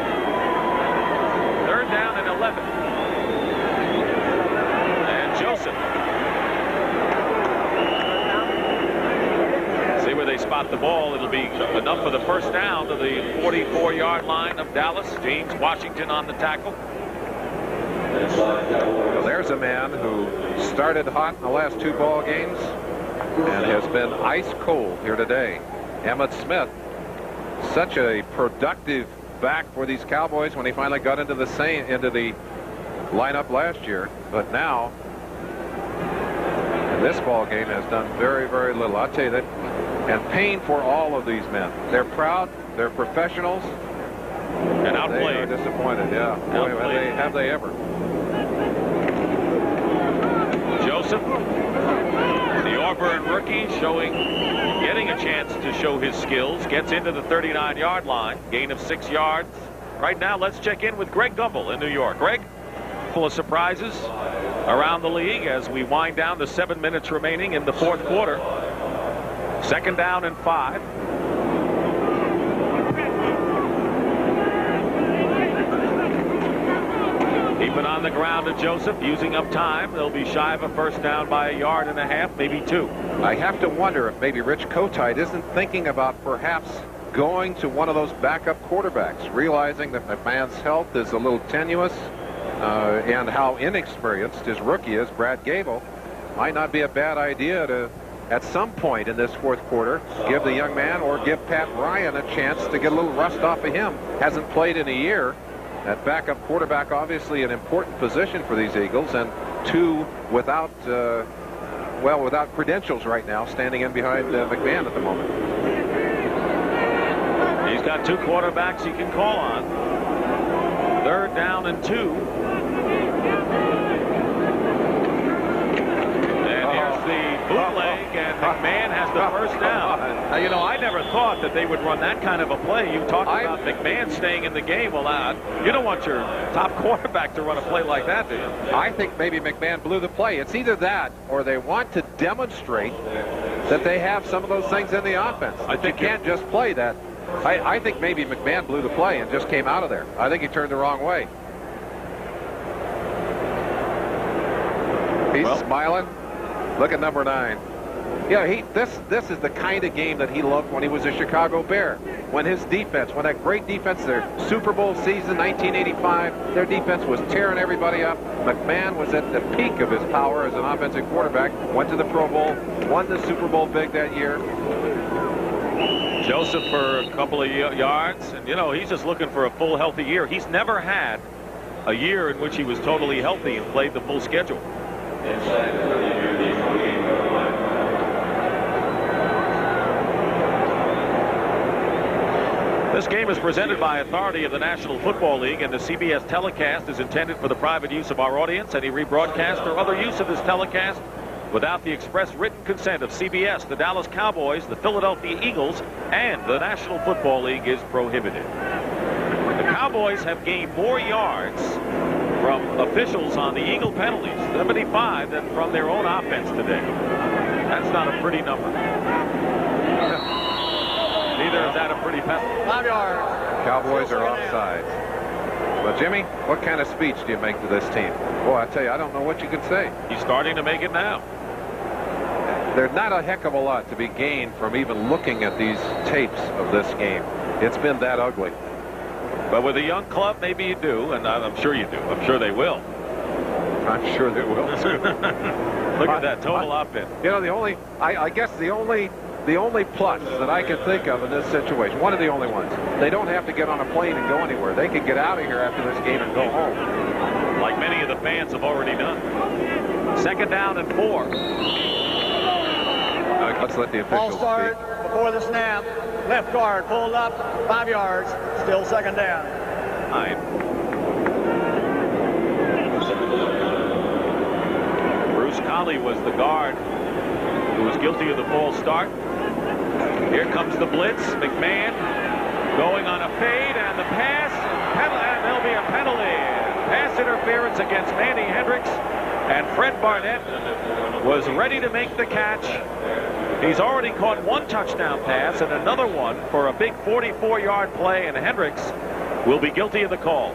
Third down and 11. And Joseph. See where they spot the ball. It'll be enough for the first down to the 44-yard line of Dallas. James Washington on the tackle. Well, there's a man who started hot in the last 2 ball games and has been ice cold here today. Emmitt Smith, such a productive back for these Cowboys when he finally got into the lineup last year, but now in this ball game has done very, very little. I'll tell you that. And pain for all of these men. They're proud. They're professionals. And outplayed. They are disappointed. Yeah. Boy, have they ever. Joseph, the Auburn rookie, getting a chance to show his skills. Gets into the 39-yard line. Gain of 6 yards. Right now, let's check in with Greg Gumbel in New York. Greg, full of surprises around the league as we wind down to 7 minutes remaining in the fourth quarter. Second down and 5. Keep it on the ground to Joseph, using up time. They'll be shy of a first down by 1.5 yards, maybe 2. I have to wonder if maybe Rich Kotite isn't thinking about perhaps going to one of those backup quarterbacks, realizing that McMahon's health is a little tenuous and how inexperienced his rookie is, Brad Gable. Might not be a bad idea to, at some point in this fourth quarter, give the young man or give Pat Ryan a chance to get a little rust off of him. Hasn't played in a year. That backup quarterback, obviously an important position for these Eagles, and 2 without credentials right now, standing in behind McMahon at the moment. He's got 2 quarterbacks he can call on. Third down and 2. The bootleg, and McMahon has the first down. You know, I never thought that they would run that kind of a play. You talked about McMahon staying in the game. Well, you don't want your top quarterback to run a play like that, do you? I think maybe McMahon blew the play. It's either that or they want to demonstrate that they have some of those things in the offense. I think you can't just play that I think maybe McMahon blew the play and just came out of there. I think he turned the wrong way. He's smiling. Look at number 9. Yeah, this is the kind of game that he loved when he was a Chicago Bear. When his defense, when that great defense, their Super Bowl season, 1985, their defense was tearing everybody up. McMahon was at the peak of his power as an offensive quarterback, went to the Pro Bowl, won the Super Bowl big that year. Joseph for a couple of yards, and you know, he's just looking for a full healthy year. He's never had a year in which he was totally healthy and played the full schedule. This game is presented by authority of the National Football League, and the CBS telecast is intended for the private use of our audience. Any rebroadcast or other use of this telecast without the express written consent of CBS, the Dallas Cowboys, the Philadelphia Eagles, and the National Football League is prohibited. The Cowboys have gained more yards from officials on the Eagle penalties, 75, than from their own offense today. That's not a pretty number. Neither is that a pretty penalty. 5 yards. Cowboys are offside. Well, Jimmy, what kind of speech do you make to this team? Boy, I tell you, I don't know what you could say. He's starting to make it now. There's not a heck of a lot to be gained from even looking at these tapes of this game. It's been that ugly. But with a young club, maybe you do, and I'm sure you do. I'm sure they will. I'm sure they will. Look at that total offense. You know, I guess the only plus that I can think of in this situation, one of the only ones, they don't have to get on a plane and go anywhere. They can get out of here after this game and go home. Like many of the fans have already done. 2nd down and 4. Let's let the officials Ball start speak. before the snap. Left guard pulled up, 5 yards. Still 2nd down. 9. Bruce Colley was the guard who was guilty of the false start. Here comes the blitz. McMahon going on a fade, and the pass, and there'll be a penalty. Pass interference against Manny Hendricks, and Fred Barnett was ready to make the catch. He's already caught 1 touchdown pass and another one for a big 44-yard play, and Hendricks will be guilty of the call.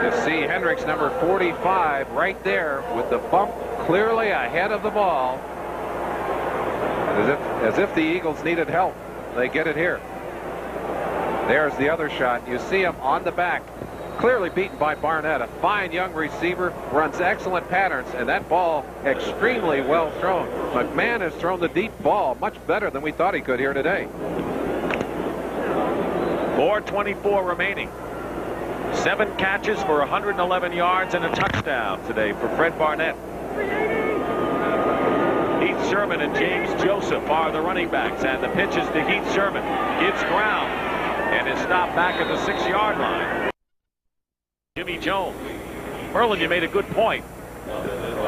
You see Hendricks, number 45, right there with the bump clearly ahead of the ball. As if the Eagles needed help. They get it here. There's the other shot. You see him on the back. Clearly beaten by Barnett. A fine young receiver. Runs excellent patterns. And that ball extremely well thrown. McMahon has thrown the deep ball much better than we thought he could here today. 4:24 remaining. 7 catches for 111 yards and a touchdown today for Fred Barnett. Heath Sherman and James Joseph are the running backs, and the pitch is to Heath Sherman. Gives ground and is stopped back at the 6-yard line. Jimmy Jones. Merlin, you made a good point.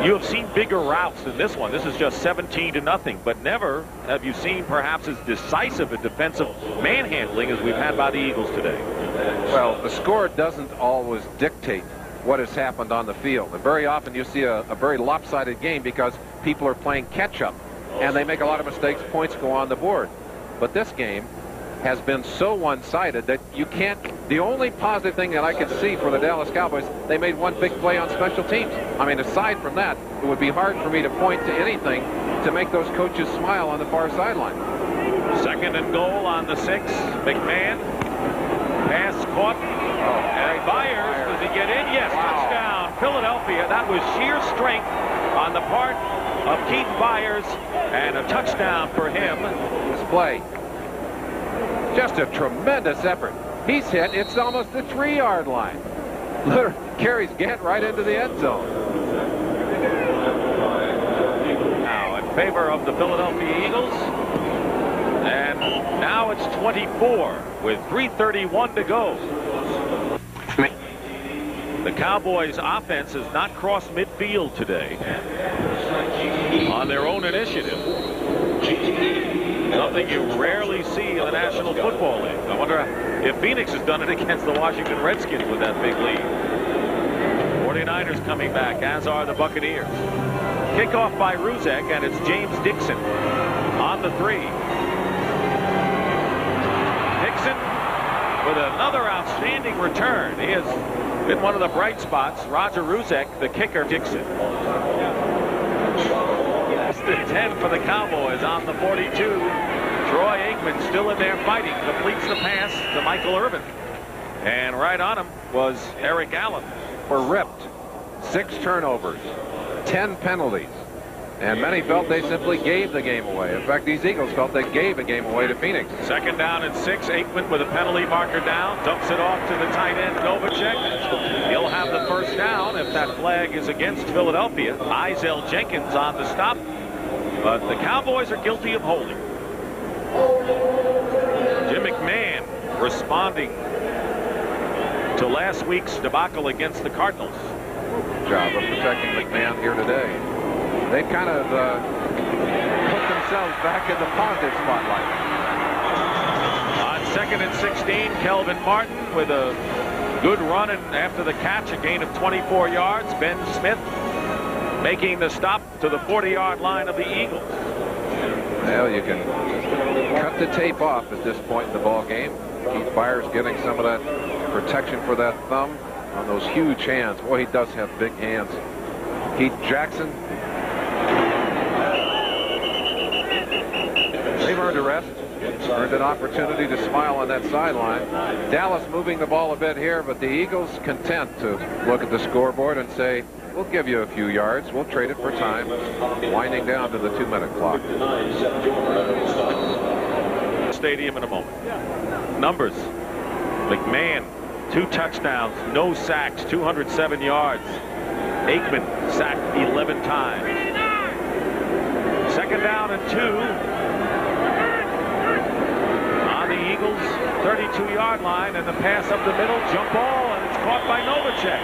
You have seen bigger routes than this one. This is just 17-0, but never have you seen perhaps as decisive a defensive manhandling as we've had by the Eagles today. Well, the score doesn't always dictate what has happened on the field. And very often you see a very lopsided game because people are playing catch-up and they make a lot of mistakes. Points go on the board. But this game has been so one-sided that you can't. The only positive thing that I could see for the Dallas Cowboys, they made 1 big play on special teams. I mean, aside from that, it would be hard for me to point to anything to make those coaches smile on the far sideline. 2nd and goal on the 6. McMahon. Pass caught. And Byers, does he get in? Yes, touchdown, Philadelphia. That was sheer strength on the part of Keith Byers, and a touchdown for him. This play, just a tremendous effort. He's hit, it's almost the 3-yard line. Carries Gant right into the end zone. Now in favor of the Philadelphia Eagles. And now it's 24 with 3:31 to go. The Cowboys offense has not crossed midfield today on their own initiative. Something you rarely see in the National Football League. I wonder if Phoenix has done it against the Washington Redskins with that big lead. 49ers coming back, as are the Buccaneers. Kickoff by Ruzek, and it's James Dixon on the 3. with another outstanding return. He has been one of the bright spots. Roger Ruzek, the kicker, Dixon. The 10 for the Cowboys on the 42. Troy Aikman still in there fighting. Completes the pass to Michael Irving. And right on him was Eric Allen. Were ripped. 6 turnovers. 10 penalties. And many felt they simply gave the game away. In fact, these Eagles felt they gave a game away to Phoenix. 2nd down and 6. Aikman with a penalty marker down. Dumps it off to the tight end, Novacek. He'll have the first down if that flag is against Philadelphia. Isel Jenkins on the stop. But the Cowboys are guilty of holding. Jim McMahon responding to last week's debacle against the Cardinals. Job of protecting McMahon here today. They've kind of put themselves back in the positive spotlight. On 2nd and 16, Kelvin Martin with a good run, and after the catch, a gain of 24 yards. Ben Smith making the stop to the 40-yard line of the Eagles. Well, you can cut the tape off at this point in the ball game. Keith Byers getting some of that protection for that thumb on those huge hands. Boy, he does have big hands. Keith Jackson. They've earned a rest. Earned an opportunity to smile on that sideline. Dallas moving the ball a bit here, but the Eagles content to look at the scoreboard and say, we'll give you a few yards. We'll trade it for time. Winding down to the 2-minute clock. Stadium in a moment. Numbers. McMahon, 2 touchdowns, no sacks, 207 yards. Aikman sacked 11 times. 2nd down and 2. On the Eagles 32-yard line, and the pass up the middle, jump ball, and it's caught by Novacek.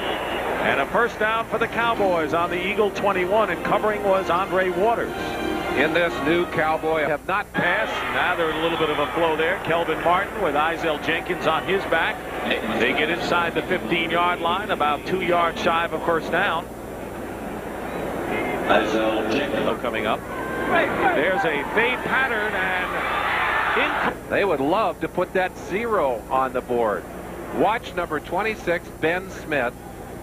And a first down for the Cowboys on the Eagle 21, and covering was Andre Waters. In this new Cowboy have not passed. Now there's a little bit of a flow there. Kelvin Martin with Isel Jenkins on his back. They get inside the 15-yard line, about 2 yards shy of a first down. Isel Jenkins coming up. There's a fade pattern, and they would love to put that 0 on the board. Watch number 26, Ben Smith,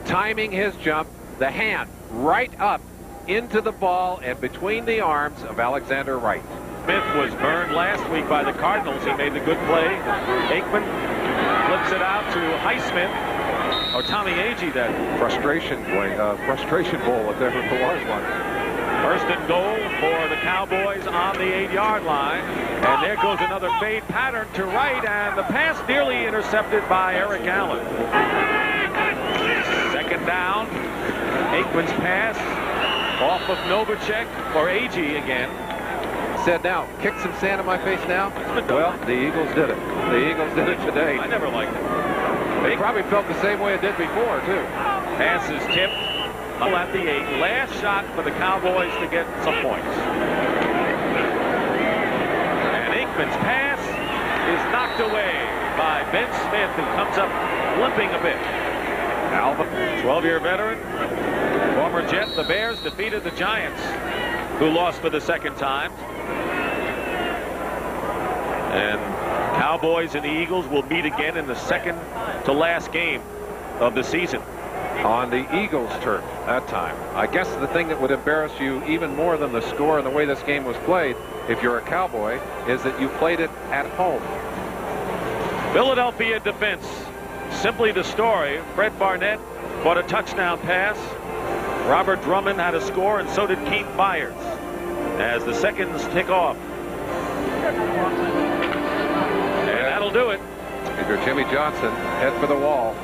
timing his jump, the hand right up into the ball and between the arms of Alexander Wright. Smith was burned last week by the Cardinals. He made the good play. Aikman flips it out to Highsmith, or Tommy Agee, that frustration bowl, if there was one. First and goal for the Cowboys on the 8-yard line. And there goes another fade pattern to right, and the pass nearly intercepted by Eric Allen. 2nd down. Aikman's pass off of Novacek, or Agee again. Said now, kick some sand in my face now. Well, the Eagles did it. The Eagles did it today. I never liked it. They probably felt the same way it did before, too. Pass is tipped. At the 8. Last shot for the Cowboys to get some points. And Aikman's pass is knocked away by Ben Smith, who comes up limping a bit. Alvin, 12-year veteran, former Jet. The Bears defeated the Giants, who lost for the 2nd time. And Cowboys and the Eagles will meet again in the 2nd to last game of the season. On the Eagles' turf that time. I guess the thing that would embarrass you even more than the score and the way this game was played, if you're a Cowboy, is that you played it at home. Philadelphia defense. Simply the story. Fred Barnett caught a touchdown pass. Robert Drummond had a score, and so did Keith Byers. As the seconds tick off. And that'll do it. Either Jimmy Johnson, head for the wall.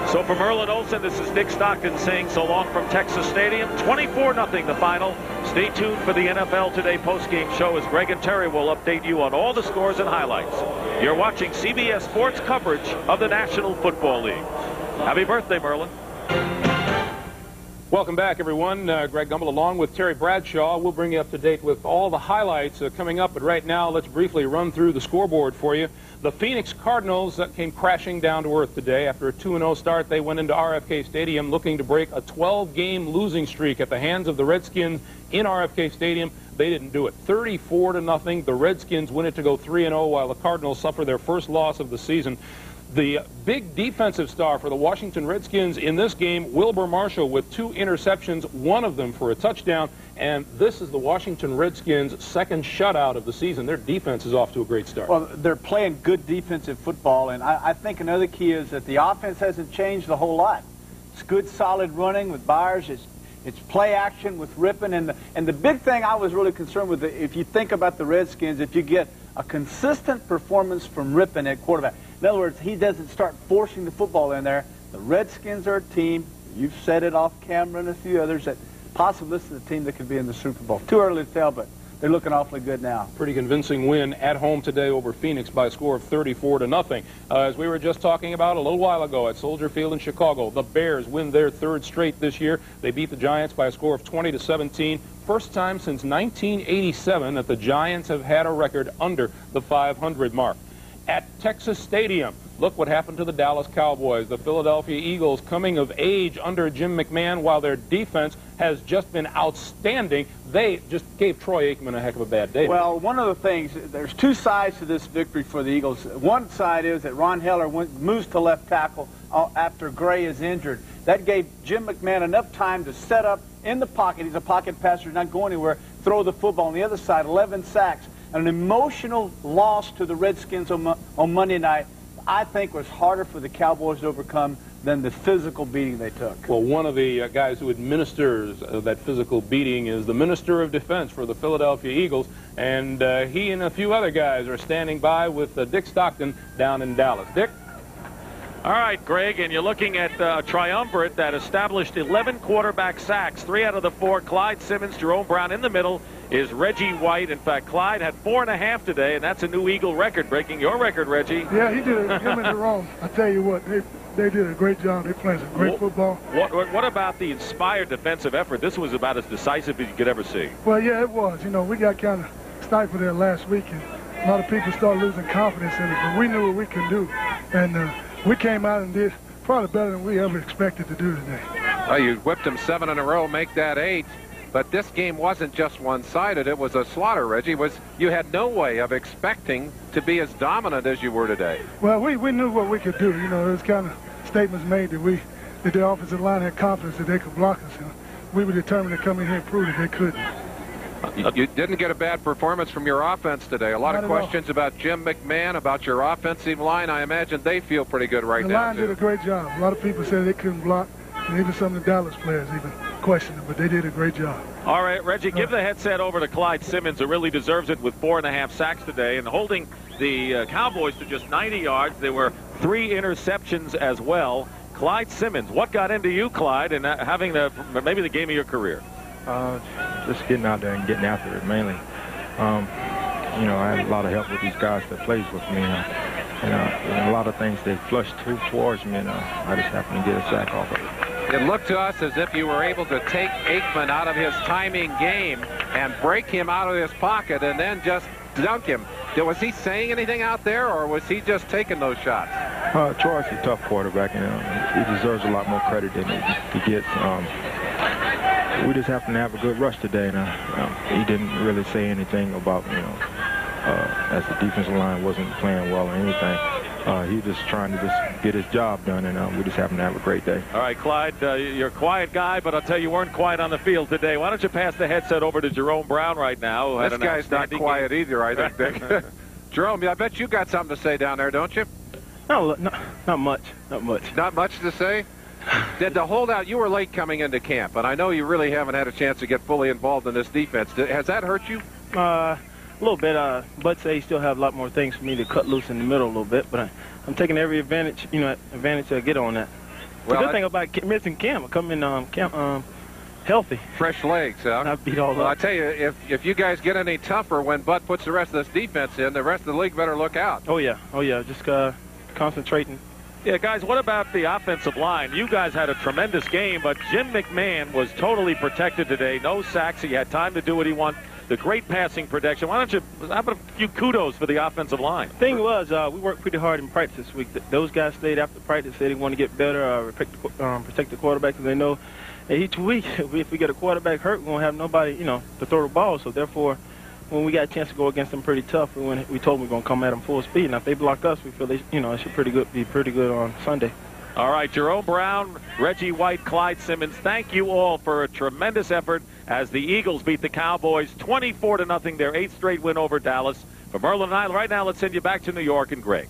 So for Merlin Olsen, this is Dick Stockton saying so long from Texas Stadium. 24-0 the final. Stay tuned for the NFL Today postgame show as Greg and Terry will update you on all the scores and highlights. You're watching CBS Sports coverage of the National Football League. Happy birthday, Merlin. Welcome back, everyone. Greg Gumbel along with Terry Bradshaw. We'll bring you up to date with all the highlights coming up. But right now, let's briefly run through the scoreboard for you. The Phoenix Cardinals came crashing down to earth today. After a 2-0 start, they went into RFK Stadium looking to break a 12-game losing streak at the hands of the Redskins in RFK Stadium. They didn't do it. 34-0. The Redskins win it to go 3-0, while the Cardinals suffer their first loss of the season. The big defensive star for the Washington Redskins in this game, Wilbur Marshall, with 2 interceptions, one of them for a touchdown. And this is the Washington Redskins' second shutout of the season. Their defense is off to a great start. Well, they're playing good defensive football, and I think another key is that the offense hasn't changed a whole lot. It's good, solid running with Byers. It's play action with Rippon. And the big thing I was really concerned with, if you think about the Redskins, if you get a consistent performance from Rippon at quarterback. In other words, he doesn't start forcing the football in there. The Redskins are a team, you've said it off camera and a few others, that possibly this is a team that could be in the Super Bowl. Too early to tell, but they're looking awfully good now. Pretty convincing win at home today over Phoenix by a score of 34-0. As we were just talking about a little while ago at Soldier Field in Chicago, the Bears win their 3rd straight this year. They beat the Giants by a score of 20-17. First time since 1987 that the Giants have had a record under the 500 mark. At Texas Stadium, look what happened to the Dallas Cowboys. The Philadelphia Eagles coming of age under Jim McMahon, while their defense has just been outstanding. They just gave Troy Aikman a heck of a bad day. Well, one of the things, there's 2 sides to this victory for the Eagles. One side is that Ron Heller moves to left tackle after Gray is injured. That gave Jim McMahon enough time to set up in the pocket. He's a pocket passer, not going anywhere. Throw the football. On the other side, 11 sacks. An emotional loss to the Redskins on Monday night, I think, was harder for the Cowboys to overcome than the physical beating they took. Well, one of the guys who administers that physical beating is the Minister of Defense for the Philadelphia Eagles, and he and a few other guys are standing by with Dick Stockton down in Dallas. Dick? All right, Greg, and you're looking at a triumvirate that established 11 quarterback sacks. 3 out of the 4, Clyde, Simmons, Jerome Brown. In the middle is Reggie White. In fact, Clyde had 4.5 today, and that's a new Eagle record, breaking your record, Reggie. Yeah, he did it. Him and Jerome, I tell you what, they did a great job. They played some great football. What about the inspired defensive effort? This was about as decisive as you could ever see. Well, yeah, it was. You know, we got kind of stifled there last week, and a lot of people started losing confidence in it, but we knew what we could do. And we came out and did probably better than we ever expected to do today. Well, you whipped them 7 in a row, make that 8. But this game wasn't just one-sided. It was a slaughter, Reggie. You had no way of expecting to be as dominant as you were today. Well, we knew what we could do. You know, there was kind of statements made that the offensive line had confidence that they could block us. And we were determined to come in here and prove that they couldn't. You didn't get a bad performance from your offense today. A lot of questions about Jim McMahon, about your offensive line. I imagine they feel pretty good right now, The line did a great job. A lot of people said they couldn't block, and even some of the Dallas players even questioned it, but they did a great job. All right, Reggie, give the headset over to Clyde Simmons, who really deserves it with 4.5 sacks today, and holding the Cowboys to just 90 yards. There were 3 interceptions as well. Clyde Simmons, what got into you, Clyde, and having maybe the game of your career? Just getting out there and getting after it, mainly. You know, I had a lot of help with these guys that plays with me. And a lot of things they flushed towards me, and I just happened to get a sack off of it. It looked to us as if you were able to take Aikman out of his timing game and break him out of his pocket and then just dunk him. Was he saying anything out there, or was he just taking those shots? Troy's a tough quarterback, and he deserves a lot more credit than he gets. We just happened to have a good rush today, and he didn't really say anything about, as the defensive line wasn't playing well or anything. He was just trying to just get his job done, and we just happened to have a great day. All right, Clyde, you're a quiet guy, but I'll tell you weren't quiet on the field today. Why don't you pass the headset over to Jerome Brown right now? This guy's not quiet either, I think, Dick. Jerome, I bet you got something to say down there, don't you? No, not much. Not much. Not much to say? Did the holdout, you were late coming into camp, and I know you really haven't had a chance to get fully involved in this defense. Has that hurt you? A little bit. Bud say he still have a lot more things for me to cut loose in the middle a little bit, but I'm taking every advantage, to get on that. Well, the good thing about missing camp, I come in camp healthy. Fresh legs, huh? I beat all I tell you, if you guys get any tougher when Bud puts the rest of this defense in, the rest of the league better look out. Oh, yeah. Just concentrating. Yeah, guys, what about the offensive line? You guys had a tremendous game, but Jim McMahon was totally protected today. No sacks. He had time to do what he wanted. The great passing protection. Why don't you have a few kudos for the offensive line? Thing was, we worked pretty hard in practice this week. Those guys stayed after practice, said they want to get better, protect the quarterback, because they know that each week, if we get a quarterback hurt, we won't have nobody, to throw the ball. So therefore, when we got a chance to go against them pretty tough, we told them we're going to come at them full speed. Now, if they block us, we feel they, it should be pretty good on Sunday. All right, Jerome Brown, Reggie White, Clyde Simmons, thank you all for a tremendous effort as the Eagles beat the Cowboys 24-0, their 8th straight win over Dallas. For Merlin and I, right now, let's send you back to New York and Greg.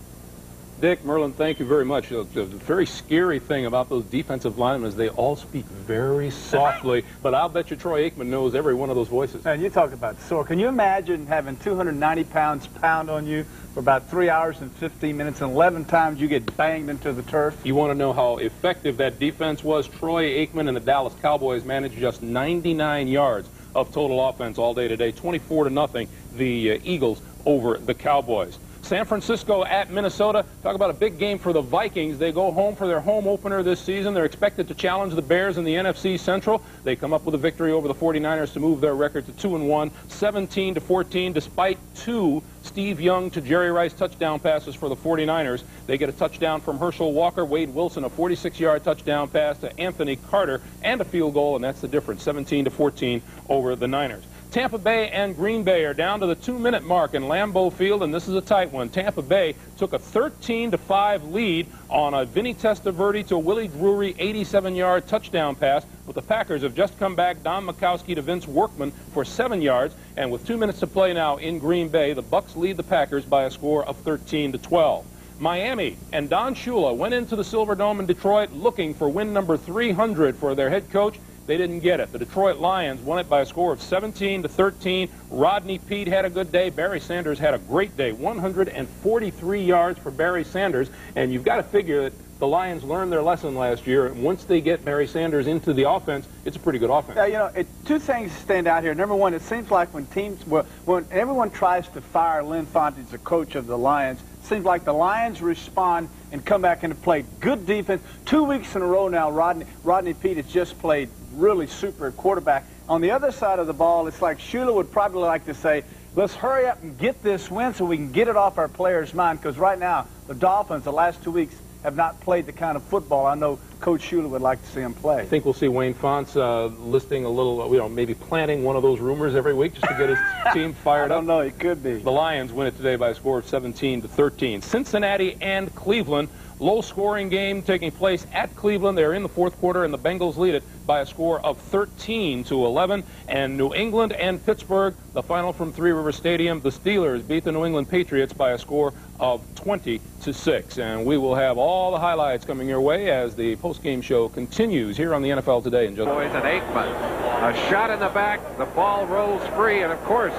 Dick, Merlin, thank you very much. The very scary thing about those defensive linemen is they all speak very softly, but I'll bet you Troy Aikman knows every one of those voices. Man, you talk about sore. Can you imagine having 290 pounds pound on you for about 3 hours and 15 minutes, and 11 times you get banged into the turf? You want to know how effective that defense was? Troy Aikman and the Dallas Cowboys managed just 99 yards of total offense all day today, 24-0, the Eagles over the Cowboys. San Francisco at Minnesota. Talk about a big game for the Vikings. They go home for their home opener this season. They're expected to challenge the Bears in the NFC Central. They come up with a victory over the 49ers to move their record to 2-1, 17-14, despite 2 Steve Young to Jerry Rice touchdown passes for the 49ers. They get a touchdown from Herschel Walker, Wade Wilson, a 46-yard touchdown pass to Anthony Carter, and a field goal, and that's the difference, 17-14 over the Niners. Tampa Bay and Green Bay are down to the 2-minute mark in Lambeau Field, and this is a tight one. Tampa Bay took a 13-5 lead on a Vinny Testaverde to Willie Drury 87-yard touchdown pass, but the Packers have just come back. Don Majkowski to Vince Workman for 7 yards, and with 2 minutes to play now in Green Bay, the Bucs lead the Packers by a score of 13-12. Miami and Don Shula went into the Silverdome in Detroit looking for win number 300 for their head coach. They didn't get it. The Detroit Lions won it by a score of 17-13. Rodney Peete had a good day. Barry Sanders had a great day. 143 yards for Barry Sanders. And you've got to figure that the Lions learned their lesson last year. And once they get Barry Sanders into the offense, it's a pretty good offense. Yeah, two things stand out here. Number one, it seems like when everyone tries to fire Lynn Fonte as the coach of the Lions, it seems like the Lions respond and come back into play. Good defense. 2 weeks in a row now, Rodney Peete has just played really super quarterback. On the other side of the ball, it's like Shula would probably like to say, let's hurry up and get this win so we can get it off our players' mind, because right now, the Dolphins, the last 2 weeks, have not played the kind of football I know Coach Shula would like to see them play. I think we'll see Wayne Fontes listing a little, maybe planting one of those rumors every week just to get his team fired up. I don't know, it could be. The Lions win it today by a score of 17-13. Cincinnati and Cleveland, low-scoring game taking place at Cleveland. They're in the fourth quarter, and the Bengals lead it by a score of 13-11. And New England and Pittsburgh, the final from Three River Stadium, the Steelers beat the New England Patriots by a score of 20-6. And we will have all the highlights coming your way as the post-game show continues here on the NFL Today in just Boys and Aikman, a shot in the back, the ball rolls free, and of course,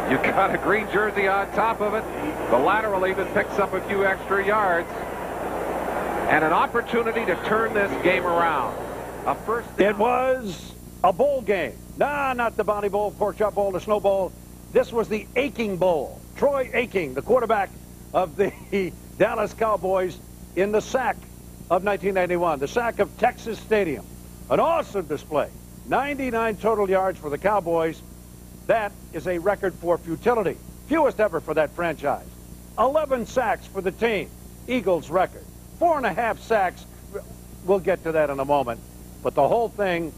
you got a green jersey on top of it. The lateral even picks up a few extra yards. And an opportunity to turn this game around. A first down. It was a bowl game. Nah, not the Bounty Bowl, Pork Chop Bowl, the Snow Bowl. This was the Aching Bowl. Troy Aikman, the quarterback of the Dallas Cowboys in the sack of 1991, the sack of Texas Stadium. An awesome display. 99 total yards for the Cowboys. That is a record for futility. Fewest ever for that franchise. 11 sacks for the team. Eagles record. 4.5 sacks. We'll get to that in a moment. But the whole thing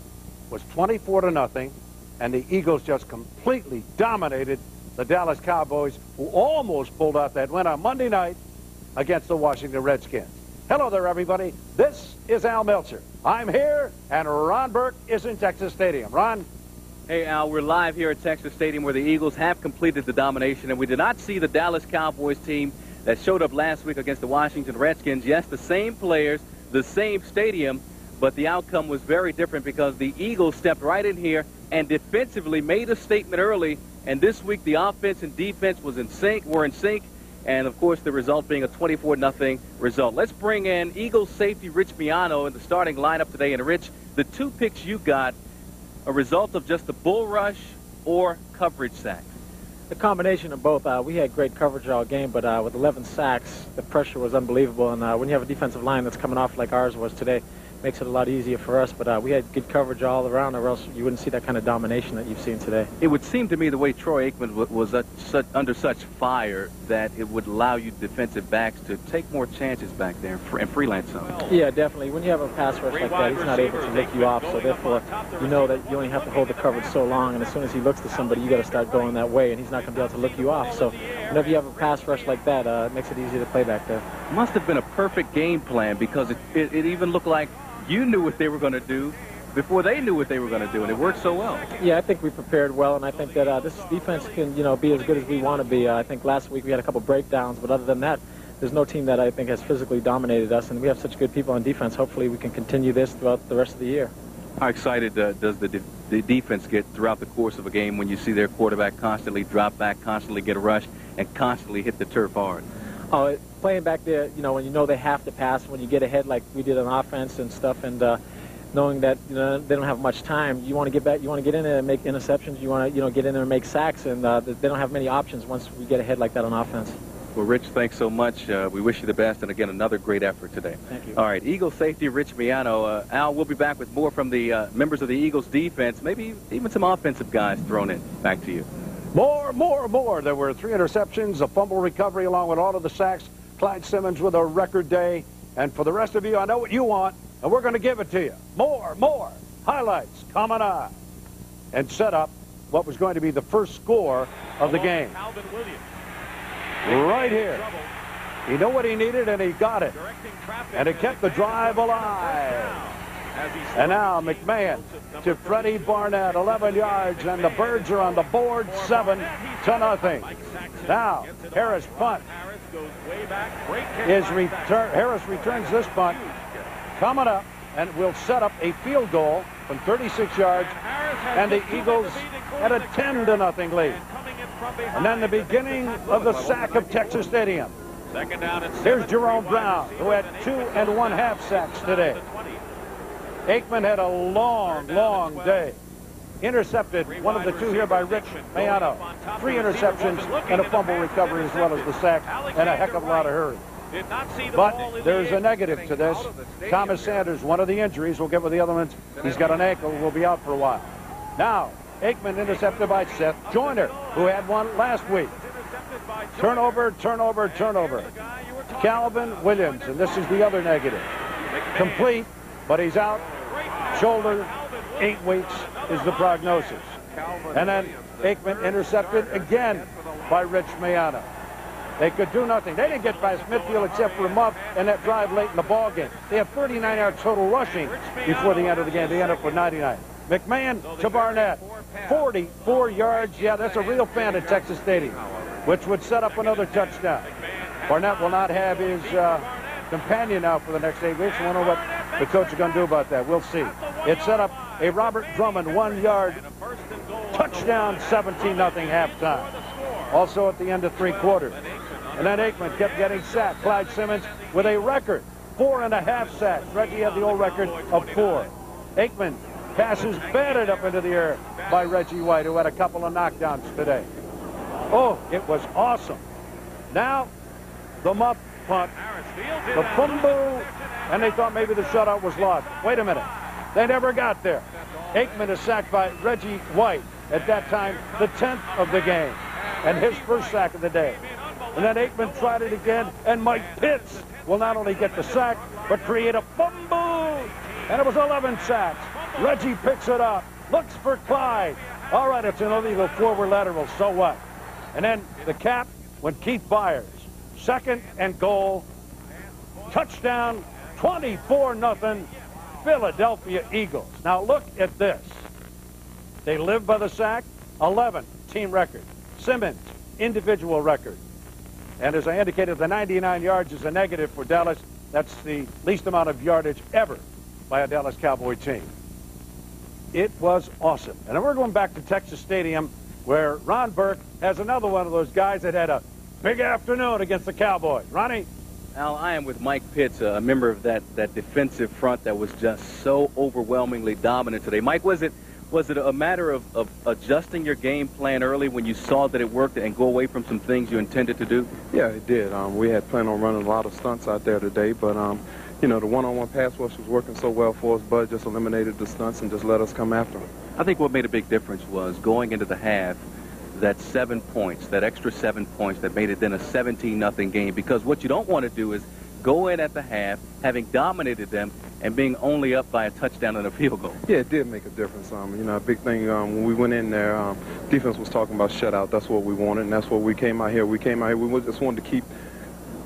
was 24-0, and the Eagles just completely dominated the Dallas Cowboys, who almost pulled out that win on Monday night against the Washington Redskins. Hello there, everybody. This is Al Meltzer. I'm here, and Ron Burke is in Texas Stadium. Ron? Hey, Al, we're live here at Texas Stadium where the Eagles have completed the domination, and we did not see the Dallas Cowboys team that showed up last week against the Washington Redskins. Yes, the same players, the same stadium, but the outcome was very different because the Eagles stepped right in here and defensively made a statement early, and this week the offense and defense were in sync, and of course the result being a 24-0 result. Let's bring in Eagles safety Rich Miano in the starting lineup today. And Rich, the 2 picks you got, a result of just the bull rush or coverage sack? The combination of both. We had great coverage all game, but with 11 sacks, the pressure was unbelievable. And when you have a defensive line that's coming off like ours was today, makes it a lot easier for us. But we had good coverage all around, or else you wouldn't see that kind of domination that you've seen today. It would seem to me the way Troy Aikman was under such fire that it would allow you defensive backs to take more chances back there and freelance some. Yeah, definitely. When you have a pass rush like that, he's not able to lick you off, so therefore you know that you only have to hold the coverage so long, and as soon as he looks to somebody, you got to start going that way, and he's not going to be able to lick you off. So whenever you have a pass rush like that, it makes it easier to play back there. Must have been a perfect game plan, because it even looked like you knew what they were going to do before they knew what they were going to do, and it worked so well. Yeah, I think we prepared well, and I think that this defense can, be as good as we want to be. I think last week we had a couple breakdowns, but other than that, there's no team that I think has physically dominated us, and we have such good people on defense. Hopefully we can continue this throughout the rest of the year. How excited does the defense get throughout the course of a game when you see their quarterback constantly drop back, constantly get a rush, and constantly hit the turf hard? Oh, playing back there, when you know they have to pass, when you get ahead like we did on offense and stuff, and knowing that they don't have much time, you want to get back, you want to get in there and make interceptions, you want to get in there and make sacks, and they don't have many options once we get ahead like that on offense. Well, Rich, thanks so much. We wish you the best, and again, another great effort today. Thank you. All right, Eagles safety Rich Miano. Al, we'll be back with more from the members of the Eagles defense, maybe even some offensive guys thrown in. Back to you. More. There were 3 interceptions, a fumble recovery along with all of the sacks. Clyde Simmons with a record day. And for the rest of you, I know what you want, and we're going to give it to you. More highlights coming on. And set up what was going to be the first score of the game. Right here. He knew what he needed, and he got it. And it kept the drive alive. And now McMahon to Freddie Barnett, 11 yards, and the Birds are on the board, 7-0. Now Harris punt. Harris returns this punt. Coming up, and will set up a field goal from 36 yards, and the Eagles at a 10-0 lead. And then the beginning of the sack of Texas Stadium. Here's Jerome Brown, who had 2 1/2 sacks today. Aikman had a long day. Intercepted, one of the 2 here by Rich Miano. 3 interceptions and a fumble recovery as well as the sack, and a heck of a lot of hurry. But there's a negative to this. Thomas Sanders, one of the injuries, we'll get with the other ones. He's got an ankle, will be out for a while. Now, Aikman intercepted by Seth Joyner, who had one last week. Turnover. Calvin Williams, and this is the other negative. Complete, but he's out. Shoulder, 8 weeks is the prognosis. And then Aikman intercepted again by Rich Miano. They could do nothing. They didn't get past midfield except for a muff and that drive late in the ball game. They have 39 yards total rushing before the end of the game. They end up with 99. McMahon to Barnett, 44 yards. Yeah, that's a real fan at Texas Stadium, which would set up another touchdown. Barnett will not have his companion now for the next 8 weeks. I wonder what the coach is going to do about that. We'll see. It set up a Robert Drummond 1-yard touchdown, 17-0 halftime. Also at the end of 3 quarters. And then Aikman kept getting sacked. Clyde Simmons with a record, 4.5 sacks. Reggie had the old record of 4. Aikman passes batted up into the air by Reggie White, who had a couple of knockdowns today. Oh, it was awesome. Now, the muff punt, the fumble, and they thought maybe the shutout was lost. Wait a minute. They never got there. Aikman is sacked by Reggie White, at that time the 10th of the game, and his first sack of the day. And then Aikman tried it again, and Mike Pitts will not only get the sack, but create a fumble. And it was 11 sacks. Reggie picks it up, looks for Clyde. All right, it's an illegal forward lateral, so what? And then the cap when Keith Byers, 2nd and goal, touchdown, 24-0, Philadelphia Eagles. Now look at this. They live by the sack, 11, team record. Simmons, individual record. And as I indicated, the 99 yards is a negative for Dallas. That's the least amount of yardage ever by a Dallas Cowboy team. It was awesome. And then we're going back to Texas Stadium, where Ron Burke has another one of those guys that had a big afternoon against the Cowboys. Ronnie? Al, I am with Mike Pitts, a member of that defensive front that was just so overwhelmingly dominant today. Mike, was it a matter of adjusting your game plan early when you saw that it worked and go away from some things you intended to do? Yeah, it did. We had planned on running a lot of stunts out there today, but you know, the one-on-one pass rush was working so well for us. Bud just eliminated the stunts and just let us come after him. I think what made a big difference was going into the half, that 7 points, that extra 7 points that made it then a 17-0 game. Because what you don't want to do is go in at the half, having dominated them, and being only up by a touchdown and a field goal. Yeah, it did make a difference. You know, a big thing when we went in there, defense was talking about shutout. That's what we wanted, and that's what we came out here. We just wanted to keep,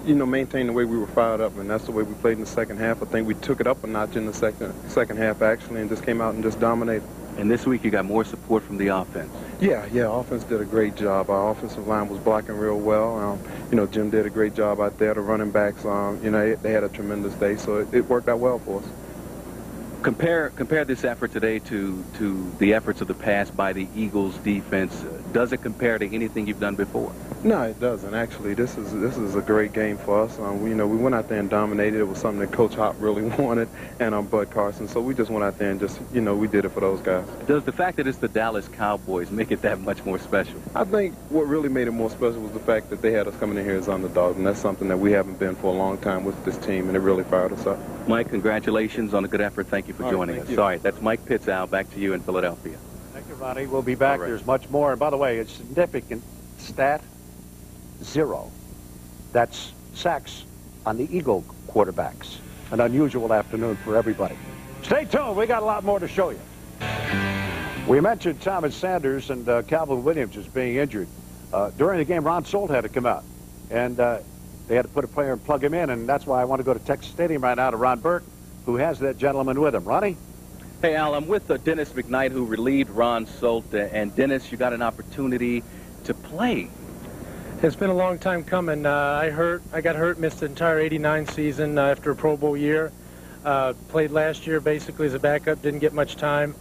you know, maintain the way we were fired up, and that's the way we played in the second half. I think we took it up a notch in the second half, actually, and just came out and just dominated. And this week you got more support from the offense. Yeah, offense did a great job. Our offensive line was blocking real well. You know, Jim did a great job out there. The running backs, you know, they had a tremendous day, so it worked out well for us. Compare this effort today to the efforts of the past by the Eagles defense. Does it compare to anything you've done before? No, it doesn't. Actually, this is a great game for us. You know, we went out there and dominated. It was something that Coach Hop really wanted, and Bud Carson. So we just went out there and just, you know, we did it for those guys. Does the fact that it's the Dallas Cowboys make it that much more special? I think what really made it more special was the fact that they had us coming in here as underdogs, and that's something that we haven't been for a long time with this team, and it really fired us up. Mike, congratulations on a good effort. Thank you for joining us. All right, that's Mike Pitzow. Back to you in Philadelphia. Thank you, Ronnie. We'll be back. There's much more. And by the way, it's significant stat 0. That's sacks on the Eagle quarterbacks. An unusual afternoon for everybody. Stay tuned. We got a lot more to show you. We mentioned Thomas Sanders and Calvin Williams as being injured. During the game, Ron Solt had to come out. And they had to put a player and plug him in. And that's why I want to go to Texas Stadium right now to Ron Burke, who has that gentleman with him. Ronnie? Hey, Al, I'm with Dennis McKnight, who relieved Ron Solt. And Dennis, you got an opportunity to play. It's been a long time coming. I got hurt, missed the entire '89 season after a Pro Bowl year. Played last year basically as a backup, didn't get much time.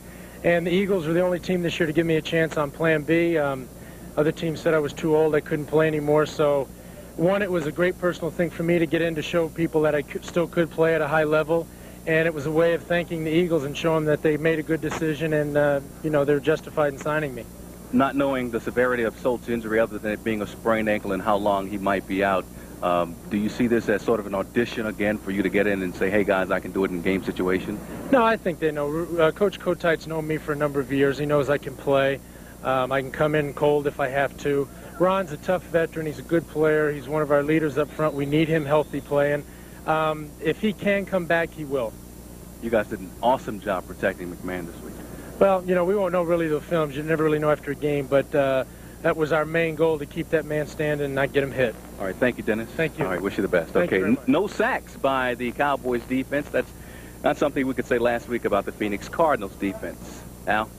And the Eagles were the only team this year to give me a chance on Plan B. Other teams said I was too old, I couldn't play anymore. So, one, it was a great personal thing for me to get in to show people that I still could play at a high level. And it was a way of thanking the Eagles and showing them that they made a good decision and, you know, they're justified in signing me. Not knowing the severity of Solt's injury other than it being a sprained ankle and how long he might be out, do you see this as sort of an audition again for you to get in and say, hey, guys, I can do it in game situation? No, I think they know. Coach Kotite's known me for a number of years. He knows I can play. I can come in cold if I have to. Ron's a tough veteran. He's a good player. He's one of our leaders up front. We need him healthy playing. If he can come back, he will. You guys did an awesome job protecting McMahon this week. Well, you know, we won't know really the films. You never really know after a game, but that was our main goal, to keep that man standing and not get him hit. All right, thank you, Dennis. Thank you. All right, wish you the best. Thank you very much. No sacks by the Cowboys defense. That's not something we could say last week about the Phoenix Cardinals defense. Al?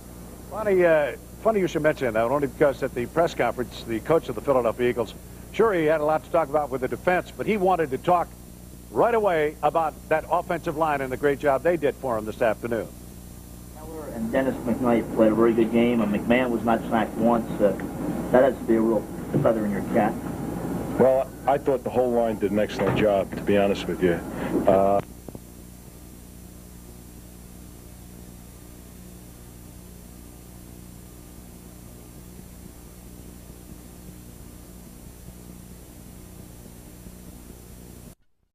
Funny you should mention that, only because at the press conference, the coach of the Philadelphia Eagles, sure, he had a lot to talk about with the defense, but he wanted to talk right away about that offensive line and the great job they did for him this afternoon. And Dennis McKnight played a very good game, and McMahon was not sacked once. That has to be a real feather in your cap. Well, I thought the whole line did an excellent job, to be honest with you.